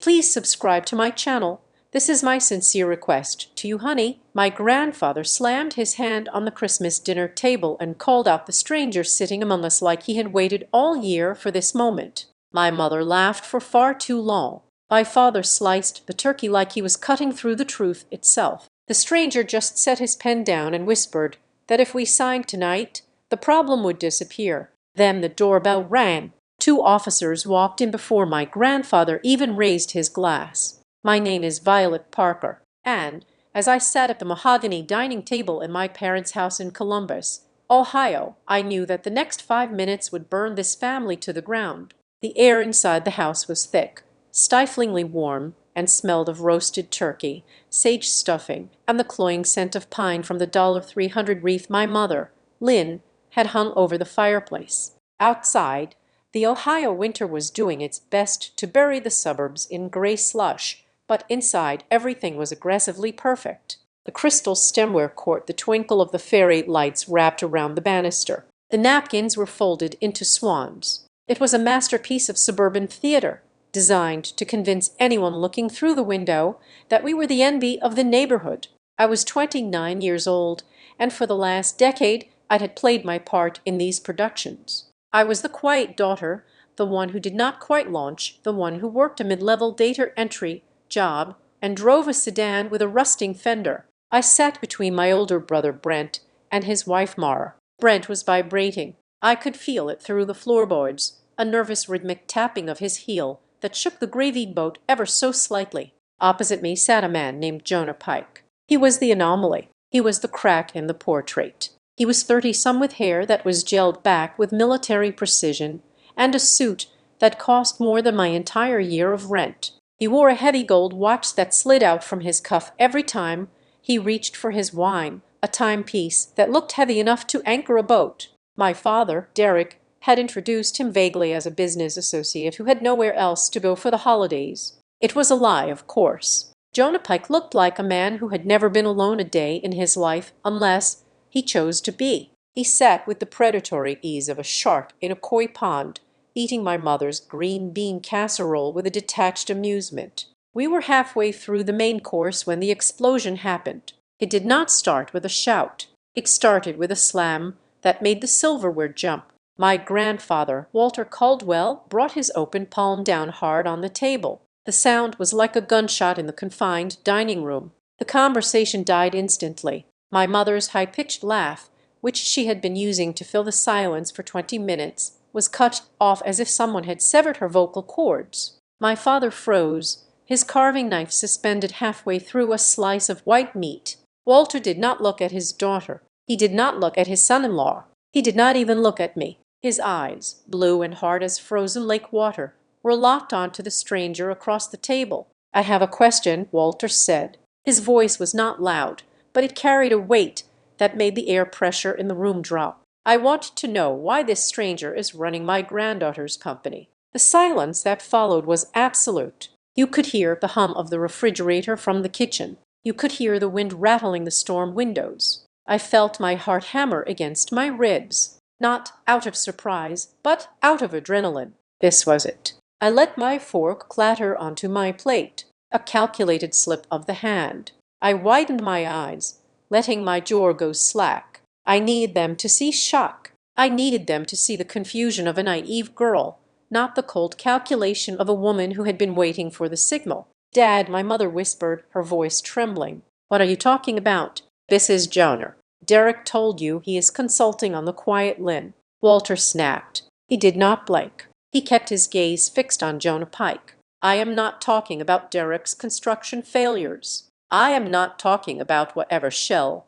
Please subscribe to my channel. This is my sincere request to you, honey." My grandfather slammed his hand on the Christmas dinner table and called out the stranger sitting among us like he had waited all year for this moment. My mother laughed for far too long. My father sliced the turkey like he was cutting through the truth itself. The stranger just set his pen down and whispered that if we signed tonight, the problem would disappear. Then the doorbell rang. Two officers walked in before my grandfather even raised his glass. "My name is Violet Parker, and as I sat at the mahogany dining table in my parents' house in Columbus, Ohio, I knew that the next 5 minutes would burn this family to the ground." The air inside the house was thick, stiflingly warm, and smelled of roasted turkey, sage stuffing, and the cloying scent of pine from the $300 wreath my mother, Lynn, had hung over the fireplace. Outside, the Ohio winter was doing its best to bury the suburbs in gray slush, but inside everything was aggressively perfect. The crystal stemware caught the twinkle of the fairy lights wrapped around the banister. The napkins were folded into swans. It was a masterpiece of suburban theater, designed to convince anyone looking through the window that we were the envy of the neighborhood. I was 29 years old, and for the last decade I had played my part in these productions. I was the quiet daughter, the one who did not quite launch, the one who worked a mid-level data entry job and drove a sedan with a rusting fender. I sat between my older brother Brent and his wife Mara. Brent was vibrating. I could feel it through the floorboards, a nervous rhythmic tapping of his heel that shook the gravy boat ever so slightly. Opposite me sat a man named Jonah Pike. He was the anomaly. He was the crack in the portrait. He was 30-some with hair that was gelled back with military precision and a suit that cost more than my entire year of rent. He wore a heavy gold watch that slid out from his cuff every time he reached for his wine, a timepiece that looked heavy enough to anchor a boat. My father, Derek, had introduced him vaguely as a business associate who had nowhere else to go for the holidays. It was a lie, of course. Jonah Pike looked like a man who had never been alone a day in his life unless he chose to be. He sat with the predatory ease of a shark in a koi pond, eating my mother's green bean casserole with a detached amusement. We were halfway through the main course when the explosion happened. It did not start with a shout. It started with a slam that made the silverware jump. My grandfather, Walter Caldwell, brought his open palm down hard on the table. The sound was like a gunshot in the confined dining room. The conversation died instantly. My mother's high-pitched laugh, which she had been using to fill the silence for 20 minutes, was cut off as if someone had severed her vocal cords. My father froze, his carving knife suspended halfway through a slice of white meat. Walter did not look at his daughter. He did not look at his son-in-law. He did not even look at me. His eyes, blue and hard as frozen lake water, were locked onto the stranger across the table. "I have a question," Walter said. His voice was not loud, but it carried a weight that made the air pressure in the room drop. "I want to know why this stranger is running my granddaughter's company." The silence that followed was absolute. You could hear the hum of the refrigerator from the kitchen. You could hear the wind rattling the storm windows. I felt my heart hammer against my ribs, not out of surprise, but out of adrenaline. This was it. I let my fork clatter onto my plate, a calculated slip of the hand. I widened my eyes, letting my jaw go slack. I needed them to see shock. I needed them to see the confusion of a naive girl, not the cold calculation of a woman who had been waiting for the signal. "Dad," my mother whispered, her voice trembling. "What are you talking about?" "This is Jonah. Derek told you he is consulting on the quiet Lynn." Walter snapped. He did not blink. He kept his gaze fixed on Jonah Pike. "I am not talking about Derek's construction failures. I am not talking about whatever shell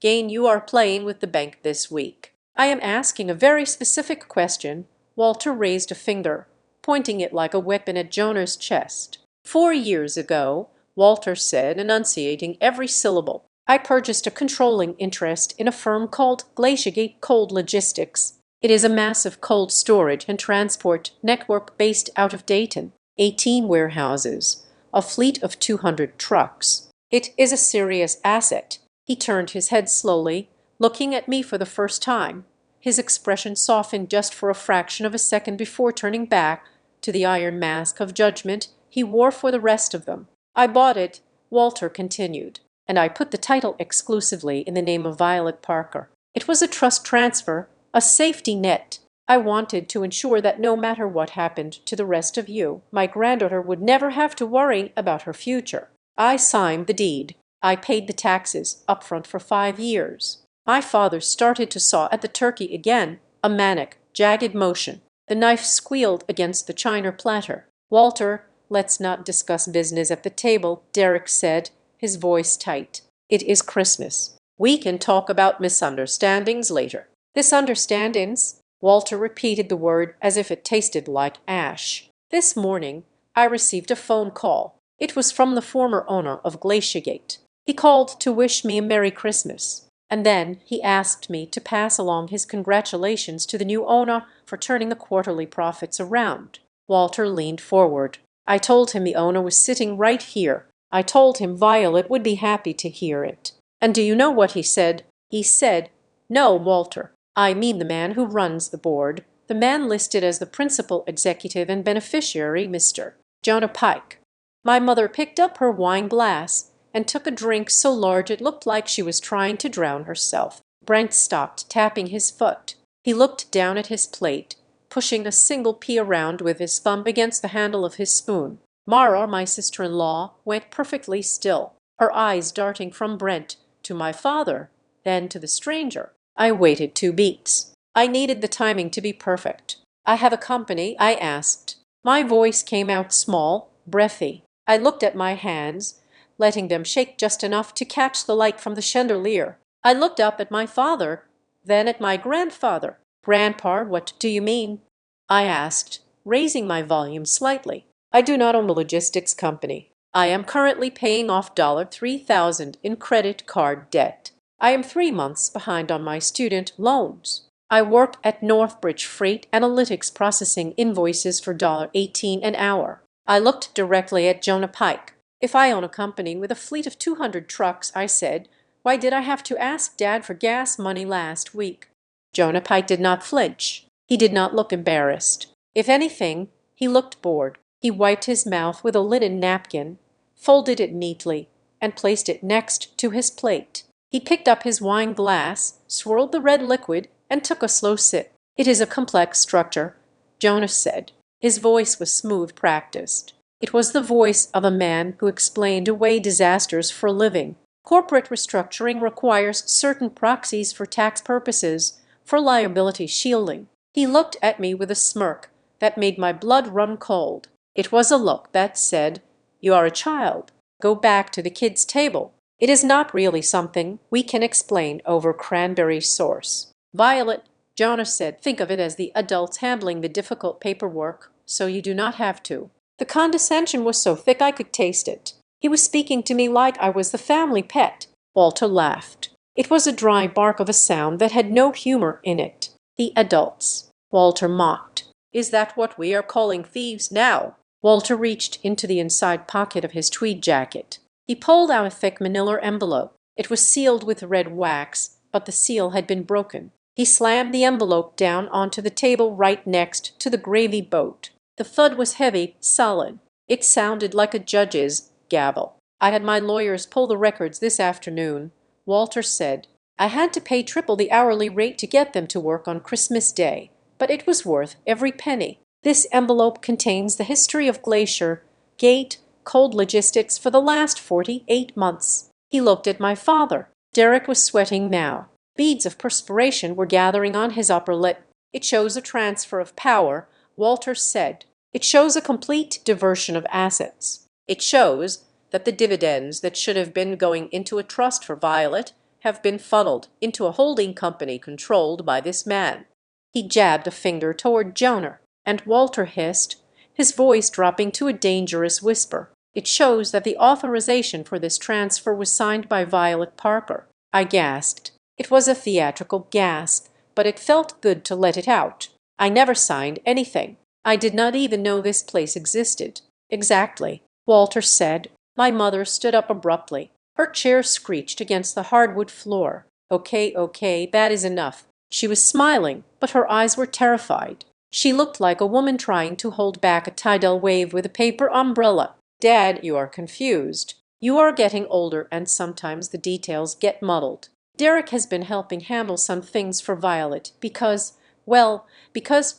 game you are playing with the bank this week. I am asking a very specific question." Walter raised a finger, pointing it like a weapon at Jonah's chest. 4 years ago," Walter said, enunciating every syllable, "I purchased a controlling interest in a firm called Glaciergate Cold Logistics. It is a massive cold storage and transport network based out of Dayton, 18 warehouses, a fleet of 200 trucks. It is a serious asset." He turned his head slowly, looking at me for the first time. His expression softened just for a fraction of a second before turning back to the iron mask of judgment he wore for the rest of them. I bought it, Walter continued, and I put the title exclusively in the name of Violet Parker. It was a trust transfer, a safety net. I wanted to ensure that no matter what happened to the rest of you, my granddaughter would never have to worry about her future. I signed the deed. I paid the taxes upfront for 5 years. My father started to saw at the turkey again, a manic, jagged motion. The knife squealed against the china platter. "Walter, let's not discuss business at the table," Derek said, his voice tight. "It is Christmas. We can talk about misunderstandings later." "Misunderstandings?" Walter repeated the word as if it tasted like ash. "This morning I received a phone call. It was from the former owner of Glaciergate. He called to wish me a Merry Christmas, and then he asked me to pass along his congratulations to the new owner for turning the quarterly profits around." Walter leaned forward. "I told him the owner was sitting right here. I told him Violet would be happy to hear it. And do you know what he said? He said, 'No, Walter, I mean the man who runs the board, the man listed as the principal executive and beneficiary, Mr. Jonah Pike.'" My mother picked up her wine glass and took a drink so large it looked like she was trying to drown herself. Brent stopped tapping his foot. He looked down at his plate, pushing a single pea around with his thumb against the handle of his spoon. Mara, my sister-in-law, went perfectly still, her eyes darting from Brent to my father, then to the stranger. I waited 2 beats. I needed the timing to be perfect. "I have a company?" I asked. My voice came out small, breathy. I looked at my hands, letting them shake just enough to catch the light from the chandelier. I looked up at my father, then at my grandfather. "Grandpa, what do you mean?" I asked, raising my volume slightly. "I do not own a logistics company. I am currently paying off $3,000 in credit card debt. I am 3 months behind on my student loans. I work at Northbridge Freight Analytics processing invoices for $18 an hour." I looked directly at Jonah Pike. "If I own a company with a fleet of 200 trucks," I said, "why did I have to ask Dad for gas money last week?" Jonah Pike did not flinch. He did not look embarrassed. If anything, he looked bored. He wiped his mouth with a linen napkin, folded it neatly, and placed it next to his plate. He picked up his wine glass, swirled the red liquid, and took a slow sip. "It is a complex structure," Jonas said. His voice was smooth, practiced. It was the voice of a man who explained away disasters for a living. "Corporate restructuring requires certain proxies for tax purposes, for liability shielding." He looked at me with a smirk that made my blood run cold. It was a look that said, "You are a child. Go back to the kids' table. It is not really something we can explain over cranberry sauce." "Violet," Jonas said, "think of it as the adults handling the difficult paperwork, so you do not have to." The condescension was so thick I could taste it. He was speaking to me like I was the family pet. Walter laughed. It was a dry bark of a sound that had no humor in it. "The adults," Walter mocked. "Is that what we are calling thieves now?" Walter reached into the inside pocket of his tweed jacket. He pulled out a thick manila envelope. It was sealed with red wax, but the seal had been broken. He slammed the envelope down onto the table right next to the gravy boat. The thud was heavy, solid. It sounded like a judge's gavel. "I had my lawyers pull the records this afternoon," Walter said. "I had to pay triple the hourly rate to get them to work on Christmas Day, but it was worth every penny. This envelope contains the history of Glacier Gate cold logistics for the last 48 months. He looked at my father. Derek was sweating now. Beads of perspiration were gathering on his upper lip. "It shows a transfer of power," Walter said. "It shows a complete diversion of assets. It shows that the dividends that should have been going into a trust for Violet have been funneled into a holding company controlled by this man." He jabbed a finger toward Jonah, and Walter hissed, his voice dropping to a dangerous whisper. "It shows that the authorization for this transfer was signed by Violet Parker." I gasped. It was a theatrical gasp, but it felt good to let it out. "I never signed anything. I did not even know this place existed." "Exactly," Walter said. My mother stood up abruptly. Her chair screeched against the hardwood floor. "Okay, okay, that is enough." She was smiling, but her eyes were terrified. She looked like a woman trying to hold back a tidal wave with a paper umbrella. Dad, you are confused. You are getting older and sometimes the details get muddled. Derek has been helping handle some things for Violet because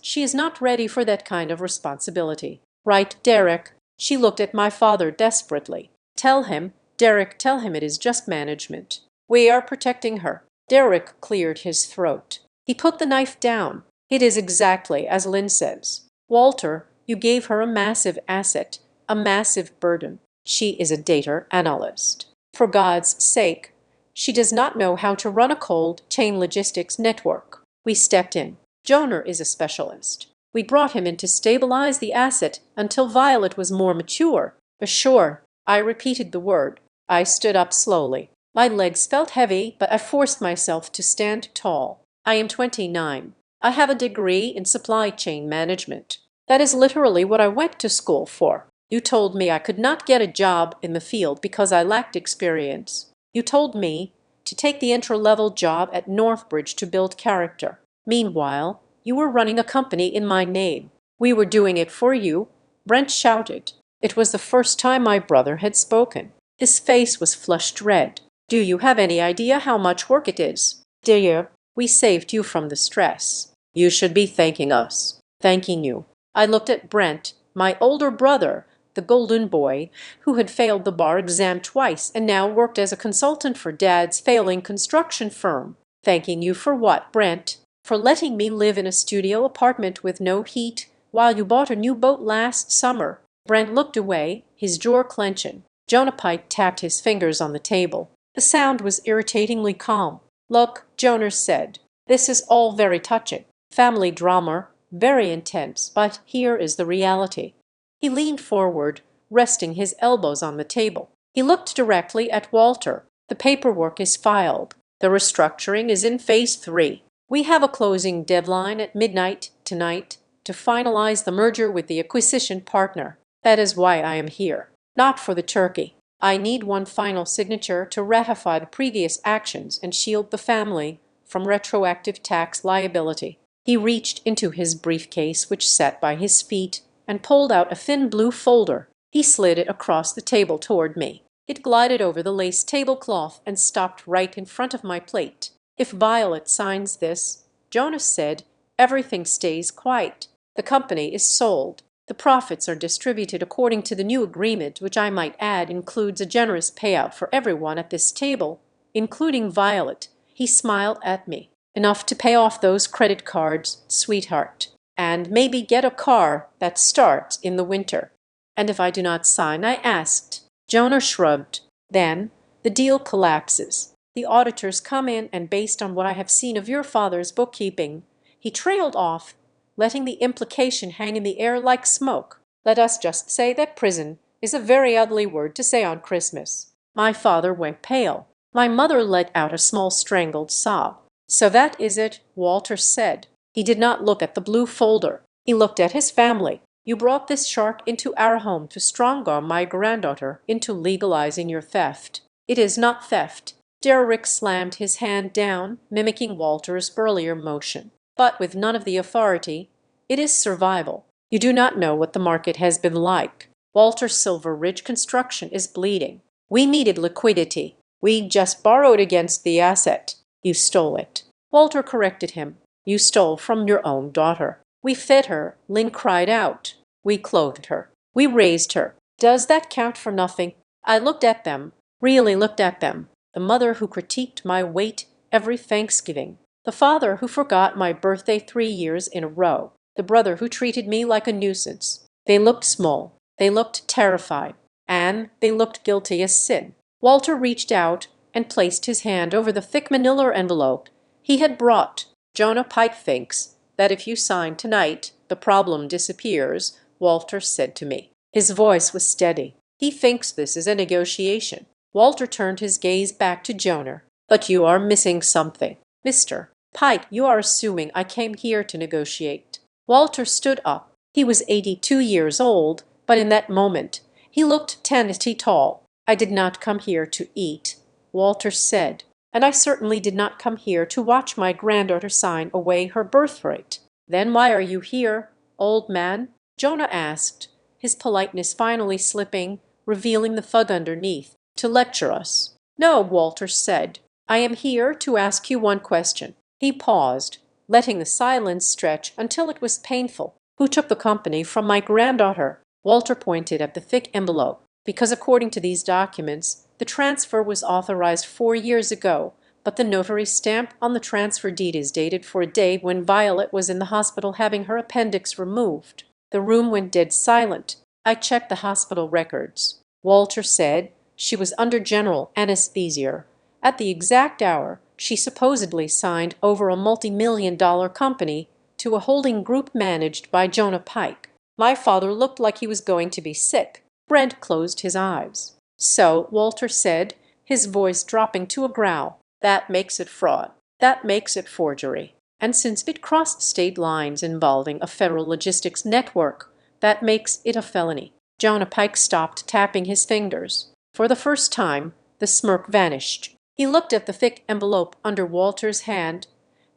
she is not ready for that kind of responsibility. Right, Derek? She looked at my father desperately. Tell him, Derek, tell him it is just management. We are protecting her. Derek cleared his throat. He put the knife down. It is exactly as Lynn says. Walter, you gave her a massive asset, a massive burden. She is a data analyst. For God's sake, she does not know how to run a cold chain logistics network. We stepped in. Joner is a specialist. We brought him in to stabilize the asset until Violet was more mature. Sure, I repeated the word. I stood up slowly. My legs felt heavy, but I forced myself to stand tall. I am 29. I have a degree in supply chain management. That is literally what I went to school for. You told me I could not get a job in the field because I lacked experience. You told me to take the entry-level job at Northbridge to build character. Meanwhile, you were running a company in my name. We were doing it for you. Brent shouted. It was the first time my brother had spoken. His face was flushed red. Do you have any idea how much work it is? Dear, we saved you from the stress. You should be thanking us. Thanking you. I looked at Brent, my older brother, the golden boy, who had failed the bar exam twice and now worked as a consultant for Dad's failing construction firm. Thanking you for what, Brent? For letting me live in a studio apartment with no heat while you bought a new boat last summer. Brent looked away, his jaw clenching. Jonah Pike tapped his fingers on the table. The sound was irritatingly calm. Look, Jonas said, this is all very touching. Family drama, very intense, but here is the reality. He leaned forward, resting his elbows on the table. He looked directly at Walter. The paperwork is filed. The restructuring is in phase 3. We have a closing deadline at midnight tonight to finalize the merger with the acquisition partner. That is why I am here. Not for the turkey. I need one final signature to ratify the previous actions and shield the family from retroactive tax liability. He reached into his briefcase, which sat by his feet, and pulled out a thin blue folder. He slid it across the table toward me. It glided over the lace tablecloth and stopped right in front of my plate. If Violet signs this, Jonas said, everything stays quiet. The company is sold. The profits are distributed according to the new agreement, which I might add includes a generous payout for everyone at this table, including Violet. He smiled at me. Enough to pay off those credit cards, sweetheart, and maybe get a car that starts in the winter. And if I do not sign, I asked. Jonah shrugged. Then the deal collapses. The auditors come in, and based on what I have seen of your father's bookkeeping, he trailed off, letting the implication hang in the air like smoke. Let us just say that prison is a very ugly word to say on Christmas. My father went pale. My mother let out a small strangled sob. So that is it, Walter said. He did not look at the blue folder. He looked at his family. You brought this shark into our home to strong-arm my granddaughter into legalizing your theft. It is not theft. Derrick slammed his hand down, mimicking Walter's earlier motion. But with none of the authority, it is survival. You do not know what the market has been like. Walter Silver Ridge Construction is bleeding. We needed liquidity. We just borrowed against the asset. You stole it. Walter corrected him. You stole from your own daughter. We fed her, Lynn cried out. We clothed her. We raised her. Does that count for nothing? I looked at them, really looked at them. The mother who critiqued my weight every Thanksgiving. The father who forgot my birthday 3 years in a row. The brother who treated me like a nuisance. They looked small. They looked terrified. And they looked guilty as sin. Walter reached out and placed his hand over the thick manila envelope he had brought. Jonah Pike thinks that if you sign tonight, the problem disappears, Walter said to me. His voice was steady. He thinks this is a negotiation. Walter turned his gaze back to Jonah. But you are missing something. Mr. Pike, you are assuming I came here to negotiate. Walter stood up. He was 82 years old, but in that moment, he looked 10 feet tall. I did not come here to eat, Walter said, and I certainly did not come here to watch my granddaughter sign away her birthright. "Then why are you here, old man?" Jonah asked, his politeness finally slipping, revealing the thug underneath. "To lecture us." "No," Walter said. "I am here to ask you one question." He paused, letting the silence stretch until it was painful. "Who took the company from my granddaughter?" Walter pointed at the thick envelope. "Because according to these documents, the transfer was authorized 4 years ago, but the notary stamp on the transfer deed is dated for a day when Violet was in the hospital having her appendix removed." The room went dead silent. "I checked the hospital records," Walter said. "She was under general anesthesia at the exact hour she supposedly signed over a multi-million-dollar company to a holding group managed by Jonah Pike. My father looked like he was going to be sick." Brent closed his eyes. "So," Walter said, his voice dropping to a growl, "that makes it fraud. That makes it forgery. And since it crossed state lines involving a federal logistics network, that makes it a felony." Jonah Pike stopped tapping his fingers. For the first time, the smirk vanished. He looked at the thick envelope under Walter's hand,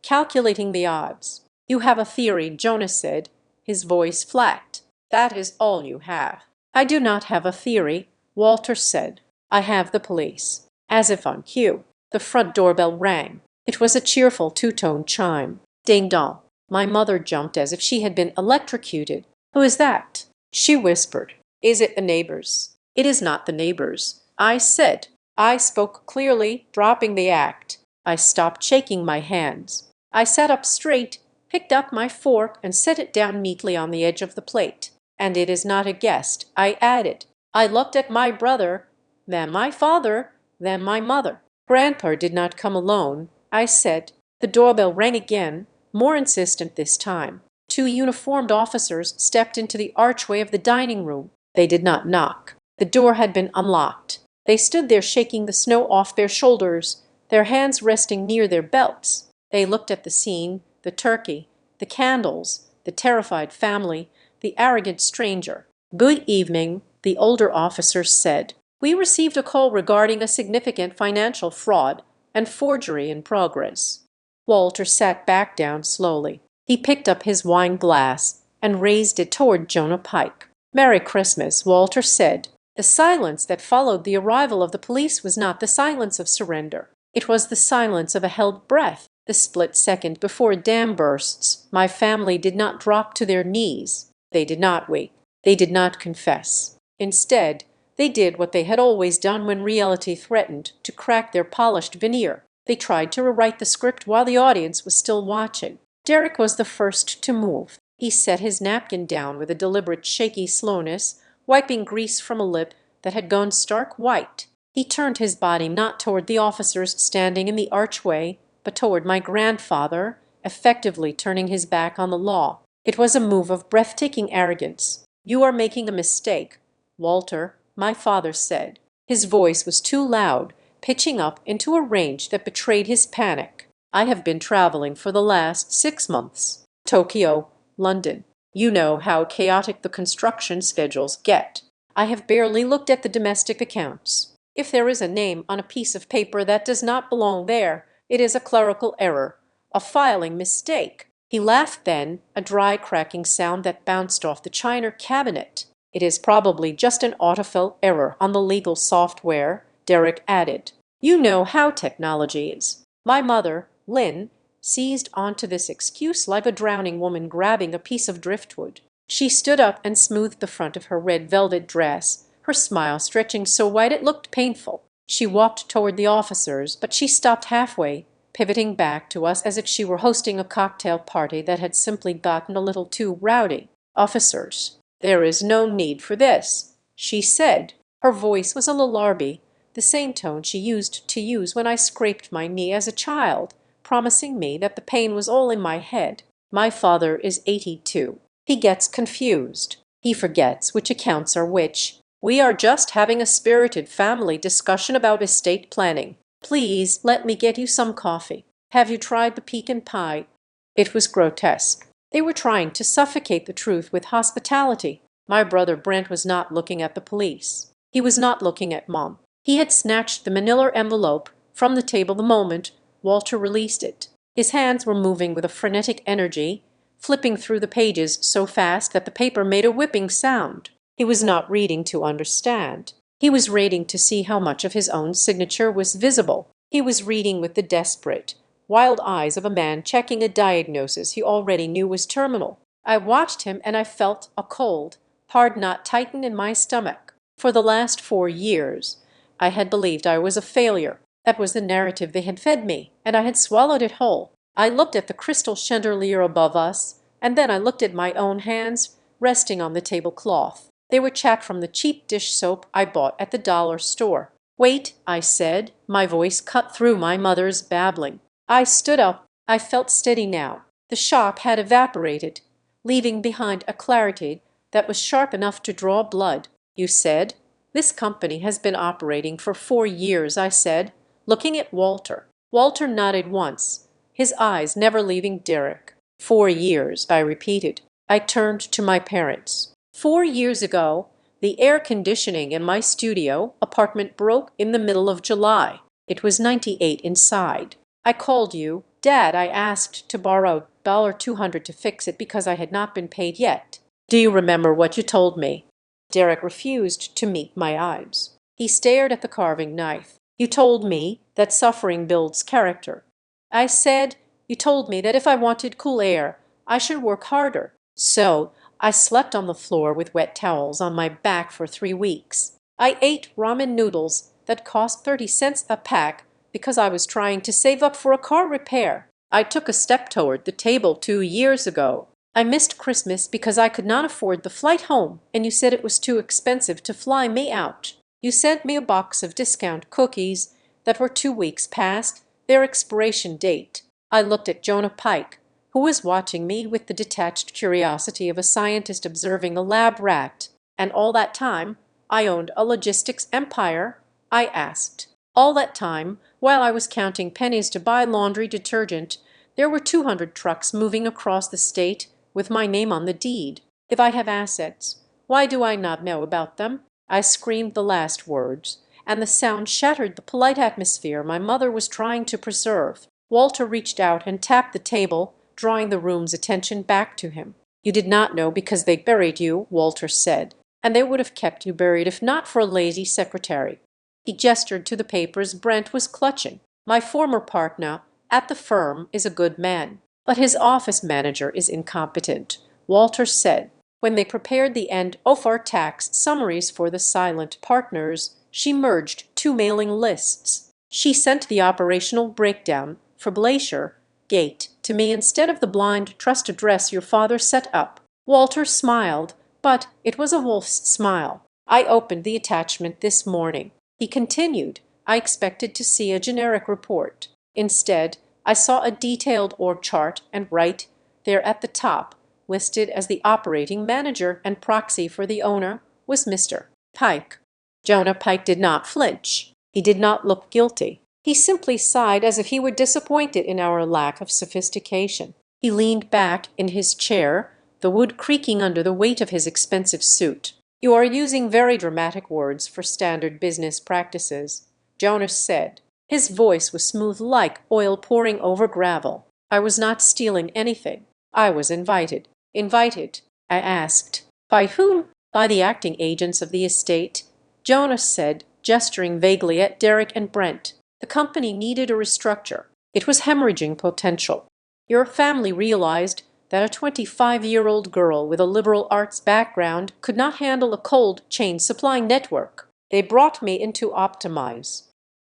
calculating the odds. "You have a theory," Jonah said, his voice flat. "That is all you have." "I do not have a theory," Walter said. "I have the police." As if on cue, the front doorbell rang. It was a cheerful two-tone chime. Ding dong. My mother jumped as if she had been electrocuted. "Who is that?" She whispered. "Is it the neighbors?" "It is not the neighbors," I said. I spoke clearly, dropping the act. I stopped shaking my hands. I sat up straight, picked up my fork, and set it down neatly on the edge of the plate. "And it is not a guest," I added. I looked at my brother, then my father, then my mother. "Grandpa did not come alone," I said. The doorbell rang again, more insistent this time. 2 uniformed officers stepped into the archway of the dining room. They did not knock. The door had been unlocked. They stood there shaking the snow off their shoulders, their hands resting near their belts. They looked at the scene, the turkey, the candles, the terrified family, the arrogant stranger. "Good evening," the older officer said. "We received a call regarding a significant financial fraud and forgery in progress." Walter sat back down slowly. He picked up his wine glass and raised it toward Jonah Pike. "Merry Christmas," Walter said. The silence that followed the arrival of the police was not the silence of surrender. It was the silence of a held breath. The split second before a dam bursts, my family did not drop to their knees. They did not weep. They did not confess. Instead, they did what they had always done when reality threatened to crack their polished veneer. They tried to rewrite the script while the audience was still watching. Derek was the first to move. He set his napkin down with a deliberate shaky slowness, wiping grease from a lip that had gone stark white. He turned his body not toward the officers standing in the archway, but toward my grandfather, effectively turning his back on the law. It was a move of breathtaking arrogance. "You are making a mistake, Walter," my father said. His voice was too loud, pitching up into a range that betrayed his panic. "I have been traveling for the last 6 months. Tokyo, London. You know how chaotic the construction schedules get. I have barely looked at the domestic accounts. If there is a name on a piece of paper that does not belong there, it is a clerical error, a filing mistake." He laughed then, a dry cracking sound that bounced off the china cabinet. "It is probably just an autofill error on the legal software," Derek added. "You know how technology is." My mother, Lynn, seized onto this excuse like a drowning woman grabbing a piece of driftwood. She stood up and smoothed the front of her red velvet dress, her smile stretching so wide it looked painful. She walked toward the officers, but she stopped halfway, pivoting back to us as if she were hosting a cocktail party that had simply gotten a little too rowdy. "Officers, there is no need for this," she said. Her voice was a lullaby, the same tone she used to use when I scraped my knee as a child, promising me that the pain was all in my head. My father is 82. He gets confused. He forgets which accounts are which. "We are just having a spirited family discussion about estate planning. Please let me get you some coffee. Have you tried the pecan pie?" It was grotesque. They were trying to suffocate the truth with hospitality. My brother Brent was not looking at the police. He was not looking at Mom. He had snatched the manila envelope from the table the moment Walter released it. His hands were moving with a frenetic energy, flipping through the pages so fast that the paper made a whipping sound. He was not reading to understand. He was reading to see how much of his own signature was visible. He was reading with the desperate, wild eyes of a man checking a diagnosis he already knew was terminal. I watched him and I felt a cold, hard knot tighten in my stomach. For the last 4 years, I had believed I was a failure. That was the narrative they had fed me, and I had swallowed it whole. I looked at the crystal chandelier above us, and then I looked at my own hands resting on the tablecloth. They were chapped from the cheap dish soap I bought at the dollar store. "Wait," I said, my voice cut through my mother's babbling. I stood up. I felt steady now. The shock had evaporated, leaving behind a clarity that was sharp enough to draw blood. "You said, this company has been operating for 4 years," I said, looking at Walter. Walter nodded once, his eyes never leaving Derek. 4 years, I repeated. I turned to my parents. 4 years ago, the air conditioning in my studio apartment broke in the middle of July. It was 98 inside. I called you. Dad, I asked to borrow $200 to fix it because I had not been paid yet. Do you remember what you told me?" Derek refused to meet my eyes. He stared at the carving knife. "You told me that suffering builds character." I said, "You told me that if I wanted cool air, I should work harder." So I slept on the floor with wet towels on my back for 3 weeks. I ate ramen noodles that cost 30 cents a pack because I was trying to save up for a car repair. I took a step toward the table 2 years ago. I missed Christmas because I could not afford the flight home, and you said it was too expensive to fly me out. You sent me a box of discount cookies that were 2 weeks past their expiration date. I looked at Jonah Pike, who was watching me with the detached curiosity of a scientist observing a lab rat. "And all that time, I owned a logistics empire?" I asked. "All that time, while I was counting pennies to buy laundry detergent, there were 200 trucks moving across the state with my name on the deed. If I have assets, why do I not know about them?" I screamed the last words, and the sound shattered the polite atmosphere my mother was trying to preserve. Walter reached out and tapped the table, drawing the room's attention back to him. "You did not know because they buried you," Walter said, "and they would have kept you buried if not for a lazy secretary." He gestured to the papers Brent was clutching. "My former partner at the firm is a good man, but his office manager is incompetent," Walter said. When they prepared the end of our tax summaries for the silent partners, she merged 2 mailing lists. She sent the operational breakdown for Glacier Gate to me instead of the blind trust address your father set up. Walter smiled, but it was a wolf's smile. "I opened the attachment this morning," he continued. "I expected to see a generic report. Instead, I saw a detailed org chart, and right there at the top, listed as the operating manager and proxy for the owner, was Mr. Pike." Jonah Pike did not flinch. He did not look guilty. He simply sighed as if he were disappointed in our lack of sophistication. He leaned back in his chair, the wood creaking under the weight of his expensive suit. "You are using very dramatic words for standard business practices," Jonas said. His voice was smooth like oil pouring over gravel. "I was not stealing anything. I was invited." "Invited?" I asked. "By whom?" "By the acting agents of the estate," Jonas said, gesturing vaguely at Derek and Brent. "The company needed a restructure. It was hemorrhaging potential. Your family realized that a 25-year-old girl with a liberal arts background could not handle a cold chain supply network. They brought me in to optimize."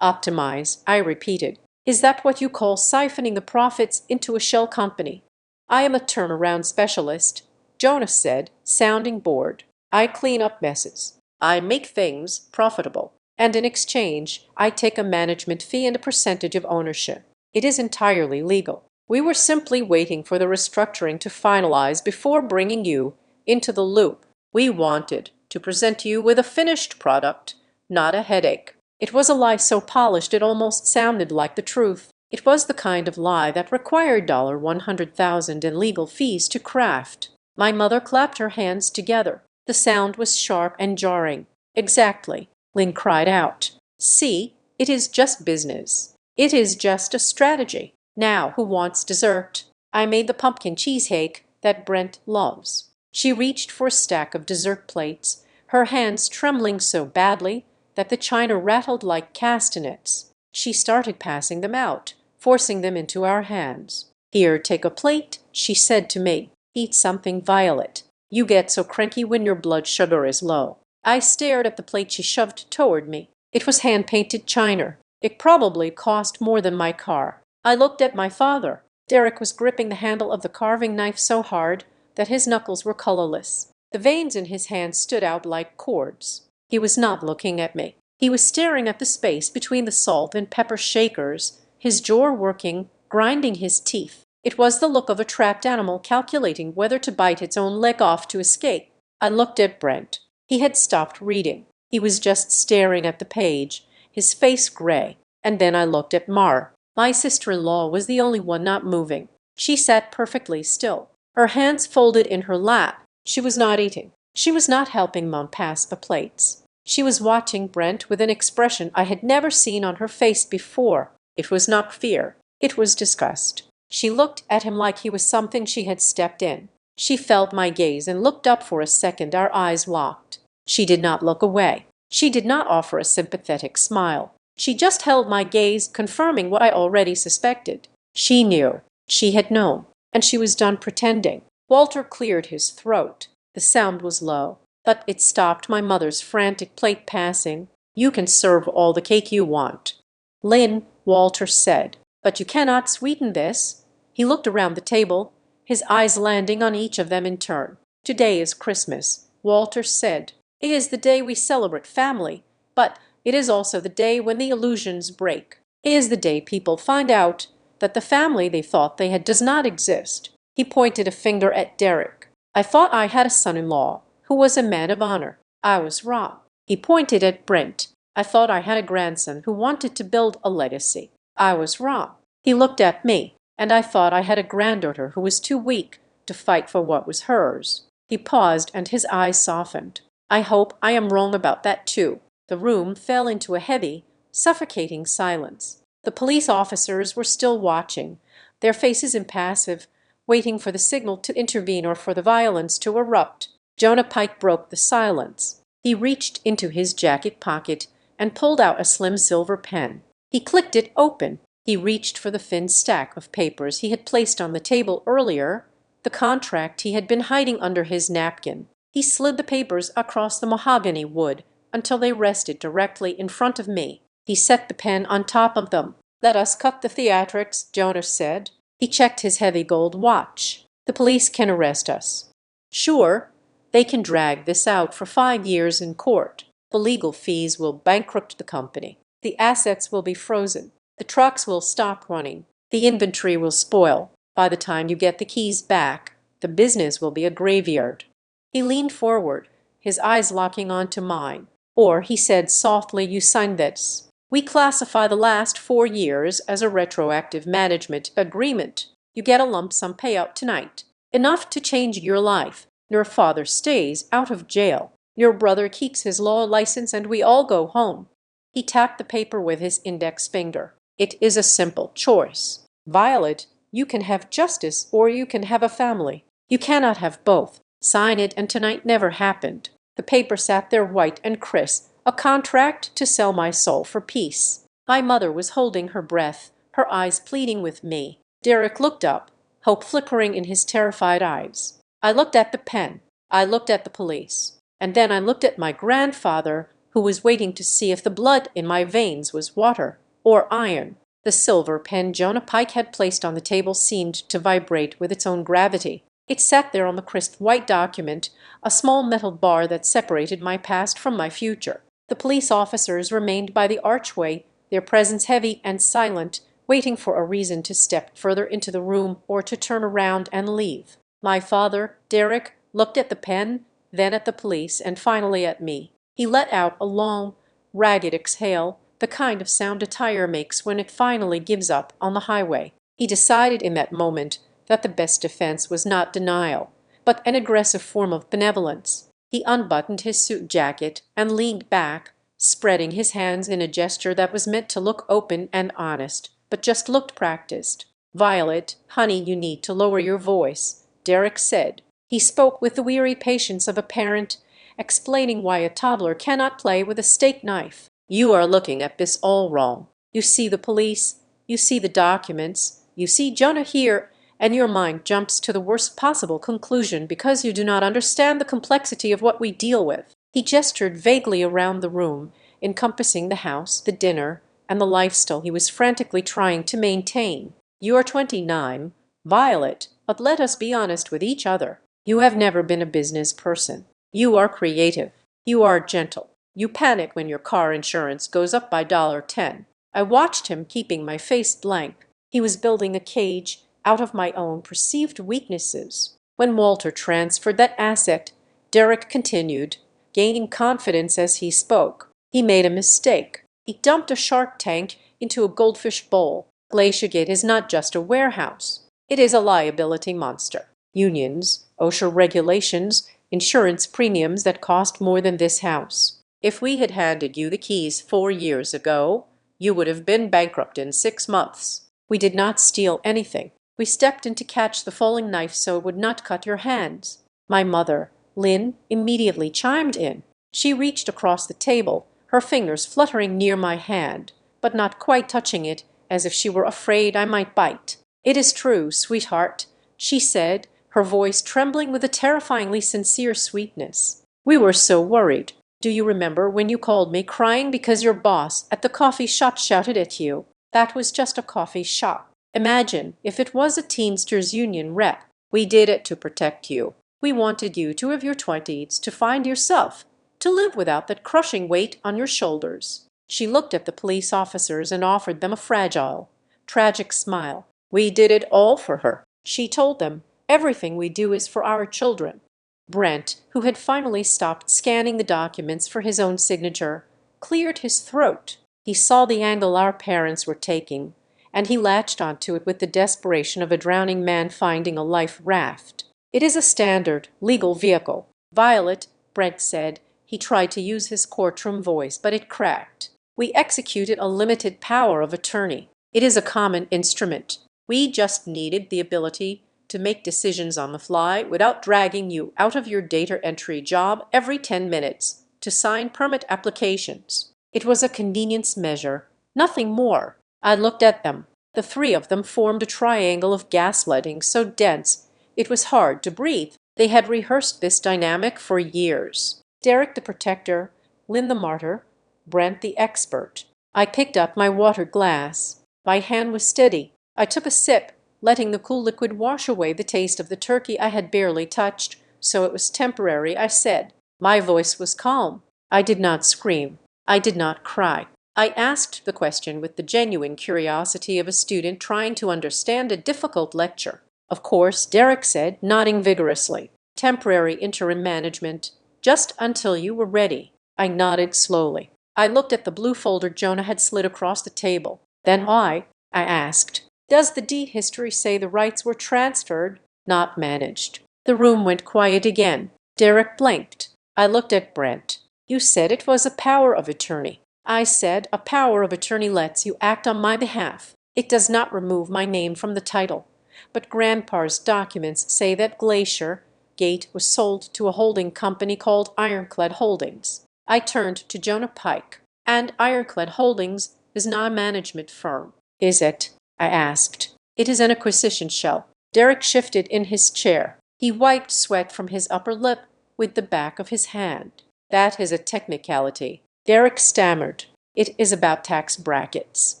"Optimize," I repeated. "Is that what you call siphoning the profits into a shell company?" "I am a turnaround specialist," Jonas said, sounding bored. "I clean up messes. I make things profitable. And in exchange, I take a management fee and a percentage of ownership. It is entirely legal. We were simply waiting for the restructuring to finalize before bringing you into the loop. We wanted to present you with a finished product, not a headache." It was a lie so polished it almost sounded like the truth. It was the kind of lie that required $100,000 in legal fees to craft. My mother clapped her hands together. The sound was sharp and jarring. "Exactly," Lynn cried out. "See, it is just business. It is just a strategy. Now, who wants dessert?" I made the pumpkin cheesecake that Brent loves. She reached for a stack of dessert plates, her hands trembling so badly that the china rattled like castanets. She started passing them out, forcing them into our hands. "Here, take a plate," she said to me. "Eat something, Violet. You get so cranky when your blood sugar is low." I stared at the plate she shoved toward me. It was hand-painted china. It probably cost more than my car. I looked at my father. Derek was gripping the handle of the carving knife so hard that his knuckles were colorless. The veins in his hand stood out like cords. He was not looking at me. He was staring at the space between the salt and pepper shakers, his jaw working, grinding his teeth. It was the look of a trapped animal calculating whether to bite its own leg off to escape. I looked at Brent. He had stopped reading. He was just staring at the page, his face gray. And then I looked at Mar. My sister-in-law was the only one not moving. She sat perfectly still, her hands folded in her lap. She was not eating. She was not helping Mom pass the plates. She was watching Brent with an expression I had never seen on her face before. It was not fear. It was disgust. She looked at him like he was something she had stepped in. She felt my gaze and looked up for a second. Our eyes locked. She did not look away. She did not offer a sympathetic smile. She just held my gaze, confirming what I already suspected. She knew. She had known. And she was done pretending. Walter cleared his throat. The sound was low, but it stopped my mother's frantic plate passing. "You can serve all the cake you want, Lynn," Walter said, "but you cannot sweeten this." He looked around the table, his eyes landing on each of them in turn. "Today is Christmas," Walter said. "It is the day we celebrate family, but it is also the day when the illusions break. It is the day people find out that the family they thought they had does not exist." He pointed a finger at Derek. "I thought I had a son-in-law who was a man of honor. I was wrong." He pointed at Brent. "I thought I had a grandson who wanted to build a legacy. I was wrong." He looked at me. "And I thought I had a granddaughter who was too weak to fight for what was hers." He paused and his eyes softened. "I hope I am wrong about that too." The room fell into a heavy, suffocating silence. The police officers were still watching, their faces impassive, waiting for the signal to intervene or for the violence to erupt. Jonah Pike broke the silence. He reached into his jacket pocket and pulled out a slim silver pen. He clicked it open. He reached for the thin stack of papers he had placed on the table earlier, the contract he had been hiding under his napkin. He slid the papers across the mahogany wood until they rested directly in front of me. He set the pen on top of them. "Let us cut the theatrics," Jonah said. He checked his heavy gold watch. "The police can arrest us. Sure, they can drag this out for 5 years in court. The legal fees will bankrupt the company. The assets will be frozen. The trucks will stop running. The inventory will spoil. By the time you get the keys back, the business will be a graveyard." He leaned forward, his eyes locking onto mine. "Or," he said softly, "you sign this. We classify the last 4 years as a retroactive management agreement. You get a lump sum payout tonight, enough to change your life. Your father stays out of jail. Your brother keeps his law license and we all go home." He tapped the paper with his index finger. "It is a simple choice. Violet, you can have justice or you can have a family. You cannot have both. Sign it and tonight never happened." The paper sat there white and crisp, a contract to sell my soul for peace. My mother was holding her breath, her eyes pleading with me. Derek looked up, hope flickering in his terrified eyes. I looked at the pen. I looked at the police. And then I looked at my grandfather, who was waiting to see if the blood in my veins was water or iron. The silver pen Jonah Pike had placed on the table seemed to vibrate with its own gravity. It sat there on the crisp white document, a small metal bar that separated my past from my future. The police officers remained by the archway, their presence heavy and silent, waiting for a reason to step further into the room or to turn around and leave. My father, Derek, looked at the pen, then at the police, and finally at me. He let out a long, ragged exhale, the kind of sound a tire makes when it finally gives up on the highway. He decided in that moment that the best defense was not denial, but an aggressive form of benevolence. He unbuttoned his suit jacket and leaned back, spreading his hands in a gesture that was meant to look open and honest, but just looked practiced. "Violet, honey, you need to lower your voice. Derek said. He spoke with the weary patience of a parent explaining why a toddler cannot play with a steak knife. "You are looking at this all wrong. You see the police, you see the documents, you see Jonah here, and your mind jumps to the worst possible conclusion because you do not understand the complexity of what we deal with." He gestured vaguely around the room, encompassing the house, the dinner, and the lifestyle he was frantically trying to maintain. "You are 29, Violet, but let us be honest with each other. You have never been a business person. You are creative. You are gentle. You panic when your car insurance goes up by $10." I watched him, keeping my face blank. He was building a cage out of my own perceived weaknesses. When Walter transferred that asset, Derek continued, gaining confidence as he spoke. "He made a mistake. He dumped a shark tank into a goldfish bowl. Glaciergate is not just a warehouse. It is a liability monster. Unions, OSHA regulations, insurance premiums that cost more than this house. If we had handed you the keys 4 years ago, you would have been bankrupt in 6 months. We did not steal anything. We stepped in to catch the falling knife so it would not cut your hands." My mother, Lynn, immediately chimed in. She reached across the table, her fingers fluttering near my hand, but not quite touching it, as if she were afraid I might bite. "It is true, sweetheart," she said, her voice trembling with a terrifyingly sincere sweetness. "We were so worried. Do you remember when you called me crying because your boss at the coffee shop shouted at you? That was just a coffee shop. Imagine if it was a Teamsters Union rep. We did it to protect you. We wanted you to have your 20s, to find yourself, to live without that crushing weight on your shoulders." She looked at the police officers and offered them a fragile, tragic smile. "We did it all for her," she told them. "Everything we do is for our children." Brent, who had finally stopped scanning the documents for his own signature, cleared his throat. He saw the angle our parents were taking, and he latched onto it with the desperation of a drowning man finding a life raft. "It is a standard, legal vehicle, Violet," Brent said. He tried to use his courtroom voice, but it cracked. "We executed a limited power of attorney. It is a common instrument. We just needed the ability to make decisions on the fly without dragging you out of your data entry job every 10 minutes to sign permit applications. It was a convenience measure, nothing more." I looked at them. The three of them formed a triangle of gaslighting so dense it was hard to breathe. They had rehearsed this dynamic for years. Derek the protector, Lynn the martyr, Brent the expert. I picked up my water glass. My hand was steady. I took a sip, letting the cool liquid wash away the taste of the turkey I had barely touched, so it was temporary. I said. My voice was calm. I did not scream. I did not cry. I asked the question with the genuine curiosity of a student trying to understand a difficult lecture. "Of course," Derek said, nodding vigorously. "Temporary interim management, just until you were ready." I nodded slowly. I looked at the blue folder Jonah had slid across the table. "Then why?" I asked. "Does the deed history say the rights were transferred, not managed?" The room went quiet again. Derek blinked. I looked at Brent. "You said it was a power of attorney." I said, "A power of attorney lets you act on my behalf. It does not remove my name from the title. But Grandpa's documents say that Glaciergate was sold to a holding company called Ironclad Holdings." I turned to Jonah Pike. "And Ironclad Holdings is not a management firm, is it?" I asked. "It is an acquisition shell." Derek shifted in his chair. He wiped sweat from his upper lip with the back of his hand. "That is a technicality." Derek stammered. "It is about tax brackets.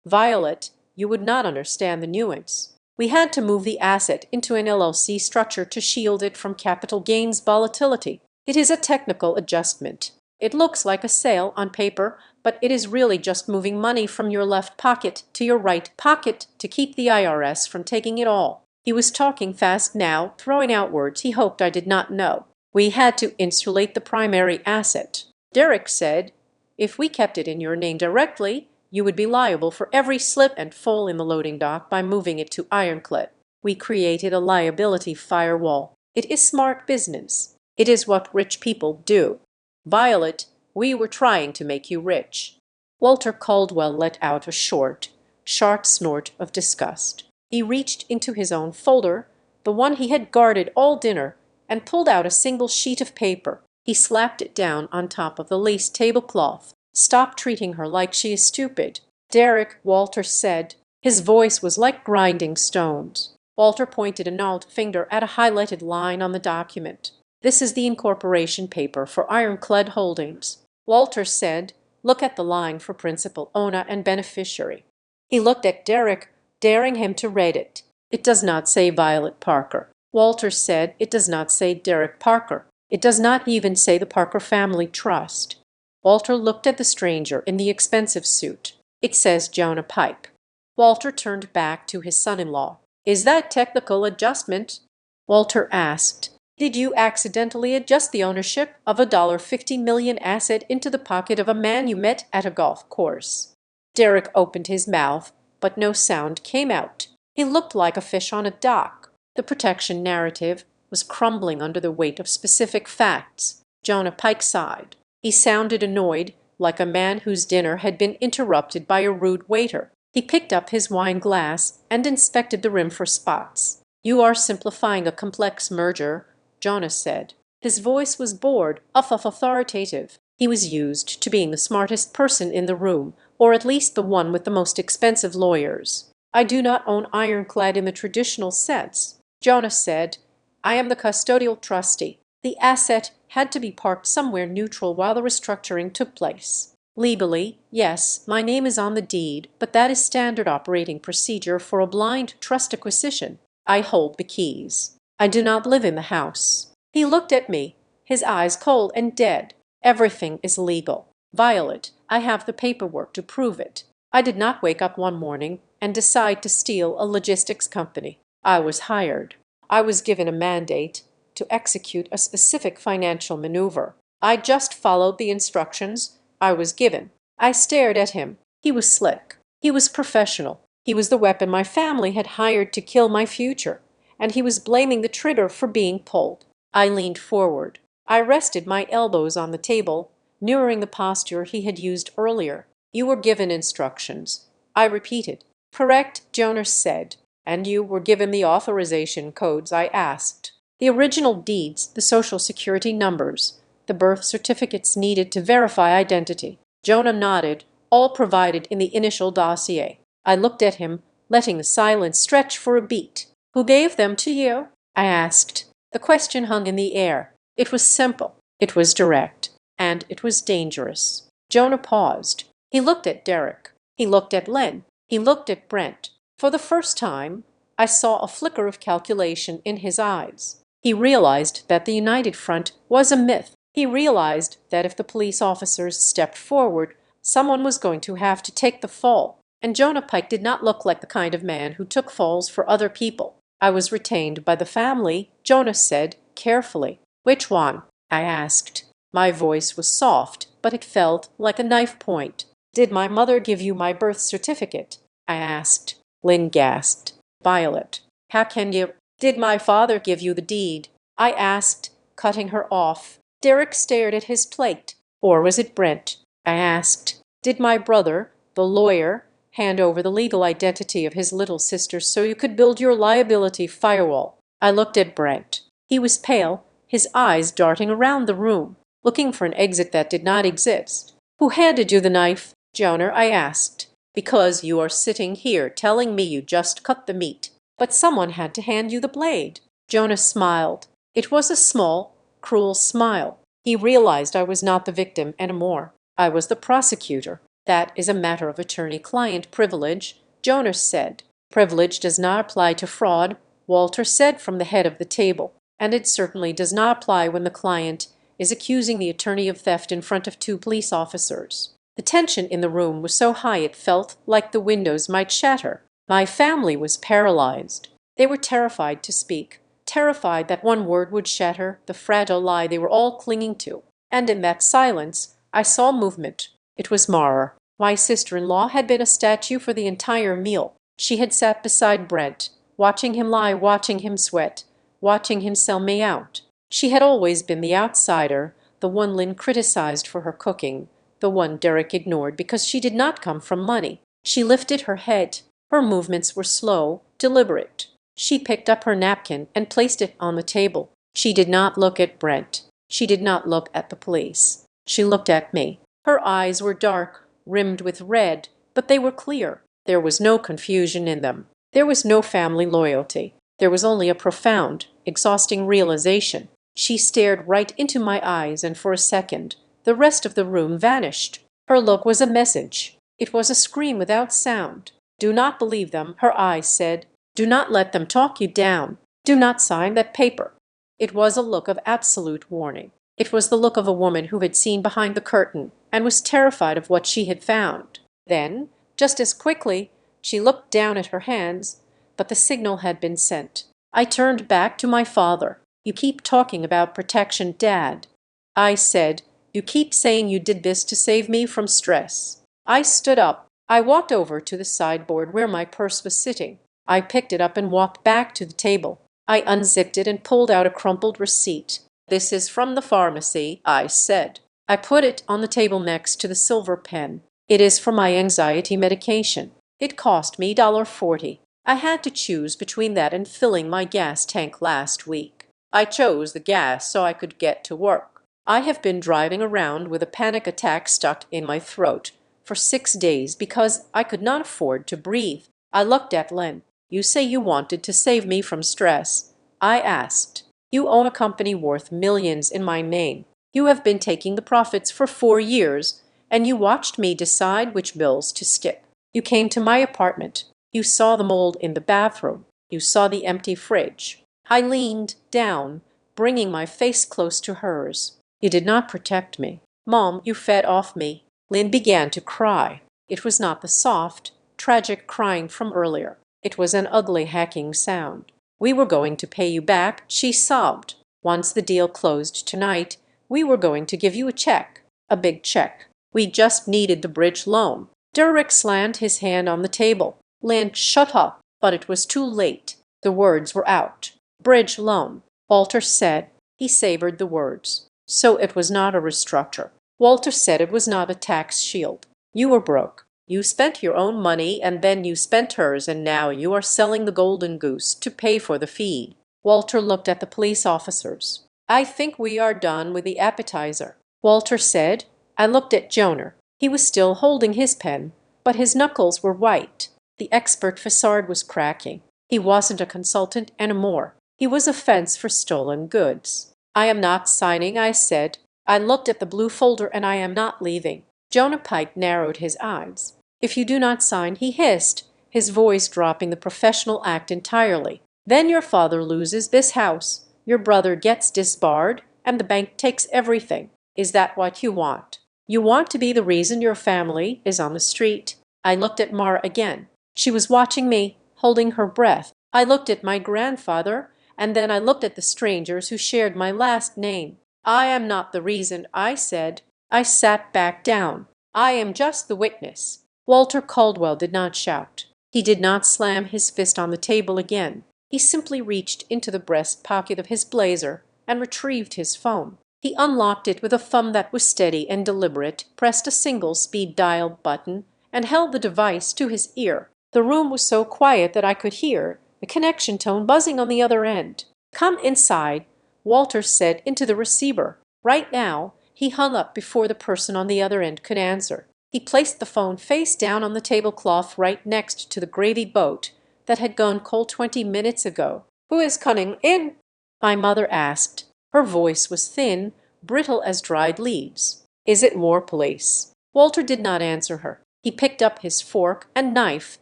Violet, you would not understand the nuance. We had to move the asset into an LLC structure to shield it from capital gains volatility. It is a technical adjustment. It looks like a sale on paper, but it is really just moving money from your left pocket to your right pocket to keep the IRS from taking it all." He was talking fast now, throwing out words he hoped I did not know. "We had to insulate the primary asset." Derek said, "If we kept it in your name directly, you would be liable for every slip and fall in the loading dock by moving it to Ironclad. We created a liability firewall. It is smart business. It is what rich people do. Violet, we were trying to make you rich." Walter Caldwell let out a short, sharp snort of disgust. He reached into his own folder, the one he had guarded all dinner, and pulled out a single sheet of paper. He slapped it down on top of the lace tablecloth. "Stop treating her like she is stupid." "Derek," Walter said. His voice was like grinding stones. Walter pointed a gnarled finger at a highlighted line on the document. "This is the incorporation paper for Ironclad Holdings." Walter said, "Look at the line for principal, owner, and beneficiary." He looked at Derek, daring him to read it. "It does not say Violet Parker." Walter said, "It does not say Derek Parker. It does not even say the Parker Family Trust." Walter looked at the stranger in the expensive suit. "It says Jonah Pike." Walter turned back to his son-in-law. "Is that technical adjustment?" Walter asked, "Did you accidentally adjust the ownership of a $50 million asset into the pocket of a man you met at a golf course?" Derek opened his mouth, but no sound came out. He looked like a fish on a dock. The protection narrative was crumbling under the weight of specific facts. Jonah Pike sighed. He sounded annoyed, like a man whose dinner had been interrupted by a rude waiter. He picked up his wine glass and inspected the rim for spots. "You are simplifying a complex merger," Jonah said. His voice was bored, authoritative. He was used to being the smartest person in the room, or at least the one with the most expensive lawyers. "I do not own Ironclad in the traditional sense," Jonah said. "I am the custodial trustee. The asset had to be parked somewhere neutral while the restructuring took place. Legally, yes, my name is on the deed, but that is standard operating procedure for a blind trust acquisition. I hold the keys. I do not live in the house." He looked at me, his eyes cold and dead. "Everything is legal. Violet, I have the paperwork to prove it. I did not wake up one morning and decide to steal a logistics company. I was hired. I was given a mandate to execute a specific financial maneuver. I just followed the instructions I was given." I stared at him. He was slick. He was professional. He was the weapon my family had hired to kill my future, and he was blaming the trigger for being pulled. I leaned forward. I rested my elbows on the table, mirroring the posture he had used earlier. "You were given instructions," I repeated. "Correct," Jonas said. "And you were given the authorization codes I asked. The original deeds, the social security numbers, the birth certificates needed to verify identity." Jonah nodded, "All provided in the initial dossier." I looked at him, letting the silence stretch for a beat. "Who gave them to you?" I asked. The question hung in the air. It was simple, it was direct, and it was dangerous. Jonah paused. He looked at Derek. He looked at Len. He looked at Brent. For the first time, I saw a flicker of calculation in his eyes. He realized that the United Front was a myth. He realized that if the police officers stepped forward, someone was going to have to take the fall. And Jonah Pike did not look like the kind of man who took falls for other people. "I was retained by the family," Jonah said, carefully. "Which one?" I asked. My voice was soft, but it felt like a knife point. "Did my mother give you my birth certificate?" I asked. Lynn gasped. "Violet, how can you—" "Did my father give you the deed?" I asked, cutting her off. Derek stared at his plate. "Or was it Brent?" I asked. "Did my brother, the lawyer, hand over the legal identity of his little sister so you could build your liability firewall?" I looked at Brent. He was pale, his eyes darting around the room, looking for an exit that did not exist. "Who handed you the knife, Jonah?" I asked. "Because you are sitting here telling me you just cut the meat. But someone had to hand you the blade." Jonah smiled. It was a small, cruel smile. He realized I was not the victim anymore. I was the prosecutor. "That is a matter of attorney-client privilege," Jonas said. "Privilege does not apply to fraud," Walter said from the head of the table. "And it certainly does not apply when the client is accusing the attorney of theft in front of two police officers." The tension in the room was so high it felt like the windows might shatter. My family was paralyzed. They were terrified to speak, terrified that one word would shatter the fragile lie they were all clinging to. And in that silence, I saw movement. It was Mara. My sister-in-law had been a statue for the entire meal. She had sat beside Brent, watching him lie, watching him sweat, watching him sell me out. She had always been the outsider, the one Lynn criticized for her cooking, the one Derek ignored because she did not come from money. She lifted her head. Her movements were slow, deliberate. She picked up her napkin and placed it on the table. She did not look at Brent. She did not look at the police. She looked at me. Her eyes were dark, rimmed with red, but they were clear. There was no confusion in them. There was no family loyalty. There was only a profound, exhausting realization. She stared right into my eyes, and for a second, the rest of the room vanished. Her look was a message. It was a scream without sound. Do not believe them, her eyes said. Do not let them talk you down. Do not sign that paper. It was a look of absolute warning. It was the look of a woman who had seen behind the curtain and was terrified of what she had found. Then, just as quickly, she looked down at her hands, but the signal had been sent. I turned back to my father. You keep talking about protection, Dad. I said, you keep saying you did this to save me from stress. I stood up. I walked over to the sideboard where my purse was sitting. I picked it up and walked back to the table. I unzipped it and pulled out a crumpled receipt. This is from the pharmacy, I said. I put it on the table next to the silver pen. It is for my anxiety medication. It cost me $1.40. I had to choose between that and filling my gas tank last week. I chose the gas so I could get to work. I have been driving around with a panic attack stuck in my throat for 6 days because I could not afford to breathe. I looked at Len. You say you wanted to save me from stress. I asked. You own a company worth millions in my name. You have been taking the profits for 4 years, and you watched me decide which bills to skip. You came to my apartment. You saw the mold in the bathroom. You saw the empty fridge. I leaned down, bringing my face close to hers. You did not protect me. Mom, you fed off me. Lynn began to cry. It was not the soft, tragic crying from earlier. It was an ugly hacking sound. We were going to pay you back, she sobbed. Once the deal closed tonight, we were going to give you a check. A big check. We just needed the bridge loan. Derek slammed his hand on the table. Lynn, shut up. But it was too late. The words were out. Bridge loan. Walter said. He savored the words. So it was not a restructure. Walter said it was not a tax shield. You were broke. You spent your own money and then you spent hers, and now you are selling the golden goose to pay for the feed. Walter looked at the police officers. I think we are done with the appetizer, Walter said. I looked at Jonah. He was still holding his pen, but his knuckles were white. The expert facade was cracking. He wasn't a consultant anymore. He was a fence for stolen goods. I am not signing, I said. I looked at the blue folder and I am not leaving. Jonah Pike narrowed his eyes. If you do not sign, he hissed, his voice dropping the professional act entirely. Then your father loses this house, your brother gets disbarred, and the bank takes everything. Is that what you want? You want to be the reason your family is on the street? I looked at Mara again. She was watching me, holding her breath. I looked at my grandfather, and then I looked at the strangers who shared my last name. I am not the reason, I said. I sat back down. I am just the witness. Walter Caldwell did not shout. He did not slam his fist on the table again. He simply reached into the breast pocket of his blazer and retrieved his phone. He unlocked it with a thumb that was steady and deliberate, pressed a single speed dial button, and held the device to his ear. The room was so quiet that I could hear the connection tone buzzing on the other end. Come inside, Walter said into the receiver. Right now, he hung up before the person on the other end could answer. He placed the phone face down on the tablecloth right next to the gravy boat that had gone cold 20 minutes ago. Who is coming in? My mother asked. Her voice was thin, brittle as dried leaves. Is it more police? Walter did not answer her. He picked up his fork and knife,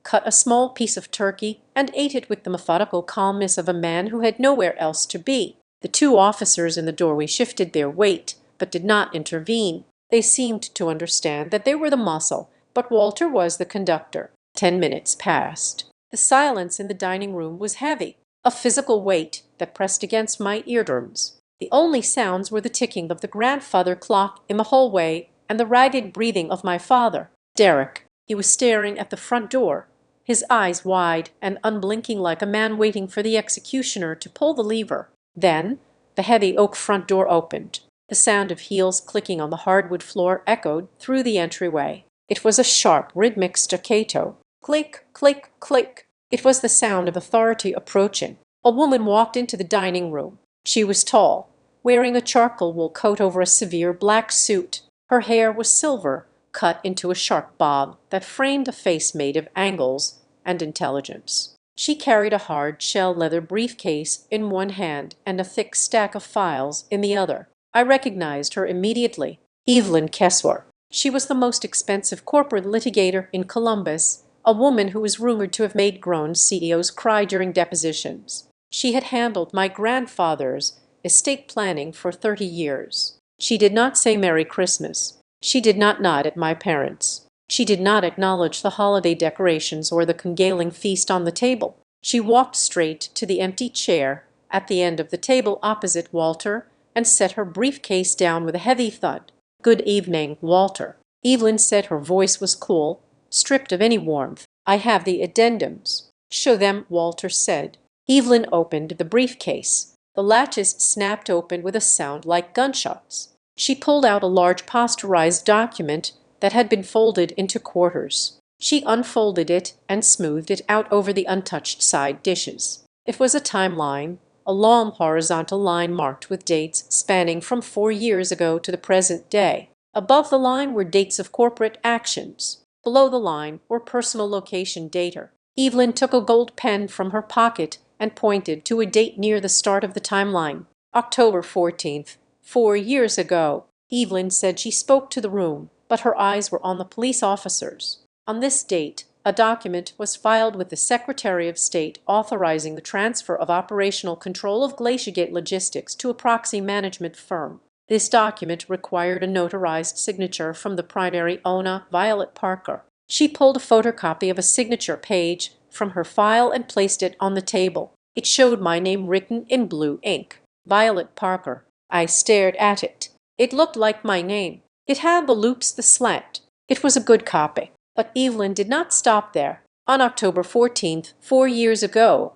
cut a small piece of turkey, and ate it with the methodical calmness of a man who had nowhere else to be. The 2 officers in the doorway shifted their weight, but did not intervene. They seemed to understand that they were the muscle, but Walter was the conductor. 10 minutes passed. The silence in the dining room was heavy, a physical weight that pressed against my eardrums. The only sounds were the ticking of the grandfather clock in the hallway and the ragged breathing of my father. Derek. He was staring at the front door, his eyes wide and unblinking like a man waiting for the executioner to pull the lever. Then the heavy oak front door opened. The sound of heels clicking on the hardwood floor echoed through the entryway. It was a sharp, rhythmic staccato. Click, click, click. It was the sound of authority approaching. A woman walked into the dining room. She was tall, wearing a charcoal wool coat over a severe black suit. Her hair was silver, cut into a sharp bob that framed a face made of angles and intelligence. She carried a hard-shell leather briefcase in one hand and a thick stack of files in the other. I recognized her immediately. Evelyn Kessler. She was the most expensive corporate litigator in Columbus, a woman who was rumored to have made grown CEOs cry during depositions. She had handled my grandfather's estate planning for 30 years. She did not say Merry Christmas. She did not nod at my parents. She did not acknowledge the holiday decorations or the congealing feast on the table. She walked straight to the empty chair at the end of the table opposite Walter and set her briefcase down with a heavy thud. "Good evening, Walter." Evelyn said. Her voice was cool, stripped of any warmth. "I have the addendums." "Show them," Walter said. Evelyn opened the briefcase. The latches snapped open with a sound like gunshots. She pulled out a large pasteurized document that had been folded into quarters. She unfolded it and smoothed it out over the untouched side dishes. It was a timeline, a long horizontal line marked with dates spanning from 4 years ago to the present day. Above the line were dates of corporate actions. Below the line were personal location data. Evelyn took a gold pen from her pocket and pointed to a date near the start of the timeline. October 14th, 4 years ago. Evelyn said. She spoke to the room, but her eyes were on the police officers. On this date, a document was filed with the Secretary of State authorizing the transfer of operational control of Glaciergate Logistics to a proxy management firm. This document required a notarized signature from the primary owner, Violet Parker. She pulled a photocopy of a signature page from her file and placed it on the table. It showed my name written in blue ink. Violet Parker. I stared at it. It looked like my name. It had the loops, the slant. It was a good copy. But Evelyn did not stop there. On October 14th, 4 years ago,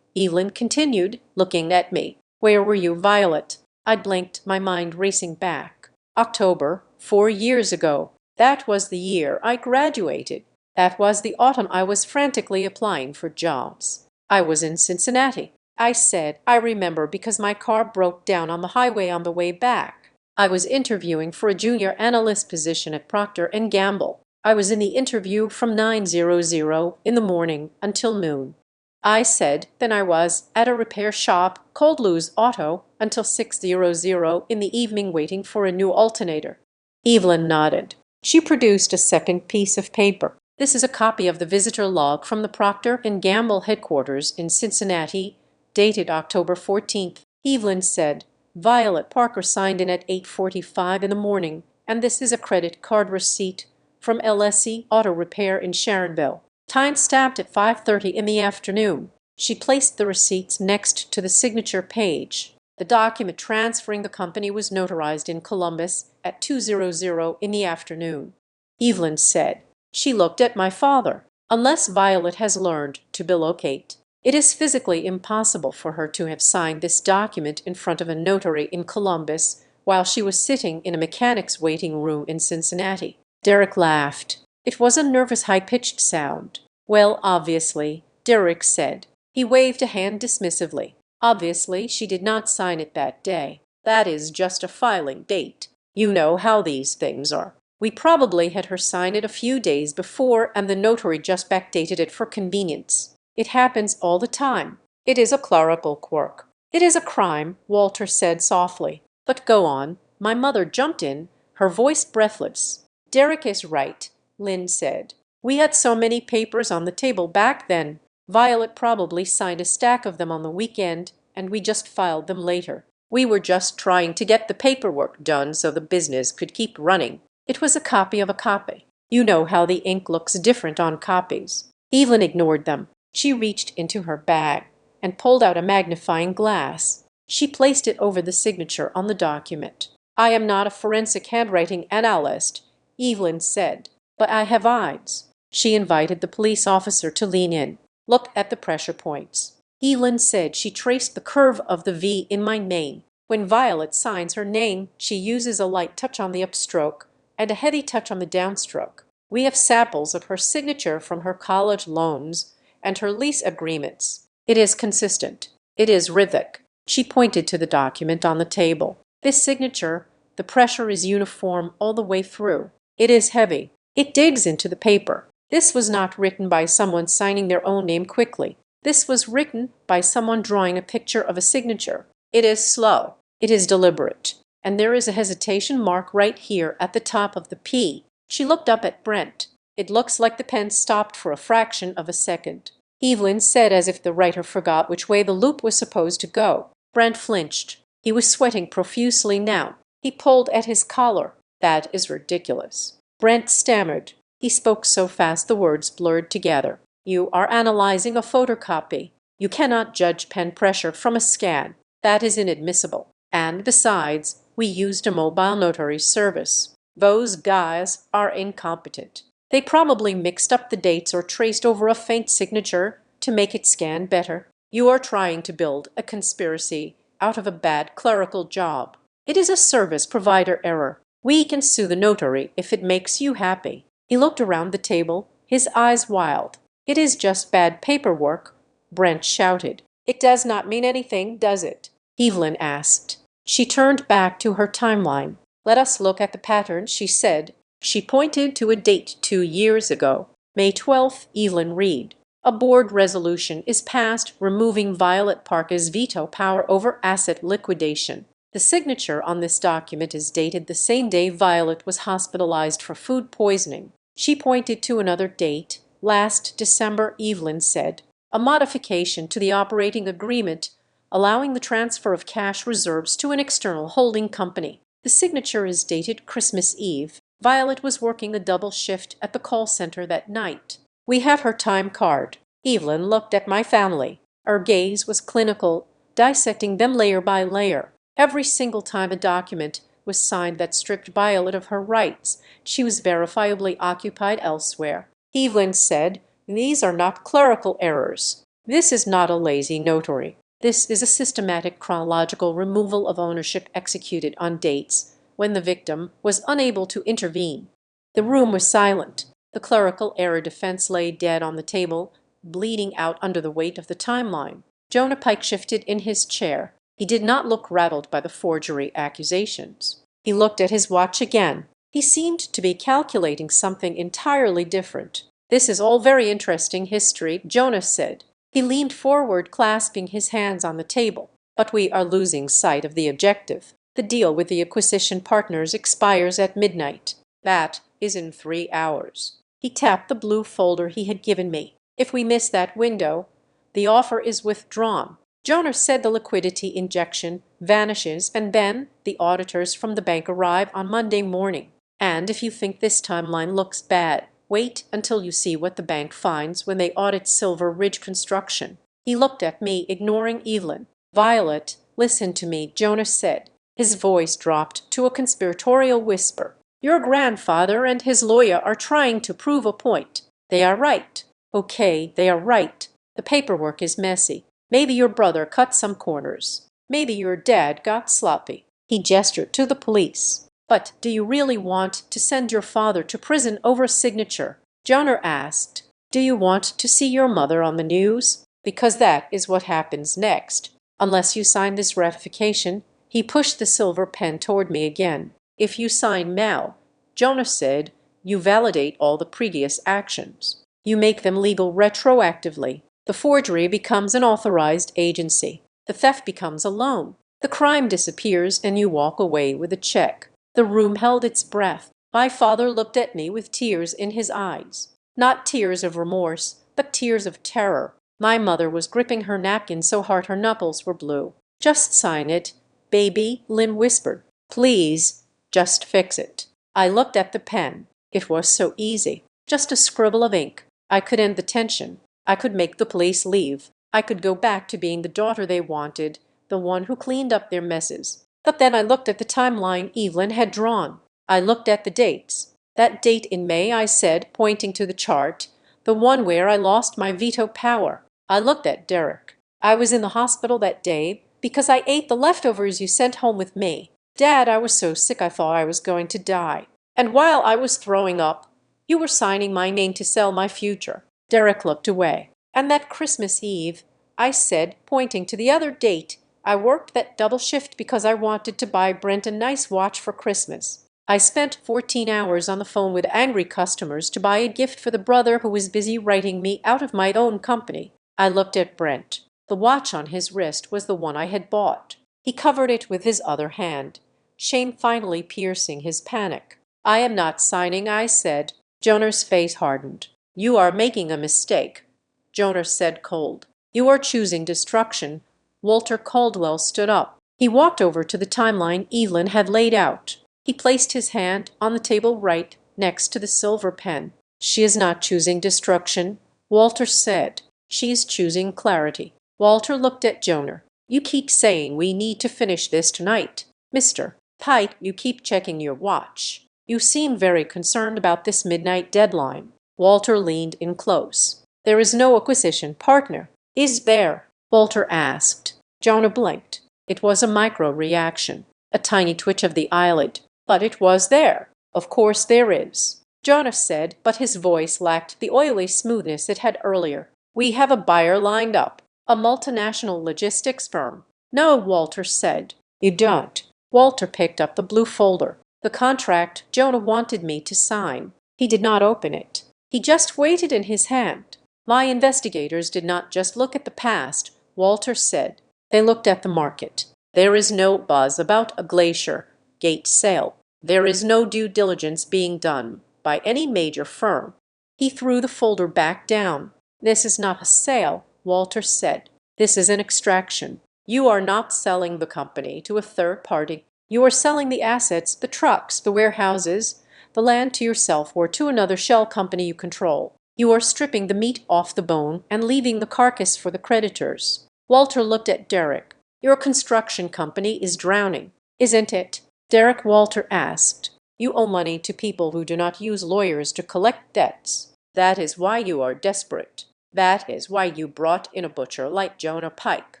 Evelyn continued, looking at me. "Where were you, Violet?" I blinked, my mind racing back. October, 4 years ago. That was the year I graduated. That was the autumn I was frantically applying for jobs. I was in Cincinnati. I said. I remember because my car broke down on the highway on the way back. I was interviewing for a junior analyst position at Procter & Gamble. I was in the interview from 9:00 in the morning until noon. I said. Then I was at a repair shop called Lou's Auto until 6:00 in the evening waiting for a new alternator. Evelyn nodded. She produced a second piece of paper. This is a copy of the visitor log from the Procter & Gamble headquarters in Cincinnati, dated October 14th. Evelyn said. Violet Parker signed in at 8:45 in the morning, and this is a credit card receipt from LSE Auto Repair in Sharonville. Time stamped at 5:30 in the afternoon. She placed the receipts next to the signature page. The document transferring the company was notarized in Columbus at 2:00 in the afternoon. Evelyn said. She looked at my father. Unless Violet has learned to bilocate, it is physically impossible for her to have signed this document in front of a notary in Columbus while she was sitting in a mechanic's waiting room in Cincinnati. Derek laughed. It was a nervous, high-pitched sound. Well, obviously, Derek said. He waved a hand dismissively. Obviously, she did not sign it that day. That is just a filing date. You know how these things are. We probably had her sign it a few days before, and the notary just backdated it for convenience. It happens all the time. It is a clerical quirk. It is a crime, Walter said softly. But go on. My mother jumped in, her voice breathless. Derek is right, Lynn said. We had so many papers on the table back then. Violet probably signed a stack of them on the weekend, and we just filed them later. We were just trying to get the paperwork done so the business could keep running. It was a copy of a copy. You know how the ink looks different on copies. Evelyn ignored them. She reached into her bag and pulled out a magnifying glass. She placed it over the signature on the document. I am not a forensic handwriting analyst, Evelyn said, but I have eyes. She invited the police officer to lean in. Look at the pressure points. Evelyn said. She traced the curve of the V in my name. When Violet signs her name, she uses a light touch on the upstroke and a heavy touch on the downstroke. We have samples of her signature from her college loans, and her lease agreements. It is consistent. It is rhythmic. She pointed to the document on the table. This signature, the pressure is uniform all the way through. It is heavy. It digs into the paper. This was not written by someone signing their own name quickly. This was written by someone drawing a picture of a signature. It is slow. It is deliberate. And there is a hesitation mark right here at the top of the P. She looked up at Brent. It looks like the pen stopped for a fraction of a second. Evelyn said as if the writer forgot which way the loop was supposed to go. Brent flinched. He was sweating profusely now. He pulled at his collar. That is ridiculous. Brent stammered. He spoke so fast the words blurred together. You are analyzing a photocopy. You cannot judge pen pressure from a scan. That is inadmissible. And besides, we used a mobile notary service. Those guys are incompetent. They probably mixed up the dates or traced over a faint signature to make it scan better. You are trying to build a conspiracy out of a bad clerical job. It is a service provider error. We can sue the notary if it makes you happy. He looked around the table, his eyes wild. It is just bad paperwork, Brent shouted. It does not mean anything, does it? Evelyn asked. She turned back to her timeline. Let us look at the pattern, she said. She pointed to a date 2 years ago. May 12th, Evelyn read. A board resolution is passed removing Violet Parker's veto power over asset liquidation. The signature on this document is dated the same day Violet was hospitalized for food poisoning. She pointed to another date. Last December, Evelyn said. A modification to the operating agreement allowing the transfer of cash reserves to an external holding company. The signature is dated Christmas Eve. Violet was working a double shift at the call center that night. We have her time card. Evelyn looked at my family. Her gaze was clinical, dissecting them layer by layer. Every single time a document was signed that stripped Violet of her rights, she was verifiably occupied elsewhere. Evelyn said, these are not clerical errors. This is not a lazy notary. This is a systematic chronological removal of ownership executed on dates when the victim was unable to intervene. The room was silent. The clerical error defense lay dead on the table, bleeding out under the weight of the timeline. Jonah Pike shifted in his chair. He did not look rattled by the forgery accusations. He looked at his watch again. He seemed to be calculating something entirely different. This is all very interesting history, Jonah said. He leaned forward, clasping his hands on the table. But we are losing sight of the objective. The deal with the acquisition partners expires at midnight. That is in 3 hours. He tapped the blue folder he had given me. If we miss that window, the offer is withdrawn. Jonah said the liquidity injection vanishes and then the auditors from the bank arrive on Monday morning. And if you think this timeline looks bad, wait until you see what the bank finds when they audit Silver Ridge Construction. He looked at me, ignoring Evelyn. Violet, listen to me, Jonah said. His voice dropped to a conspiratorial whisper. Your grandfather and his lawyer are trying to prove a point. They are right. Okay, they are right. The paperwork is messy. Maybe your brother cut some corners. Maybe your dad got sloppy. He gestured to the police. But do you really want to send your father to prison over a signature? Jonah asked. Do you want to see your mother on the news? Because that is what happens next. Unless you sign this ratification. He pushed the silver pen toward me again. If you sign now, Jonah said, you validate all the previous actions. You make them legal retroactively. The forgery becomes an authorized agency. The theft becomes a loan. The crime disappears and you walk away with a check. The room held its breath. My father looked at me with tears in his eyes. Not tears of remorse, but tears of terror. My mother was gripping her napkin so hard her knuckles were blue. Just sign it, baby, Lynn whispered. Please, just fix it. I looked at the pen. It was so easy. Just a scribble of ink. I could end the tension. I could make the police leave. I could go back to being the daughter they wanted, the one who cleaned up their messes. But then I looked at the timeline Evelyn had drawn. I looked at the dates. That date in May, I said, pointing to the chart, the one where I lost my veto power. I looked at Derek. I was in the hospital that day because I ate the leftovers you sent home with me. Dad, I was so sick I thought I was going to die. And while I was throwing up, you were signing my name to sell my future. Derek looked away. And that Christmas Eve, I said, pointing to the other date, I worked that double shift because I wanted to buy Brent a nice watch for Christmas. I spent 14 hours on the phone with angry customers to buy a gift for the brother who was busy writing me out of my own company. I looked at Brent. The watch on his wrist was the one I had bought. He covered it with his other hand, shame finally piercing his panic. I am not signing, I said. Joner's face hardened. You are making a mistake, Joner said cold. You are choosing destruction. Walter Caldwell stood up. He walked over to the timeline Evelyn had laid out. He placed his hand on the table right next to the silver pen. She is not choosing destruction, Walter said. She is choosing clarity. Walter looked at Joner. You keep saying we need to finish this tonight. Mr. Pike, you keep checking your watch. You seem very concerned about this midnight deadline. Walter leaned in close. There is no acquisition partner, is there? Walter asked. Joner blinked. It was a micro-reaction, a tiny twitch of the eyelid. But it was there. Of course there is. Joner said, but his voice lacked the oily smoothness it had earlier. We have a buyer lined up, a multinational logistics firm. No, Walter said. You don't. Walter picked up the blue folder. The contract Joner wanted me to sign. He did not open it. He just waited in his hand. My investigators did not just look at the past, Walter said. They looked at the market. There is no buzz about a Glacier Gate sale. There is no due diligence being done by any major firm. He threw the folder back down. This is not a sale, Walter said. This is an extraction. You are not selling the company to a third party. You are selling the assets, the trucks, the warehouses, the land to yourself or to another shell company you control. You are stripping the meat off the bone and leaving the carcass for the creditors. Walter looked at Derek. Your construction company is drowning, isn't it? Derek, Walter asked. You owe money to people who do not use lawyers to collect debts. That is why you are desperate. That is why you brought in a butcher like Joner Pike.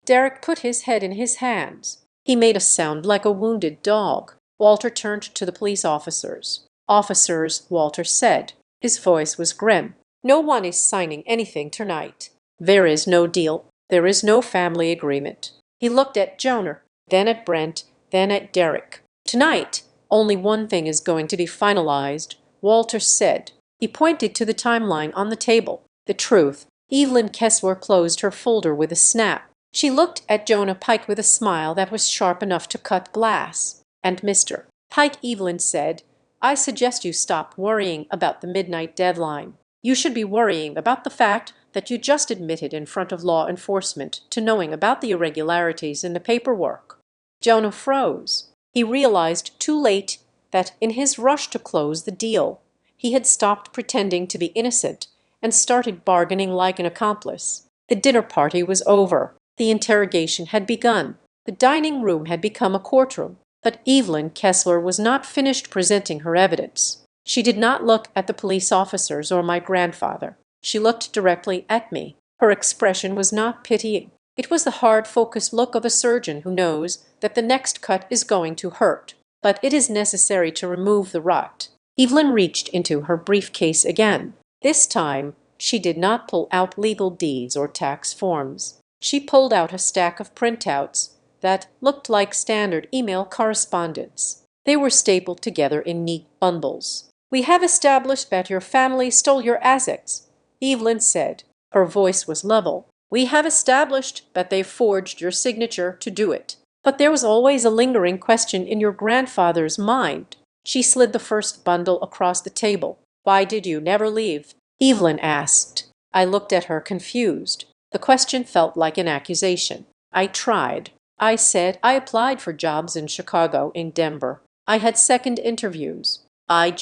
Derek put his head in his hands. He made a sound like a wounded dog. Walter turned to the police officers. Officers, Walter said. His voice was grim. No one is signing anything tonight. There is no deal. There is no family agreement. He looked at Joner, then at Brent, then at Derek. Tonight, only one thing is going to be finalized, Walter said. He pointed to the timeline on the table. The truth. Evelyn Kessler closed her folder with a snap. She looked at Joner Pike with a smile that was sharp enough to cut glass. And Mr. Pike, Evelyn said, I suggest you stop worrying about the midnight deadline. You should be worrying about the fact that you just admitted in front of law enforcement to knowing about the irregularities in the paperwork. Joner froze. He realized too late that in his rush to close the deal, he had stopped pretending to be innocent and started bargaining like an accomplice. The dinner party was over. The interrogation had begun. The dining room had become a courtroom. But Evelyn Kessler was not finished presenting her evidence. She did not look at the police officers or my grandfather. She looked directly at me. Her expression was not pitying. It was the hard, focused look of a surgeon who knows that the next cut is going to hurt, but it is necessary to remove the rot. Evelyn reached into her briefcase again. This time, she did not pull out legal deeds or tax forms. She pulled out a stack of printouts that looked like standard email correspondence. They were stapled together in neat bundles. We have established that your family stole your assets, Evelyn said. Her voice was level. We have established that they forged your signature to do it. But there was always a lingering question in your grandfather's mind. She slid the first bundle across the table. Why did you never leave? Evelyn asked. I looked at her confused. The question felt like an accusation. I tried. I said I applied for jobs in Chicago, in Denver. I had second interviews. I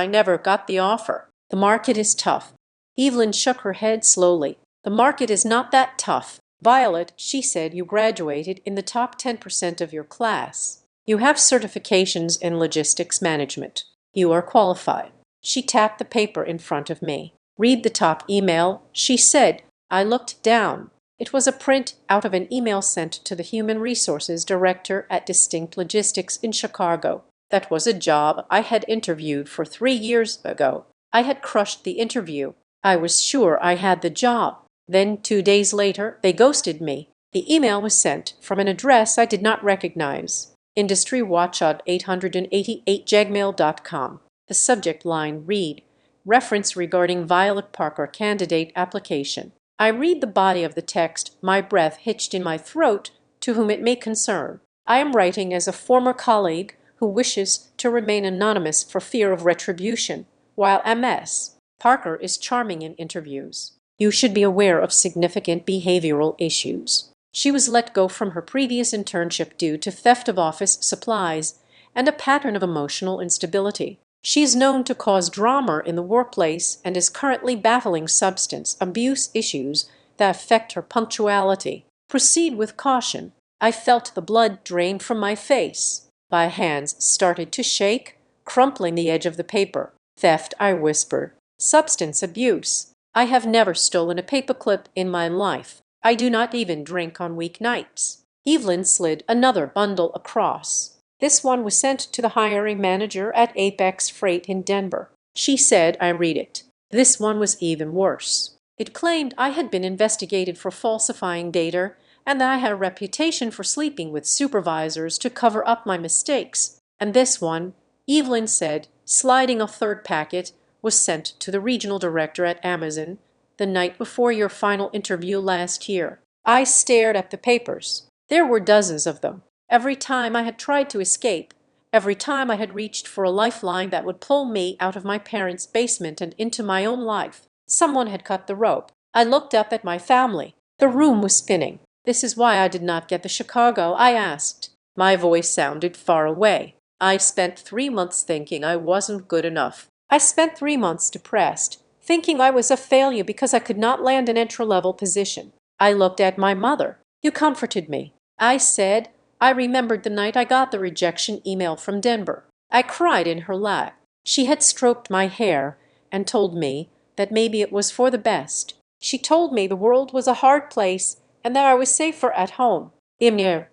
never got the offer. The market is tough. Evelyn shook her head slowly. The market is not that tough. Violet, she said, you graduated in the top 10% of your class. You have certifications in logistics management. You are qualified. She tapped the paper in front of me. Read the top email, she said. I looked down. It was a print out of an email sent to the Human Resources Director at Distinct Logistics in Chicago. That was a job I had interviewed for 3 years ago. I had crushed the interview. I was sure I had the job. Then 2 days later, they ghosted me. The email was sent from an address I did not recognize. Industry Watch at 888gmail.com. The subject line read, "Reference regarding Violet Parker candidate application." I read the body of the text, my breath hitched in my throat, to whom it may concern. I am writing as a former colleague who wishes to remain anonymous for fear of retribution, while MS. Parker is charming in interviews. You should be aware of significant behavioral issues. She was let go from her previous internship due to theft of office supplies and a pattern of emotional instability. She is known to cause drama in the workplace and is currently battling substance abuse issues that affect her punctuality. Proceed with caution. I felt the blood drain from my face. My hands started to shake, crumpling the edge of the paper. Theft, I whispered. Substance abuse. I have never stolen a paperclip in my life. I do not even drink on weeknights. Evelyn slid another bundle across. This one was sent to the hiring manager at Apex Freight in Denver. She said, I read it. This one was even worse. It claimed I had been investigated for falsifying data and that I had a reputation for sleeping with supervisors to cover up my mistakes. And this one, Evelyn said, sliding a third packet, was sent to the regional director at Amazon the night before your final interview last year. I stared at the papers. There were dozens of them. Every time I had tried to escape, every time I had reached for a lifeline that would pull me out of my parents' basement and into my own life, someone had cut the rope. I looked up at my family. The room was spinning. This is why I did not get the Chicago, I asked. My voice sounded far away. I spent 3 months thinking I wasn't good enough. I spent 3 months depressed, thinking I was a failure because I could not land an entry-level position. I looked at my mother. You comforted me. I said, I remembered the night I got the rejection email from Denver. I cried in her lap. She had stroked my hair and told me that maybe it was for the best. She told me the world was a hard place and that I was safer at home. Imir.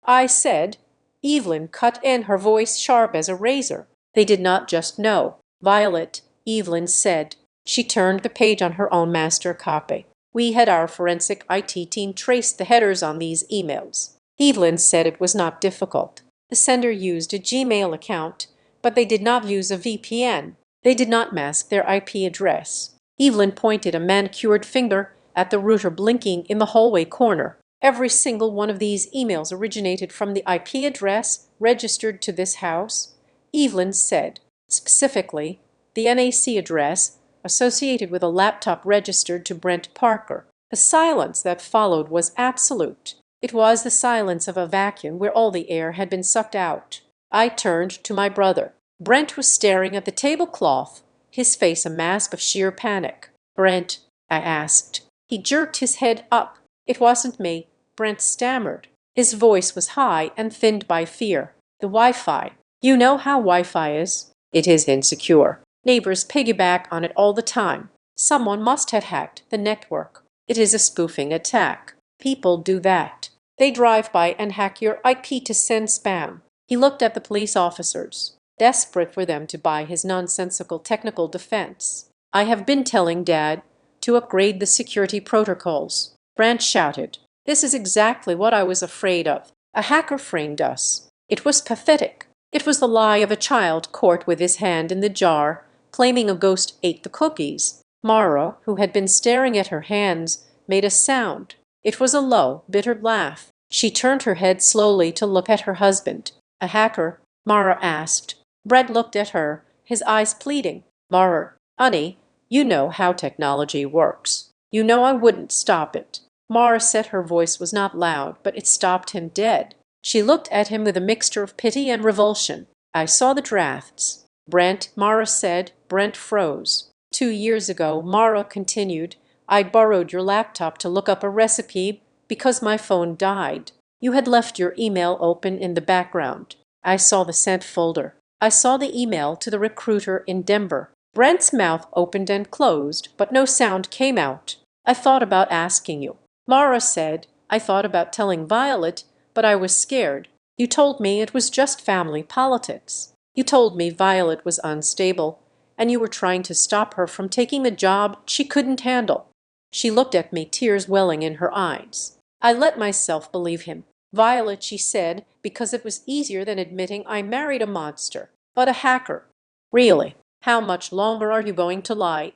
I said. Evelyn cut in, her voice sharp as a razor. They did not just know. Violet, Evelyn said. She turned the page on her own master copy. We had our forensic IT team trace the headers on these emails. Evelyn said it was not difficult. The sender used a Gmail account, but they did not use a VPN. They did not mask their IP address. Evelyn pointed a manicured finger at the router blinking in the hallway corner. Every single one of these emails originated from the IP address registered to this house, Evelyn said. Specifically, the NAC address associated with a laptop registered to Brent Parker. The silence that followed was absolute. It was the silence of a vacuum where all the air had been sucked out. I turned to my brother. Brent was staring at the tablecloth, his face a mask of sheer panic. Brent, I asked. He jerked his head up. It wasn't me, Brent stammered. His voice was high and thinned by fear. The Wi-Fi. You know how Wi-Fi is. It is insecure. Neighbors piggyback on it all the time. Someone must have hacked the network. It is a spoofing attack. People do that. They drive by and hack your IP to send spam. He looked at the police officers, desperate for them to buy his nonsensical technical defense. I have been telling Dad to upgrade the security protocols. Brant shouted. This is exactly what I was afraid of. A hacker framed us. It was pathetic. It was the lie of a child caught with his hand in the jar, claiming a ghost ate the cookies. Mara, who had been staring at her hands, made a sound. It was a low, bitter laugh. She turned her head slowly to look at her husband. A hacker? Mara asked. Brett looked at her, his eyes pleading. Mara, honey, you know how technology works. You know I wouldn't stop it. Mara said her voice was not loud, but it stopped him dead. She looked at him with a mixture of pity and revulsion. I saw the drafts. Brent, Mara said. Brent froze. 2 years ago, Mara continued, I borrowed your laptop to look up a recipe because my phone died. You had left your email open in the background. I saw the sent folder. I saw the email to the recruiter in Denver. Brent's mouth opened and closed, but no sound came out. I thought about asking you. Mara said, I thought about telling Violet, but I was scared. You told me it was just family politics. You told me Violet was unstable, and you were trying to stop her from taking the job she couldn't handle. She looked at me, tears welling in her eyes. I let myself believe him. Violet, she said, because it was easier than admitting I married a monster, but a hacker. Really, how much longer are you going to lie?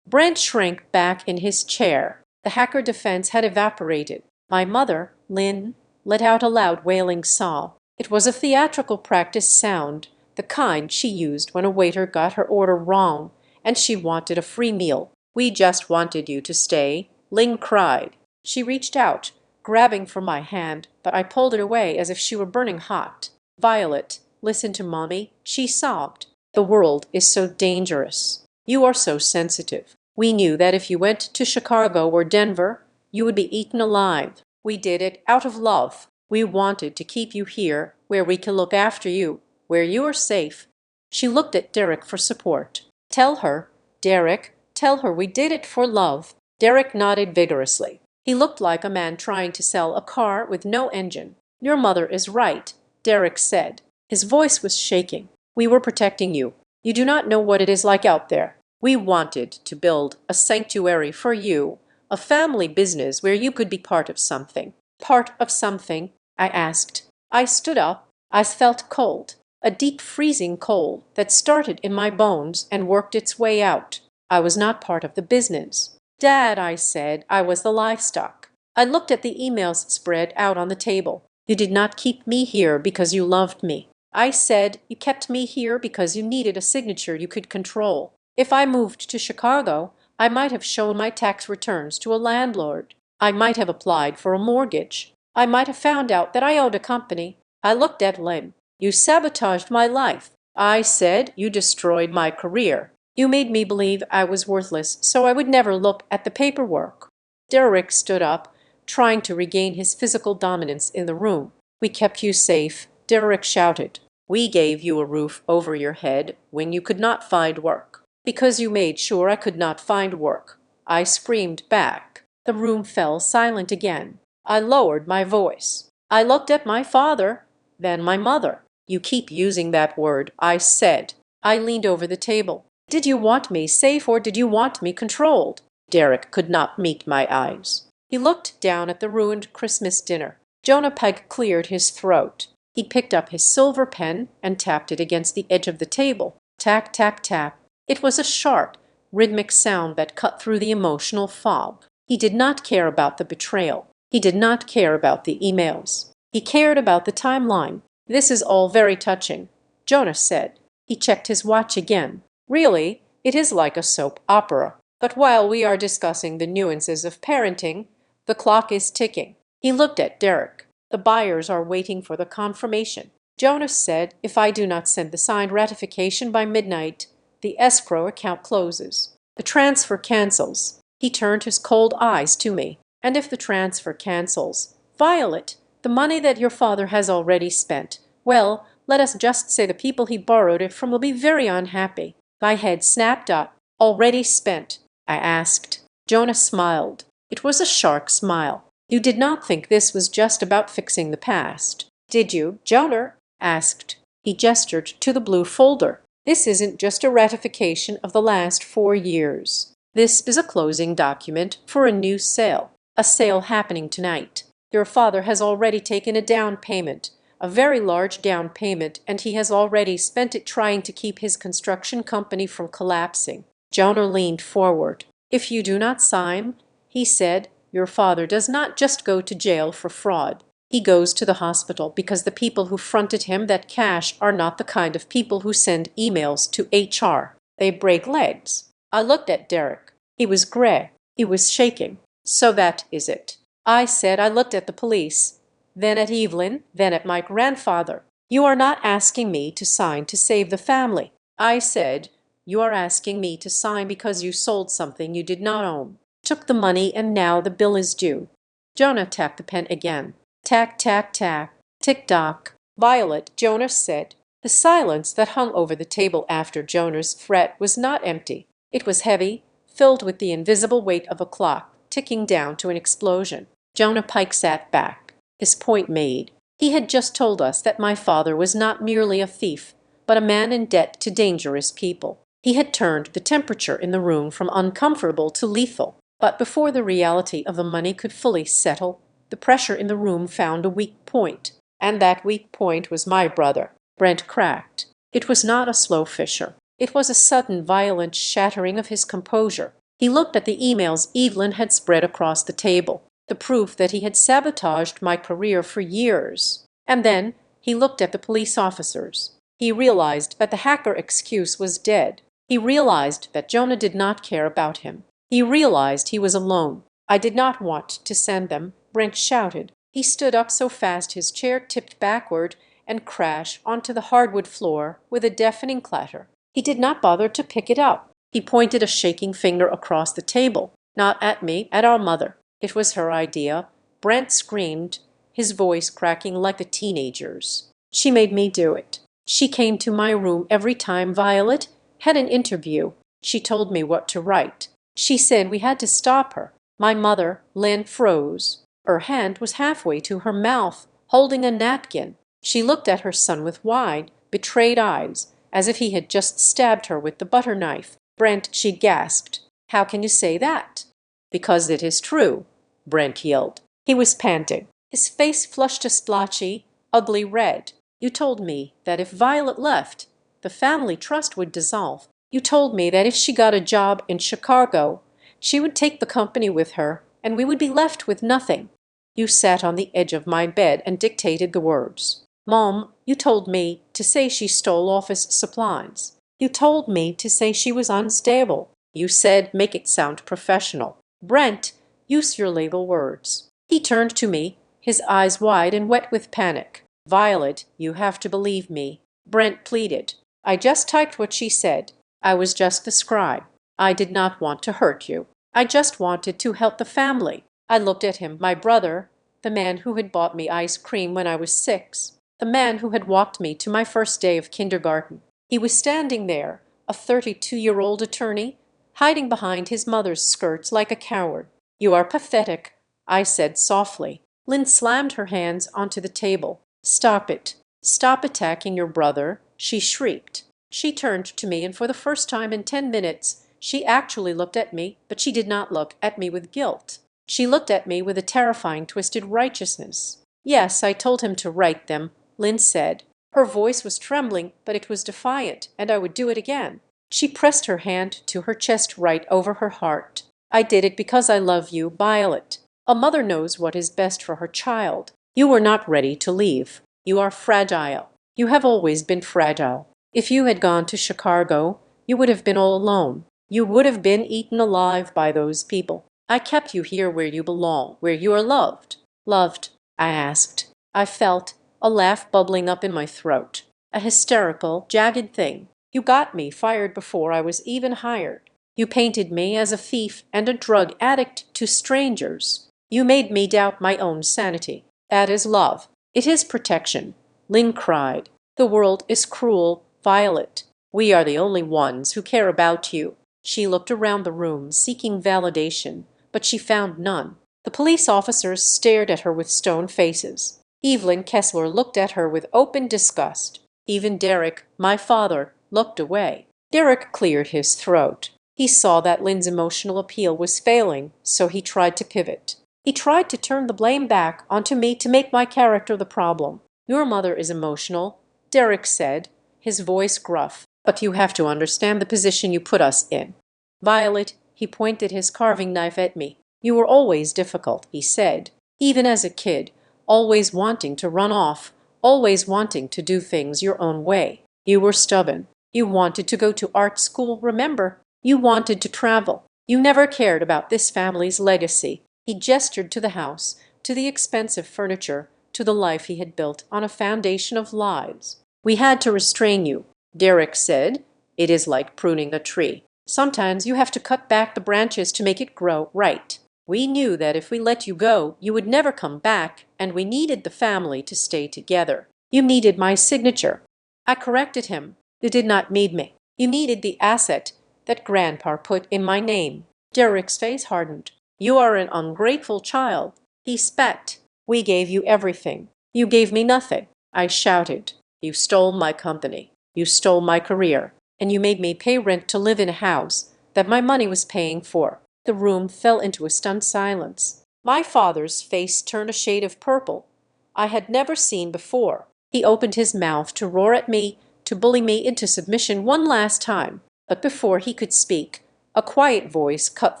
Brent shrank back in his chair. The hacker defense had evaporated. My mother, Lynn, let out a loud wailing sob. It was a theatrical practice sound, the kind she used when a waiter got her order wrong, and she wanted a free meal. We just wanted you to stay, Lynn cried. She reached out, grabbing for my hand, but I pulled it away as if she were burning hot. Violet, listen to Mommy, she sobbed. The world is so dangerous. You are so sensitive. We knew that if you went to Chicago or Denver, you would be eaten alive. We did it out of love. We wanted to keep you here, where we can look after you, where you are safe. She looked at Derek for support. Tell her, Derek, tell her we did it for love. Derek nodded vigorously. He looked like a man trying to sell a car with no engine. Your mother is right, Derek said. His voice was shaking. We were protecting you. You do not know what it is like out there. We wanted to build a sanctuary for you, a family business where you could be part of something. Part of something? I asked. I stood up. I felt cold, a deep freezing cold that started in my bones and worked its way out. I was not part of the business. Dad, I said, I was the livestock. I looked at the emails spread out on the table. You did not keep me here because you loved me. I said you kept me here because you needed a signature you could control. If I moved to Chicago, I might have shown my tax returns to a landlord. I might have applied for a mortgage. I might have found out that I owed a company. I looked at Lynn. You sabotaged my life. I said you destroyed my career. You made me believe I was worthless, so I would never look at the paperwork. Derek stood up, trying to regain his physical dominance in the room. We kept you safe, Derek shouted. We gave you a roof over your head when you could not find work. Because you made sure I could not find work. I screamed back. The room fell silent again. I lowered my voice. I looked at my father, then my mother. You keep using that word, I said. I leaned over the table. Did you want me safe or did you want me controlled? Derek could not meet my eyes. He looked down at the ruined Christmas dinner. Jonah Peg cleared his throat. He picked up his silver pen and tapped it against the edge of the table. Tap, tap, tap. It was a sharp, rhythmic sound that cut through the emotional fog. He did not care about the betrayal. He did not care about the emails. He cared about the timeline. This is all very touching, Jonah said. He checked his watch again. Really, it is like a soap opera. But while we are discussing the nuances of parenting, the clock is ticking. He looked at Derek. The buyers are waiting for the confirmation. Jonas said, if I do not send the signed ratification by midnight, the escrow account closes. The transfer cancels. He turned his cold eyes to me. And if the transfer cancels, Violet, the money that your father has already spent, well, let us just say the people he borrowed it from will be very unhappy. My head snapped up. Already spent? I asked. Jonah smiled. It was a shark smile. You did not think this was just about fixing the past, did you, Jonah? Asked. He gestured to the blue folder. This isn't just a ratification of the last 4 years. This is a closing document for a new sale. A sale happening tonight. Your father has already taken a down payment, a very large down payment, and he has already spent it trying to keep his construction company from collapsing. Jonah leaned forward. If you do not sign, he said, your father does not just go to jail for fraud. He goes to the hospital because the people who fronted him that cash are not the kind of people who send emails to HR. They break legs. I looked at Derek. He was gray. He was shaking. So that is it. I said I looked at the police, then at Evelyn, then at my grandfather. You are not asking me to sign to save the family. I said, you are asking me to sign because you sold something you did not own. Took the money and now the bill is due. Jonah tapped the pen again. Tack, tack, tack. Tick-tock. Violet, Jonah said. The silence that hung over the table after Jonah's threat was not empty. It was heavy, filled with the invisible weight of a clock, ticking down to an explosion. Jonah Pike sat back, his point made. He had just told us that my father was not merely a thief, but a man in debt to dangerous people. He had turned the temperature in the room from uncomfortable to lethal. But before the reality of the money could fully settle, the pressure in the room found a weak point. And that weak point was my brother. Brent cracked. It was not a slow fissure. It was a sudden, violent shattering of his composure. He looked at the emails Evelyn had spread across the table, the proof that he had sabotaged my career for years. And then he looked at the police officers. He realized that the hacker excuse was dead. He realized that Jonah did not care about him. He realized he was alone. I did not want to send them, Brent shouted. He stood up so fast his chair tipped backward and crashed onto the hardwood floor with a deafening clatter. He did not bother to pick it up. He pointed a shaking finger across the table. Not at me, at our mother. It was her idea. Brent screamed, his voice cracking like a teenager's. She made me do it. She came to my room every time Violet had an interview. She told me what to write. She said we had to stop her. My mother, Lynn, froze. Her hand was halfway to her mouth, holding a napkin. She looked at her son with wide, betrayed eyes, as if he had just stabbed her with the butter knife. Brent, she gasped. How can you say that? Because it is true, Brent yelled. He was panting. His face flushed a splotchy, ugly red. You told me that if Violet left, the family trust would dissolve. You told me that if she got a job in Chicago, she would take the company with her, and we would be left with nothing. You sat on the edge of my bed and dictated the words. Mom, you told me to say she stole office supplies. You told me to say she was unstable. You said make it sound professional. Brent, use your legal words. He turned to me, his eyes wide and wet with panic. Violet, you have to believe me, Brent pleaded. I just typed what she said. I was just the scribe. I did not want to hurt you. I just wanted to help the family. I looked at him, my brother, the man who had bought me ice cream when I was 6, the man who had walked me to my first day of kindergarten. He was standing there, a 32-year-old attorney, hiding behind his mother's skirts like a coward. You are pathetic, I said softly. Lynn slammed her hands onto the table. Stop it. Stop attacking your brother, she shrieked. She turned to me, and for the first time in 10 minutes, she actually looked at me, but she did not look at me with guilt. She looked at me with a terrifying, twisted righteousness. Yes, I told him to write them, Lynn said. Her voice was trembling, but it was defiant, and I would do it again. She pressed her hand to her chest right over her heart. I did it because I love you, Violet. A mother knows what is best for her child. You were not ready to leave. You are fragile. You have always been fragile. If you had gone to Chicago, you would have been all alone. You would have been eaten alive by those people. I kept you here where you belong, where you are loved. Loved? I asked. I felt a laugh bubbling up in my throat. A hysterical, jagged thing. You got me fired before I was even hired. You painted me as a thief and a drug addict to strangers. You made me doubt my own sanity. That is love. It is protection. Lynn cried. The world is cruel, Violet. We are the only ones who care about you. She looked around the room, seeking validation, but she found none. The police officers stared at her with stone faces. Evelyn Kessler looked at her with open disgust. Even Derek, my father, looked away. Derek cleared his throat. He saw that Lynn's emotional appeal was failing, so he tried to pivot. He tried to turn the blame back onto me to make my character the problem. Your mother is emotional, Derek said, his voice gruff, but you have to understand the position you put us in. Violet, he pointed his carving knife at me. You were always difficult, he said, even as a kid, always wanting to run off, always wanting to do things your own way. You were stubborn. You wanted to go to art school, remember? You wanted to travel. You never cared about this family's legacy. He gestured to the house, to the expensive furniture, to the life he had built on a foundation of lies. We had to restrain you, Derek said. It is like pruning a tree. Sometimes you have to cut back the branches to make it grow right. We knew that if we let you go, you would never come back, and we needed the family to stay together. You needed my signature. I corrected him. You did not need me. You needed the asset that Grandpa put in my name. Derek's face hardened. You are an ungrateful child. He spat. We gave you everything. You gave me nothing. I shouted. You stole my company. You stole my career. And you made me pay rent to live in a house that my money was paying for. The room fell into a stunned silence. My father's face turned a shade of purple I had never seen before. He opened his mouth to roar at me, to bully me into submission one last time. But before he could speak, a quiet voice cut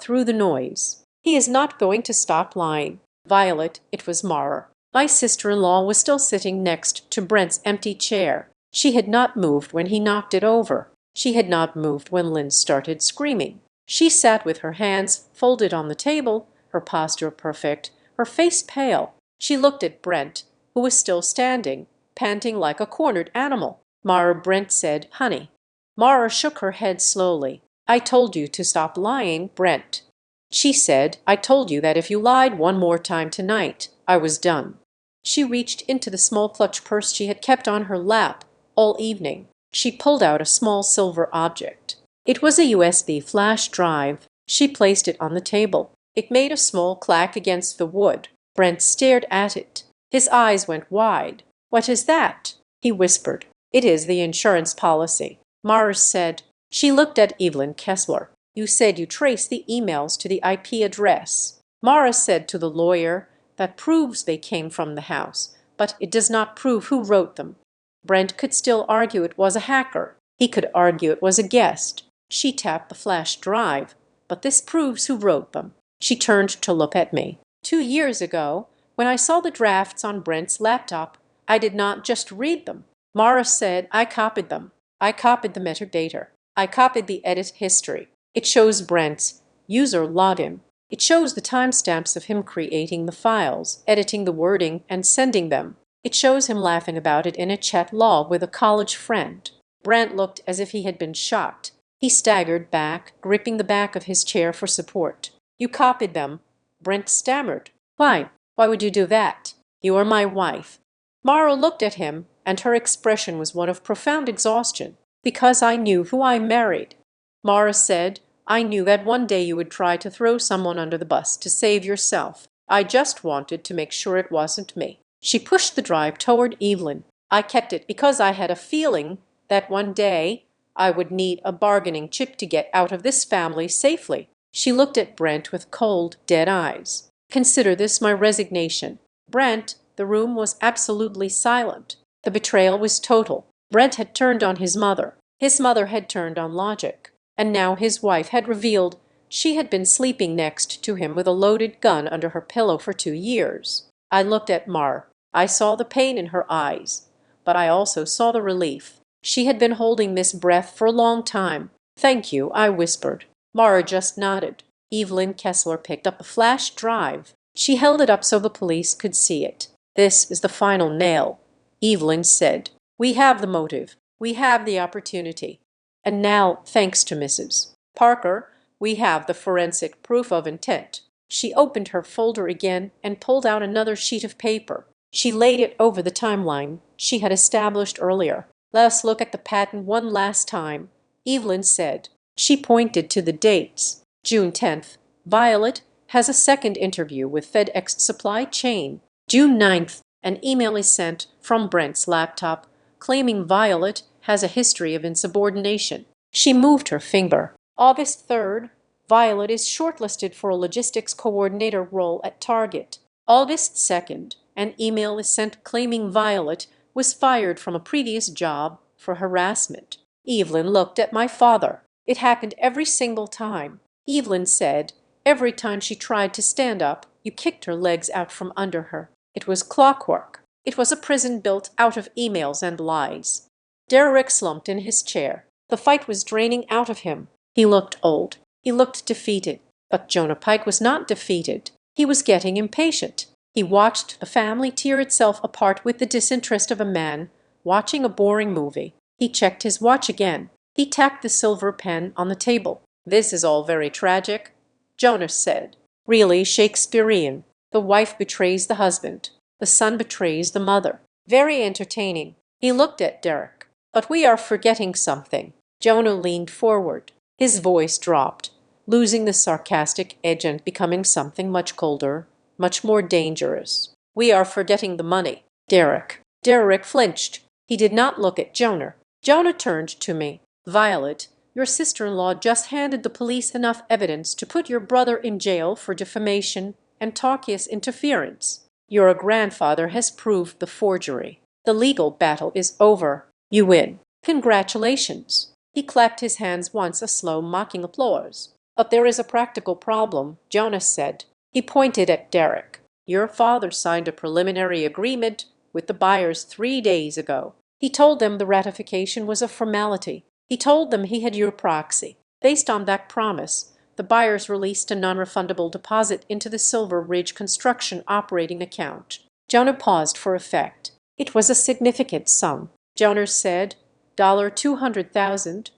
through the noise. "He is not going to stop lying." Violet, it was Mara. My sister-in-law was still sitting next to Brent's empty chair. She had not moved when he knocked it over. She had not moved when Lynn started screaming. She sat with her hands folded on the table, her posture perfect, her face pale. She looked at Brent, who was still standing, panting like a cornered animal. "Mara," Brent said, "honey." Mara shook her head slowly. "I told you to stop lying, Brent." She said, "I told you that if you lied one more time tonight, I was done." She reached into the small clutch purse she had kept on her lap all evening. She pulled out a small silver object. It was a USB flash drive. She placed it on the table. It made a small clack against the wood. Brent stared at it. His eyes went wide. "What is that?" he whispered. "It is the insurance policy," Mara said. She looked at Evelyn Kessler. "You said you traced the emails to the IP address." Mara said to the lawyer, "That proves they came from the house, but it does not prove who wrote them." Brent could still argue it was a hacker. He could argue it was a guest. She tapped the flash drive. "But this proves who wrote them." She turned to look at me. 2 years ago, when I saw the drafts on Brent's laptop, I did not just read them. Mara said, "I copied them. I copied the metadata. I copied the edit history. It shows Brent's user login. It shows the timestamps of him creating the files, editing the wording, and sending them. It shows him laughing about it in a chat log with a college friend." Brent looked as if he had been shocked. He staggered back, gripping the back of his chair for support. "You copied them?" Brent stammered. "Why? Why would you do that? You are my wife." Mara looked at him, and her expression was one of profound exhaustion. "Because I knew who I married." Mara said, "I knew that one day you would try to throw someone under the bus to save yourself. I just wanted to make sure it wasn't me." She pushed the drive toward Evelyn. "I kept it because I had a feeling that one day I would need a bargaining chip to get out of this family safely." She looked at Brent with cold, dead eyes. "Consider this my resignation." "Brent," the room was absolutely silent. The betrayal was total. Brent had turned on his mother. His mother had turned on logic. And now his wife had revealed she had been sleeping next to him with a loaded gun under her pillow for 2 years. I looked at Mar. I saw the pain in her eyes, but I also saw the relief. She had been holding this breath for a long time. "Thank you," I whispered. Mara just nodded. Evelyn Kessler picked up a flash drive. She held it up so the police could see it. "This is the final nail," Evelyn said. "We have the motive. We have the opportunity. And now, thanks to Mrs. Parker, we have the forensic proof of intent." She opened her folder again and pulled out another sheet of paper. She laid it over the timeline she had established earlier. "Let us look at the pattern one last time," Evelyn said. She pointed to the dates. June 10th, Violet has a second interview with FedEx Supply Chain. June 9th, an email is sent from Brent's laptop claiming Violet has a history of insubordination. She moved her finger. August 3rd, Violet is shortlisted for a logistics coordinator role at Target. August 2nd, an email is sent claiming Violet was fired from a previous job for harassment. Evelyn looked at my father. It happened every single time. Evelyn said, "Every time she tried to stand up, you kicked her legs out from under her." It was clockwork. It was a prison built out of emails and lies. Derrick slumped in his chair. The fight was draining out of him. He looked old. He looked defeated. But Jonah Pike was not defeated. He was getting impatient. He watched the family tear itself apart with the disinterest of a man watching a boring movie. He checked his watch again. He tapped the silver pen on the table. "This is all very tragic," Jonas said. "Really Shakespearean. The wife betrays the husband. The son betrays the mother. Very entertaining." He looked at Derrick. "But we are forgetting something." Jonah leaned forward. His voice dropped, losing the sarcastic edge and becoming something much colder, much more dangerous. "We are forgetting the money." Derrick flinched. He did not look at Jonah. Jonah turned to me. "Violet, Your sister-in-law just handed the police enough evidence to put your brother in jail for defamation and tactious interference. Your grandfather has proved the forgery. The legal battle is over. You win. Congratulations." He clapped his hands once, a slow, mocking applause. "But there is a practical problem," Jonas said. He pointed at Derek. "Your father signed a preliminary agreement with the buyers 3 days ago. He told them the ratification was a formality. He told them he had your proxy. Based on that promise, the buyers released a non-refundable deposit into the Silver Ridge Construction operating account." Jonah paused for effect. It was a significant sum. Jonas said, $200,000.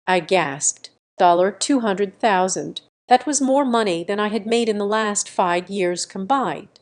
I gasped. $200,000. That was more money than I had made in the last 5 years combined.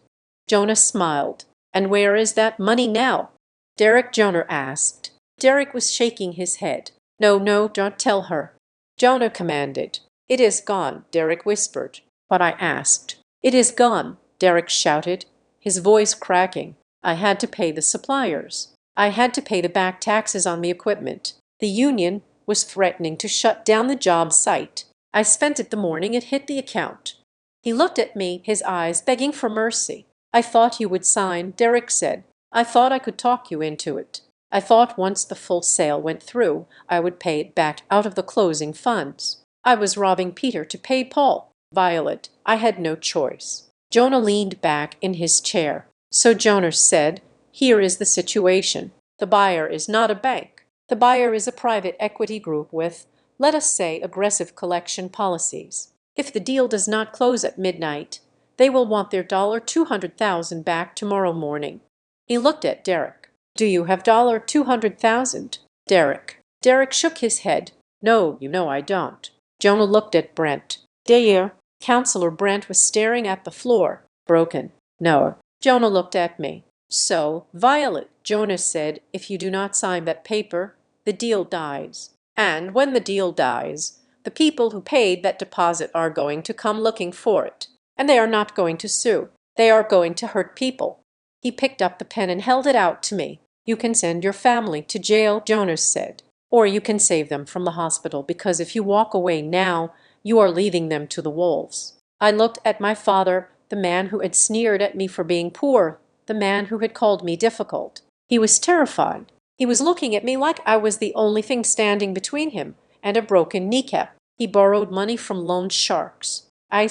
Jonah smiled. "And where is that money now?" Derek, Jonah asked. Derek was shaking his head. "No, no, don't tell her," Jonah commanded. "It is gone," Derek whispered. But I asked. "It is gone," Derek shouted, his voice cracking. "I had to pay the suppliers. I had to pay the back taxes on the equipment. The union was threatening to shut down the job site. I spent it the morning it hit the account." He looked at me, his eyes begging for mercy. "I thought you would sign," Derek said. "I thought I could talk you into it. I thought once the full sale went through, I would pay it back out of the closing funds. I was robbing Peter to pay Paul. Violet, I had no choice." Jonah leaned back in his chair. "So," Jonas said, "here is the situation. The buyer is not a bank. The buyer is a private equity group with, let us say, aggressive collection policies. If the deal does not close at midnight, they will want their $200,000 back tomorrow morning." He looked at Derek. "Do you have $200,000? Derek shook his head. "No, you know I don't." Jonah looked at Brent. "Dear." Counselor Brent was staring at the floor. "Broken." "No." Jonah looked at me. "So, Violet," Jonas said, "if you do not sign that paper, the deal dies. And when the deal dies, the people who paid that deposit are going to come looking for it. And they are not going to sue. They are going to hurt people." He picked up the pen and held it out to me. "You can send your family to jail," Jonas said. "Or you can save them from the hospital, because if you walk away now, you are leaving them to the wolves." I looked at my father, the man who had sneered at me for being poor, the man who had called me difficult. He was terrified. He was looking at me like I was the only thing standing between him and a broken kneecap. He borrowed money from loan sharks. I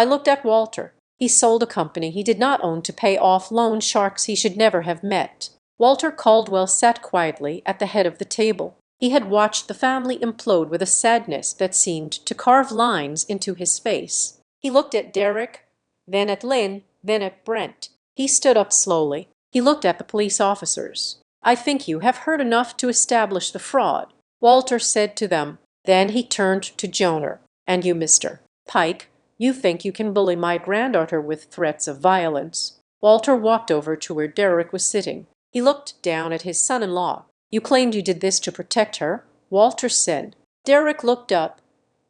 looked at Walter. He sold a company he did not own to pay off loan sharks he should never have met. Walter Caldwell sat quietly at the head of the table. He had watched the family implode with a sadness that seemed to carve lines into his face. He looked at Derek, then at Lynn, then at Brent. He stood up slowly. He looked at the police officers. "I think you have heard enough to establish the fraud," Walter said to them. Then he turned to Jonah. "And you, Mr. Pike, you think you can bully my granddaughter with threats of violence." Walter walked over to where Derek was sitting. He looked down at his son-in-law. "You claimed you did this to protect her," Walter said. Derek looked up,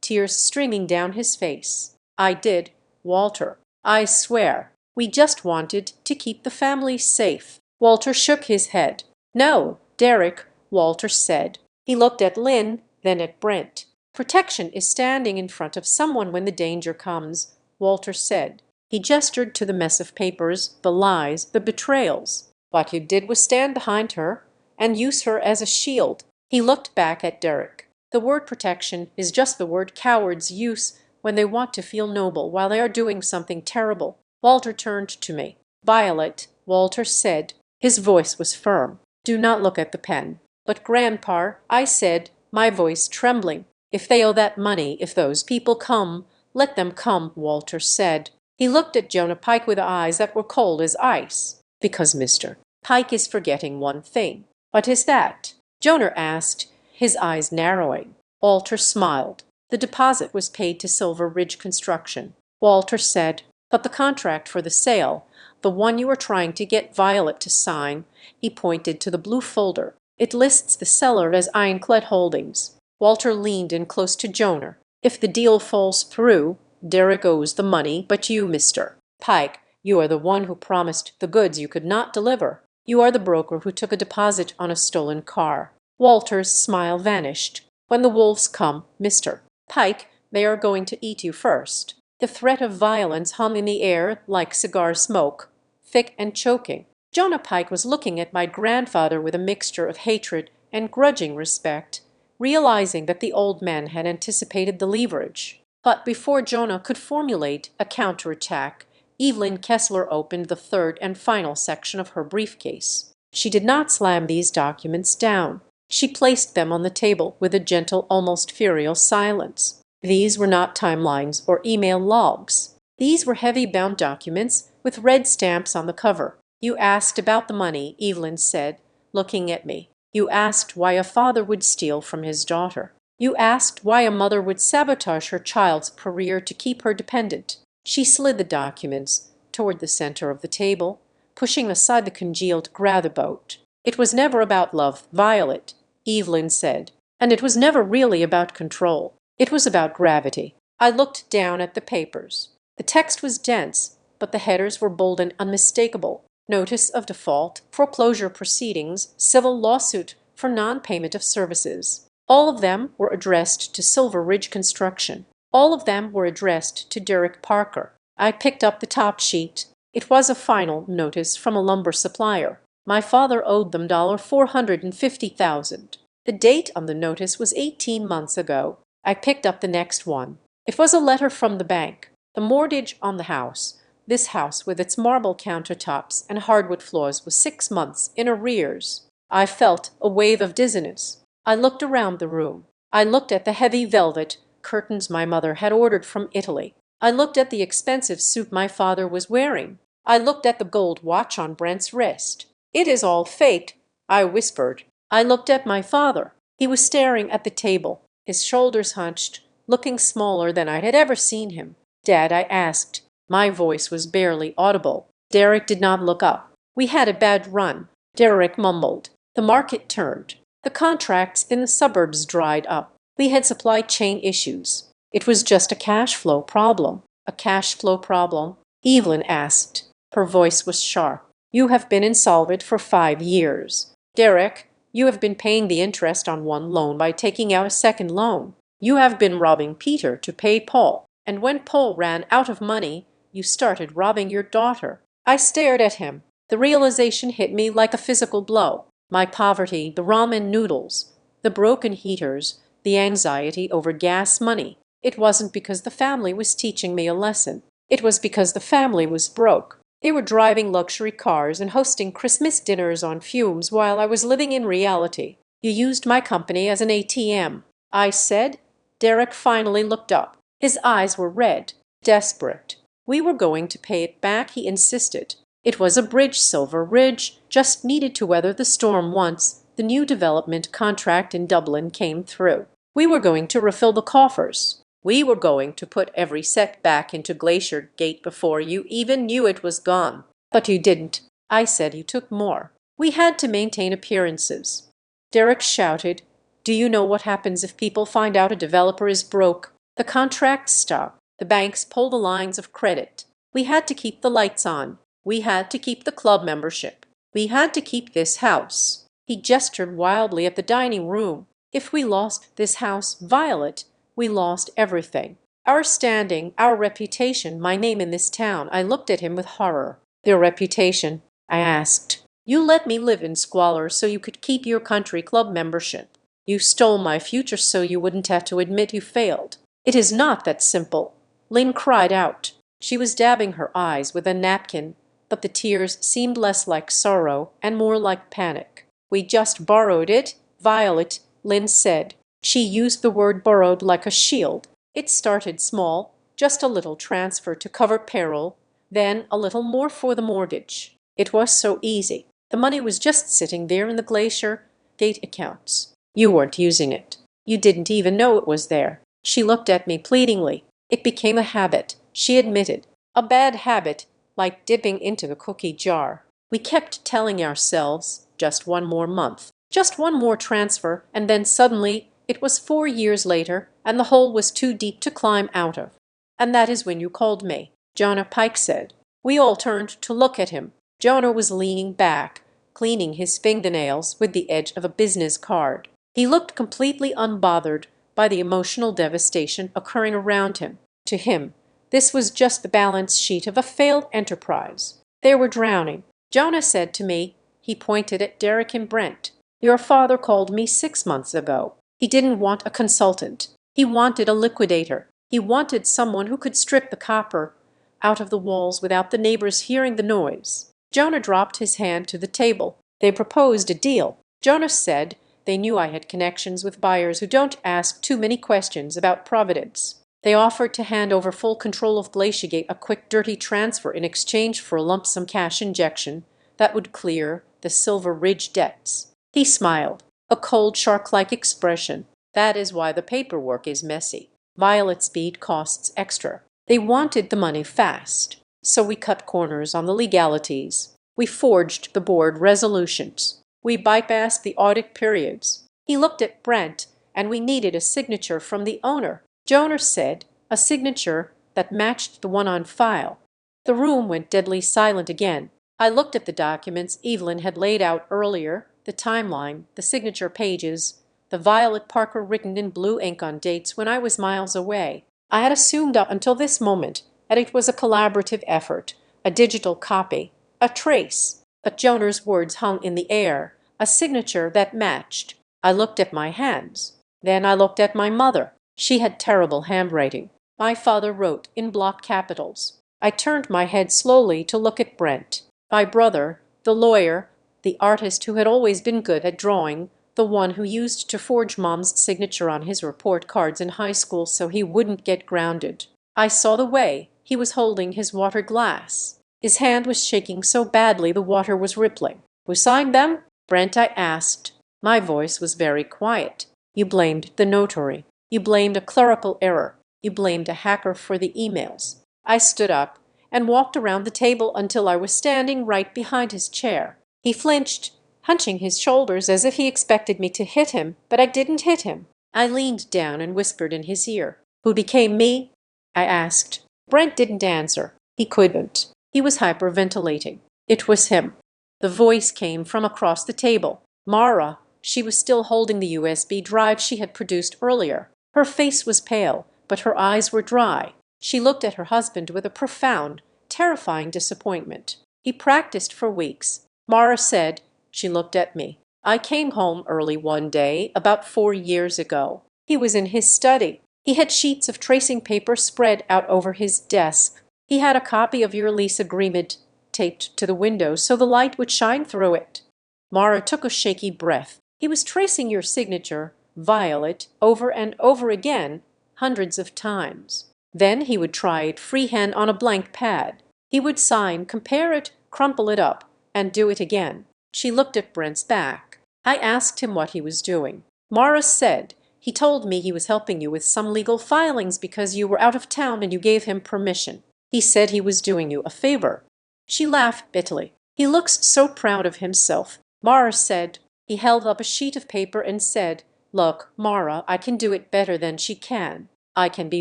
tears streaming down his face. "I did, Walter. I swear. We just wanted to keep the family safe." Walter shook his head. "No, Derek," Walter said. He looked at Lynn, then at Brent. "Protection is standing in front of someone when the danger comes," Walter said. He gestured to the mess of papers, the lies, the betrayals. "What you did was stand behind her and use her as a shield." He looked back at Derek. "The word protection is just the word cowards use when they want to feel noble while they are doing something terrible." Walter turned to me. "Violet," Walter said. His voice was firm. "Do not look at the pen." "But Grandpa," I said, my voice trembling. "If they owe that money, if those people come, let them come," Walter said. He looked at Jonah Pike with eyes that were cold as ice. "Because Mr. Pike is forgetting one thing." "What is that?" Jonah asked, his eyes narrowing. Walter smiled. "The deposit was paid to Silver Ridge Construction." Walter said, "But the contract for the sale, the one you are trying to get Violet to sign," he pointed to the blue folder. "It lists the seller as Ironclad Holdings." Walter leaned in close to Jonah. "If the deal falls through, Derek owes the money, but you, Mr. Pike, you are the one who promised the goods you could not deliver. You are the broker who took a deposit on a stolen car." Walter's smile vanished. When the wolves come, Mr. Pike, they are going to eat you first." The threat of violence hung in the air like cigar smoke, thick and choking. Jonah Pike was looking at my grandfather with a mixture of hatred and grudging respect, realizing that the old man had anticipated the leverage. But before Jonah could formulate a counterattack, Evelyn Kessler opened the third and final section of her briefcase. She did not slam these documents down. She placed them on the table with a gentle, almost furious silence. These were not timelines or email logs. These were heavy-bound documents with red stamps on the cover. "You asked about the money," Evelyn said, looking at me. "You asked why a father would steal from his daughter. You asked why a mother would sabotage her child's career to keep her dependent." She slid the documents toward the center of the table, pushing aside the congealed grab boat. "It was never about love, Violet," Evelyn said, "and it was never really about control. It was about gravity." I looked down at the papers. The text was dense, but the headers were bold and unmistakable. Notice of default, foreclosure proceedings, civil lawsuit for non-payment of services. All of them were addressed to Silver Ridge Construction. All of them were addressed to Derek Parker. I picked up the top sheet. It was a final notice from a lumber supplier. My father owed them $450,000. The date on the notice was 18 months ago. I picked up the next one. It was a letter from the bank. The mortgage on the house, this house with its marble countertops and hardwood floors, was 6 months in arrears. I felt a wave of dizziness. I looked around the room. I looked at the heavy velvet curtains my mother had ordered from Italy. I looked at the expensive suit my father was wearing. I looked at the gold watch on Brent's wrist. "It is all fate," I whispered. I looked at my father. He was staring at the table, his shoulders hunched, looking smaller than I had ever seen him. "Dad," I asked. My voice was barely audible. Derek did not look up. "We had a bad run," Derek mumbled. "The market turned. The contracts in the suburbs dried up. We had supply chain issues. It was just a cash flow problem." "A cash flow problem?" Evelyn asked. Her voice was sharp. "You have been insolvent for 5 years. Derek, you have been paying the interest on one loan by taking out a second loan. You have been robbing Peter to pay Paul. And when Paul ran out of money, you started robbing your daughter." I stared at him. The realization hit me like a physical blow. My poverty, the ramen noodles, the broken heaters, the anxiety over gas money. It wasn't because the family was teaching me a lesson. It was because the family was broke. They were driving luxury cars and hosting Christmas dinners on fumes while I was living in reality. "You used my company as an ATM," I said. Derek finally looked up. His eyes were red, desperate. "We were going to pay it back," he insisted. "It was a bridge Silver Ridge just needed to weather the storm once the new development contract in Dublin came through. We were going to refill the coffers. We were going to put every set back into Glacier Gate before you even knew it was gone. But you didn't." I said. "You took more. We had to maintain appearances." Derek shouted, "Do you know what happens if people find out a developer is broke? The contracts stop. The banks pull the lines of credit. We had to keep the lights on. We had to keep the club membership. We had to keep this house." He gestured wildly at the dining room. "If we lost this house, Violet, we lost everything. Our standing, our reputation, my name in this town." I looked at him with horror. "Their reputation?" I asked. "You let me live in squalor so you could keep your country club membership. You stole my future so you wouldn't have to admit you failed. It is not that simple." Lynn cried out. She was dabbing her eyes with a napkin, but the tears seemed less like sorrow and more like panic. "We just borrowed it, Violet," Lynn said. She used the word borrowed like a shield. "It started small, just a little transfer to cover payroll, then a little more for the mortgage. It was so easy. The money was just sitting there in the Glacier Gate accounts. You weren't using it. You didn't even know it was there." She looked at me pleadingly. "It became a habit," she admitted. "A bad habit, like dipping into the cookie jar. We kept telling ourselves, just one more month, just one more transfer, and then suddenly it was 4 years later, and the hole was too deep to climb out of. And that is when you called me," Jonah Pike said. We all turned to look at him. Jonah was leaning back, cleaning his fingernails with the edge of a business card. He looked completely unbothered by the emotional devastation occurring around him. To him, this was just the balance sheet of a failed enterprise. They were drowning. Jonah said to me, he pointed at Derek and Brent, "Your father called me 6 months ago. He didn't want a consultant. He wanted a liquidator. He wanted someone who could strip the copper out of the walls without the neighbors hearing the noise." Jonah dropped his hand to the table. "They proposed a deal." Jonah said they knew I had connections with buyers who don't ask too many questions about providence. They offered to hand over full control of Glaciergate, a quick dirty transfer in exchange for a lump sum cash injection that would clear the Silver Ridge debts. He smiled, a cold shark-like expression. "That is why the paperwork is messy. Violet speed costs extra. They wanted the money fast, so we cut corners on the legalities. We forged the board resolutions. We bypassed the audit periods." He looked at Brent, "and we needed a signature from the owner." Jonah said, "A signature that matched the one on file." The room went deadly silent again. I looked at the documents Evelyn had laid out earlier, the timeline, the signature pages, the Violet Parker written in blue ink on dates when I was miles away. I had assumed up until this moment that it was a collaborative effort, a digital copy, a trace. But Jonah's words hung in the air, a signature that matched. I looked at my hands. Then I looked at my mother. She had terrible handwriting. My father wrote in block capitals. I turned my head slowly to look at Brent. My brother, the lawyer, the artist who had always been good at drawing, the one who used to forge Mom's signature on his report cards in high school so he wouldn't get grounded. I saw the way he was holding his water glass. His hand was shaking so badly the water was rippling. "Who signed them?" Brent, I asked. My voice was very quiet. "You blamed the notary. You blamed a clerical error. You blamed a hacker for the emails." I stood up and walked around the table until I was standing right behind his chair. He flinched, hunching his shoulders as if he expected me to hit him, but I didn't hit him. I leaned down and whispered in his ear. "Who became me?" I asked. Brent didn't answer. He couldn't. He was hyperventilating. It was him. The voice came from across the table. "Mara." She was still holding the USB drive she had produced earlier. Her face was pale, but her eyes were dry. She looked at her husband with a profound, terrifying disappointment. "He practiced for weeks," Mara said. She looked at me. "I came home early one day, about 4 years ago. He was in his study. He had sheets of tracing paper spread out over his desk. He had a copy of your lease agreement taped to the window so the light would shine through it." Mara took a shaky breath. "He was tracing your signature, Violet, over and over again, hundreds of times. Then he would try it freehand on a blank pad. He would sign, compare it, crumple it up, and do it again." She looked at Brent's back. I asked him what he was doing. Mara said, "He told me he was helping you with some legal filings because you were out of town and you gave him permission. He said he was doing you a favor." She laughed bitterly. "He looks so proud of himself." Mara said, "He held up a sheet of paper and said, 'Look, Mara, I can do it better than she can. I can be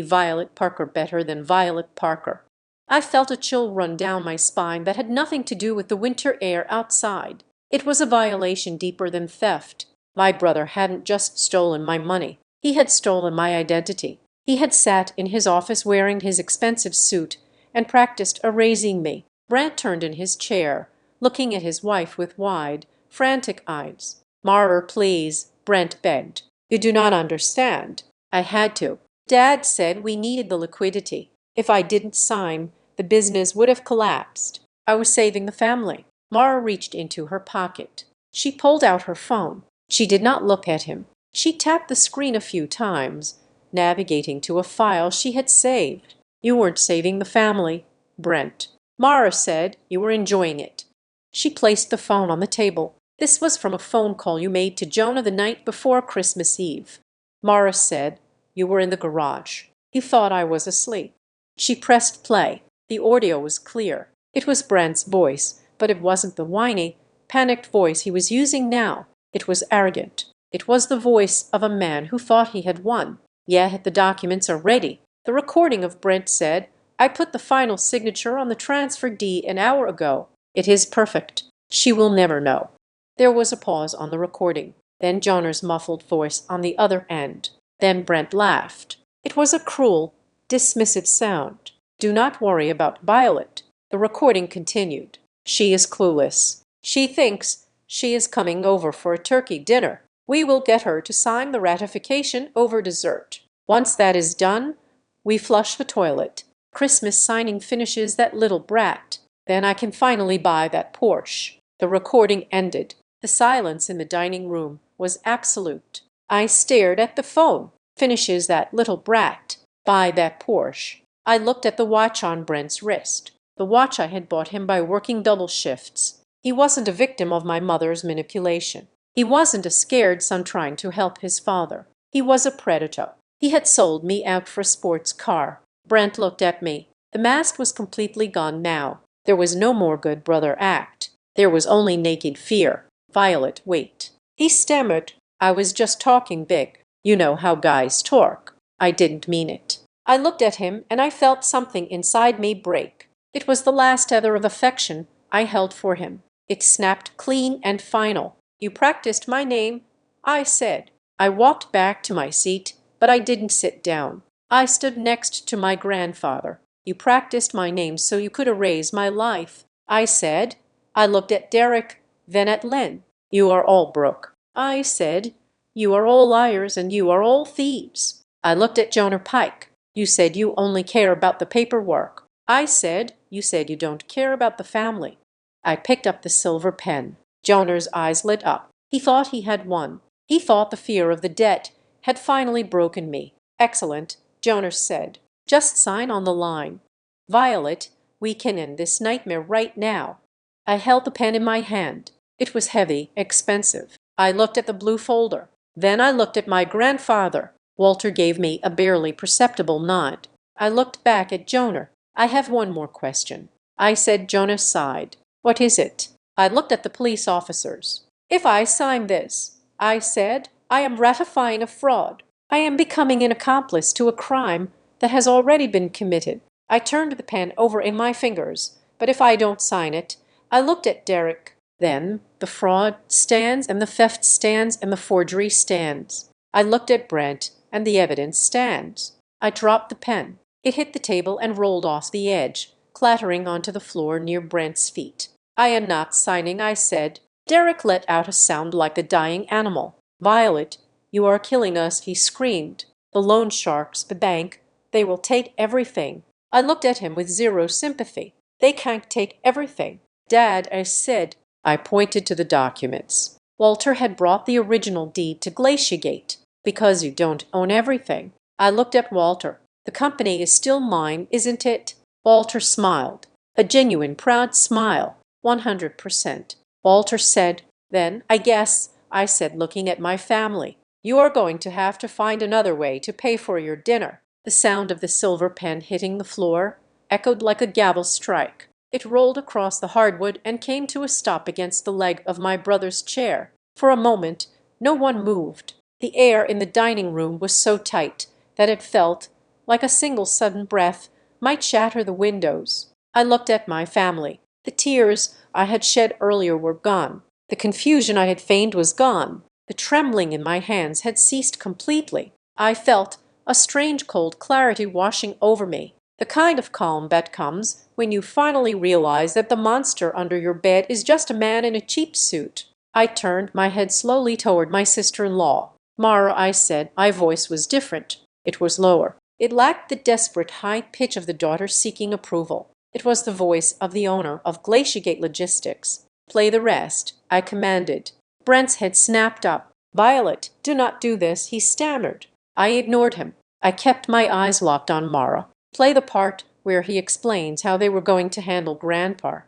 Violet Parker better than Violet Parker.'" I felt a chill run down my spine that had nothing to do with the winter air outside. It was a violation deeper than theft. My brother hadn't just stolen my money. He had stolen my identity. He had sat in his office wearing his expensive suit and practiced erasing me. Brent turned in his chair, looking at his wife with wide, frantic eyes. "Mara, please," Brent begged. "You do not understand." I had to. "Dad said we needed the liquidity. If I didn't sign, the business would have collapsed. I was saving the family." Mara reached into her pocket. She pulled out her phone. She did not look at him. She tapped the screen a few times, navigating to a file she had saved. "You weren't saving the family, Brent." Mara said, "You were enjoying it." She placed the phone on the table. "This was from a phone call you made to Jonah the night before Christmas Eve." Mara said, "You were in the garage. You thought I was asleep." She pressed play. The audio was clear. It was Brent's voice, but it wasn't the whiny, panicked voice he was using now. It was arrogant. It was the voice of a man who thought he had won. "Yet the documents are ready." The recording of Brent said, "I put the final signature on the transfer deed an hour ago. It is perfect. She will never know." There was a pause on the recording. Then Joner's muffled voice on the other end. Then Brent laughed. It was a cruel, dismissive sound. "Do not worry about Violet." The recording continued. "She is clueless. She thinks she is coming over for a turkey dinner. We will get her to sign the ratification over dessert. Once that is done, we flush the toilet. Christmas signing finishes that little brat. Then I can finally buy that Porsche." The recording ended. The silence in the dining room was absolute. I stared at the phone. "Finishes that little brat. Buy that Porsche." I looked at the watch on Brent's wrist, the watch I had bought him by working double shifts. He wasn't a victim of my mother's manipulation. He wasn't a scared son trying to help his father. He was a predator. He had sold me out for a sports car. Brent looked at me. The mask was completely gone now. There was no more good brother act. There was only naked fear. "Violet, wait." He stammered. "I was just talking big. You know how guys talk." I didn't mean it. I looked at him and I felt something inside me break. It was the last tether of affection I held for him. It snapped clean and final. "You practiced my name," I said. I walked back to my seat, but I didn't sit down. I stood next to my grandfather. "You practiced my name so you could erase my life," I said. I looked at Derek, then at Len. "You are all broke," I said. "You are all liars and you are all thieves." I looked at Joner Pike. "You said you only care about the paperwork." I said. "You said you don't care about the family." I picked up the silver pen. Joner's eyes lit up. He thought he had won. He thought the fear of the debt had finally broken me. "Excellent," Joner said. "Just sign on the line. Violet, we can end this nightmare right now." I held the pen in my hand. It was heavy, expensive. I looked at the blue folder. Then I looked at my grandfather. Walter gave me a barely perceptible nod. I looked back at Joner. "I have one more question," I said. Joner sighed. "What is it?" I looked at the police officers. "If I sign this," I said, "I am ratifying a fraud. I am becoming an accomplice to a crime that has already been committed." I turned the pen over in my fingers. "But if I don't sign it?" I looked at Derek. "Then the fraud stands and the theft stands and the forgery stands." I looked at Brent, and the evidence stands. I dropped the pen. It hit the table and rolled off the edge, clattering onto the floor near Brent's feet. "I am not signing," I said. Derek let out a sound like a dying animal. "Violet, you are killing us," he screamed. "The loan sharks, the bank, they will take everything." I looked at him with zero sympathy. "They can't take everything." "Dad," I said. I pointed to the documents. Walter had brought the original deed to Glaciagate. "Because you don't own everything." I looked at Walter. "The company is still mine, isn't it?" Walter smiled. A genuine proud smile. 100%. Walter said. "Then, I guess," I said, looking at my family, "you are going to have to find another way to pay for your dinner." The sound of the silver pen hitting the floor echoed like a gavel strike. It rolled across the hardwood and came to a stop against the leg of my brother's chair. For a moment no one moved. The air in the dining room was so tight that it felt like a single sudden breath might shatter the windows. I looked at my family. The tears I had shed earlier were gone. The confusion I had feigned was gone. The trembling in my hands had ceased completely. I felt a strange cold clarity washing over me. The kind of calm that comes when you finally realize that the monster under your bed is just a man in a cheap suit. I turned my head slowly toward my sister-in-law. "Mara," I said. My voice was different. It was lower. It lacked the desperate high pitch of the daughter seeking approval. It was the voice of the owner of Glaciagate Logistics. "Play the rest," I commanded. Brent's head snapped up. "Violet, do not do this," he stammered. I ignored him. I kept my eyes locked on Mara. "Play the part where he explains how they were going to handle Grandpa,"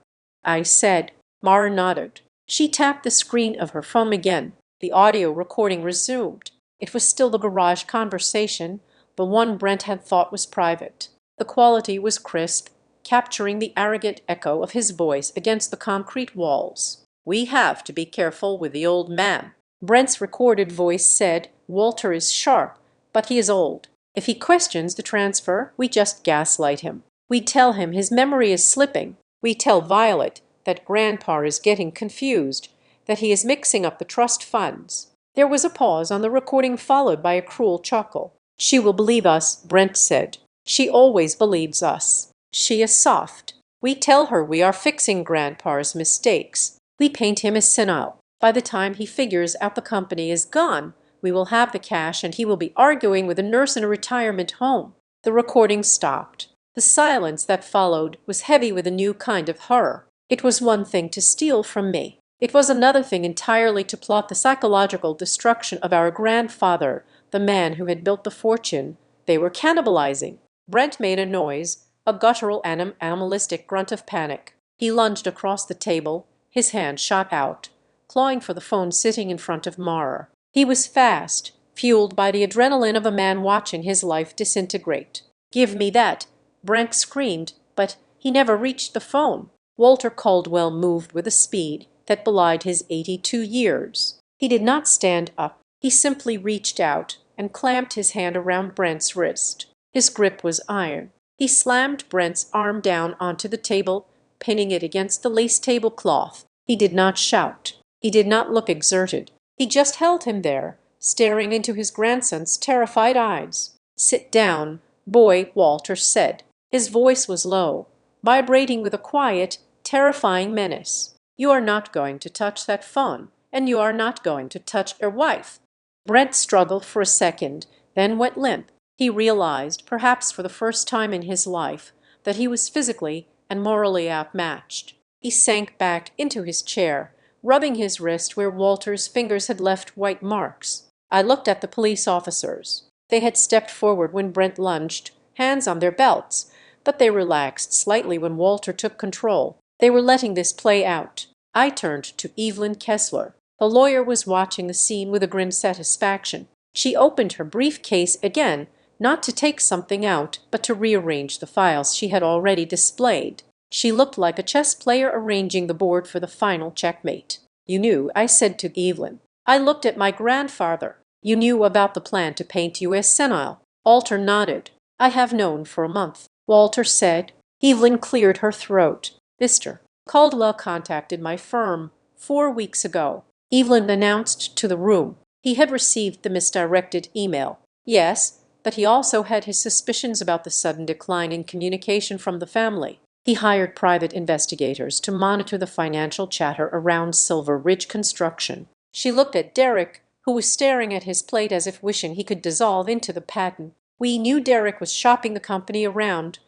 I said. Mara nodded. She tapped the screen of her phone again. The audio recording resumed. It was still the garage conversation, the one Brent had thought was private. The quality was crisp, capturing the arrogant echo of his voice against the concrete walls. "We have to be careful with the old man." Brent's recorded voice said, "Walter is sharp, but he is old. If he questions the transfer, we just gaslight him. We tell him his memory is slipping. We tell Violet that Grandpa is getting confused, that he is mixing up the trust funds. There was a pause on the recording followed by a cruel chuckle. "She will believe us," Brent said. "She always believes us. She is soft. We tell her we are fixing Grandpa's mistakes. We paint him as senile. By the time he figures out the company is gone, we will have the cash and he will be arguing with a nurse in a retirement home." The recording stopped. The silence that followed was heavy with a new kind of horror. It was one thing to steal from me. It was another thing entirely to plot the psychological destruction of our grandfather, the man who had built the fortune they were cannibalizing. Brent made a noise, a guttural animalistic grunt of panic. He lunged across the table, his hand shot out, clawing for the phone sitting in front of Mara. He was fast, fueled by the adrenaline of a man watching his life disintegrate. "Give me that!" Brent screamed, but he never reached the phone. Walter Caldwell moved with a speed that belied his 82 years. He did not stand up. He simply reached out and clamped his hand around Brent's wrist. His grip was iron. He slammed Brent's arm down onto the table, pinning it against the lace tablecloth. He did not shout. He did not look exerted. He just held him there, staring into his grandson's terrified eyes. "Sit down, boy," Walter said. His voice was low, vibrating with a quiet, terrifying menace. "You are not going to touch that phone, and you are not going to touch your wife." Brent struggled for a second, then went limp. He realized, perhaps for the first time in his life, that he was physically and morally outmatched. He sank back into his chair, rubbing his wrist where Walter's fingers had left white marks. I looked at the police officers. They had stepped forward when Brent lunged, hands on their belts, but they relaxed slightly when Walter took control. They were letting this play out. I turned to Evelyn Kessler. The lawyer was watching the scene with a grim satisfaction. She opened her briefcase again, not to take something out, but to rearrange the files she had already displayed. She looked like a chess player arranging the board for the final checkmate. "You knew," I said to Evelyn. "I looked at my grandfather. You knew about the plan to paint you as senile." Walter nodded. "I have known for a month," Walter said. Evelyn cleared her throat. "Mr. Caldwell contacted my firm 4 weeks ago," Evelyn announced to the room. "He had received the misdirected email." "Yes, but he also had his suspicions about the sudden decline in communication from the family. He hired private investigators to monitor the financial chatter around Silver Ridge Construction." She looked at Derek, who was staring at his plate as if wishing he could dissolve into the patent. "We knew Derek was shopping the company around,"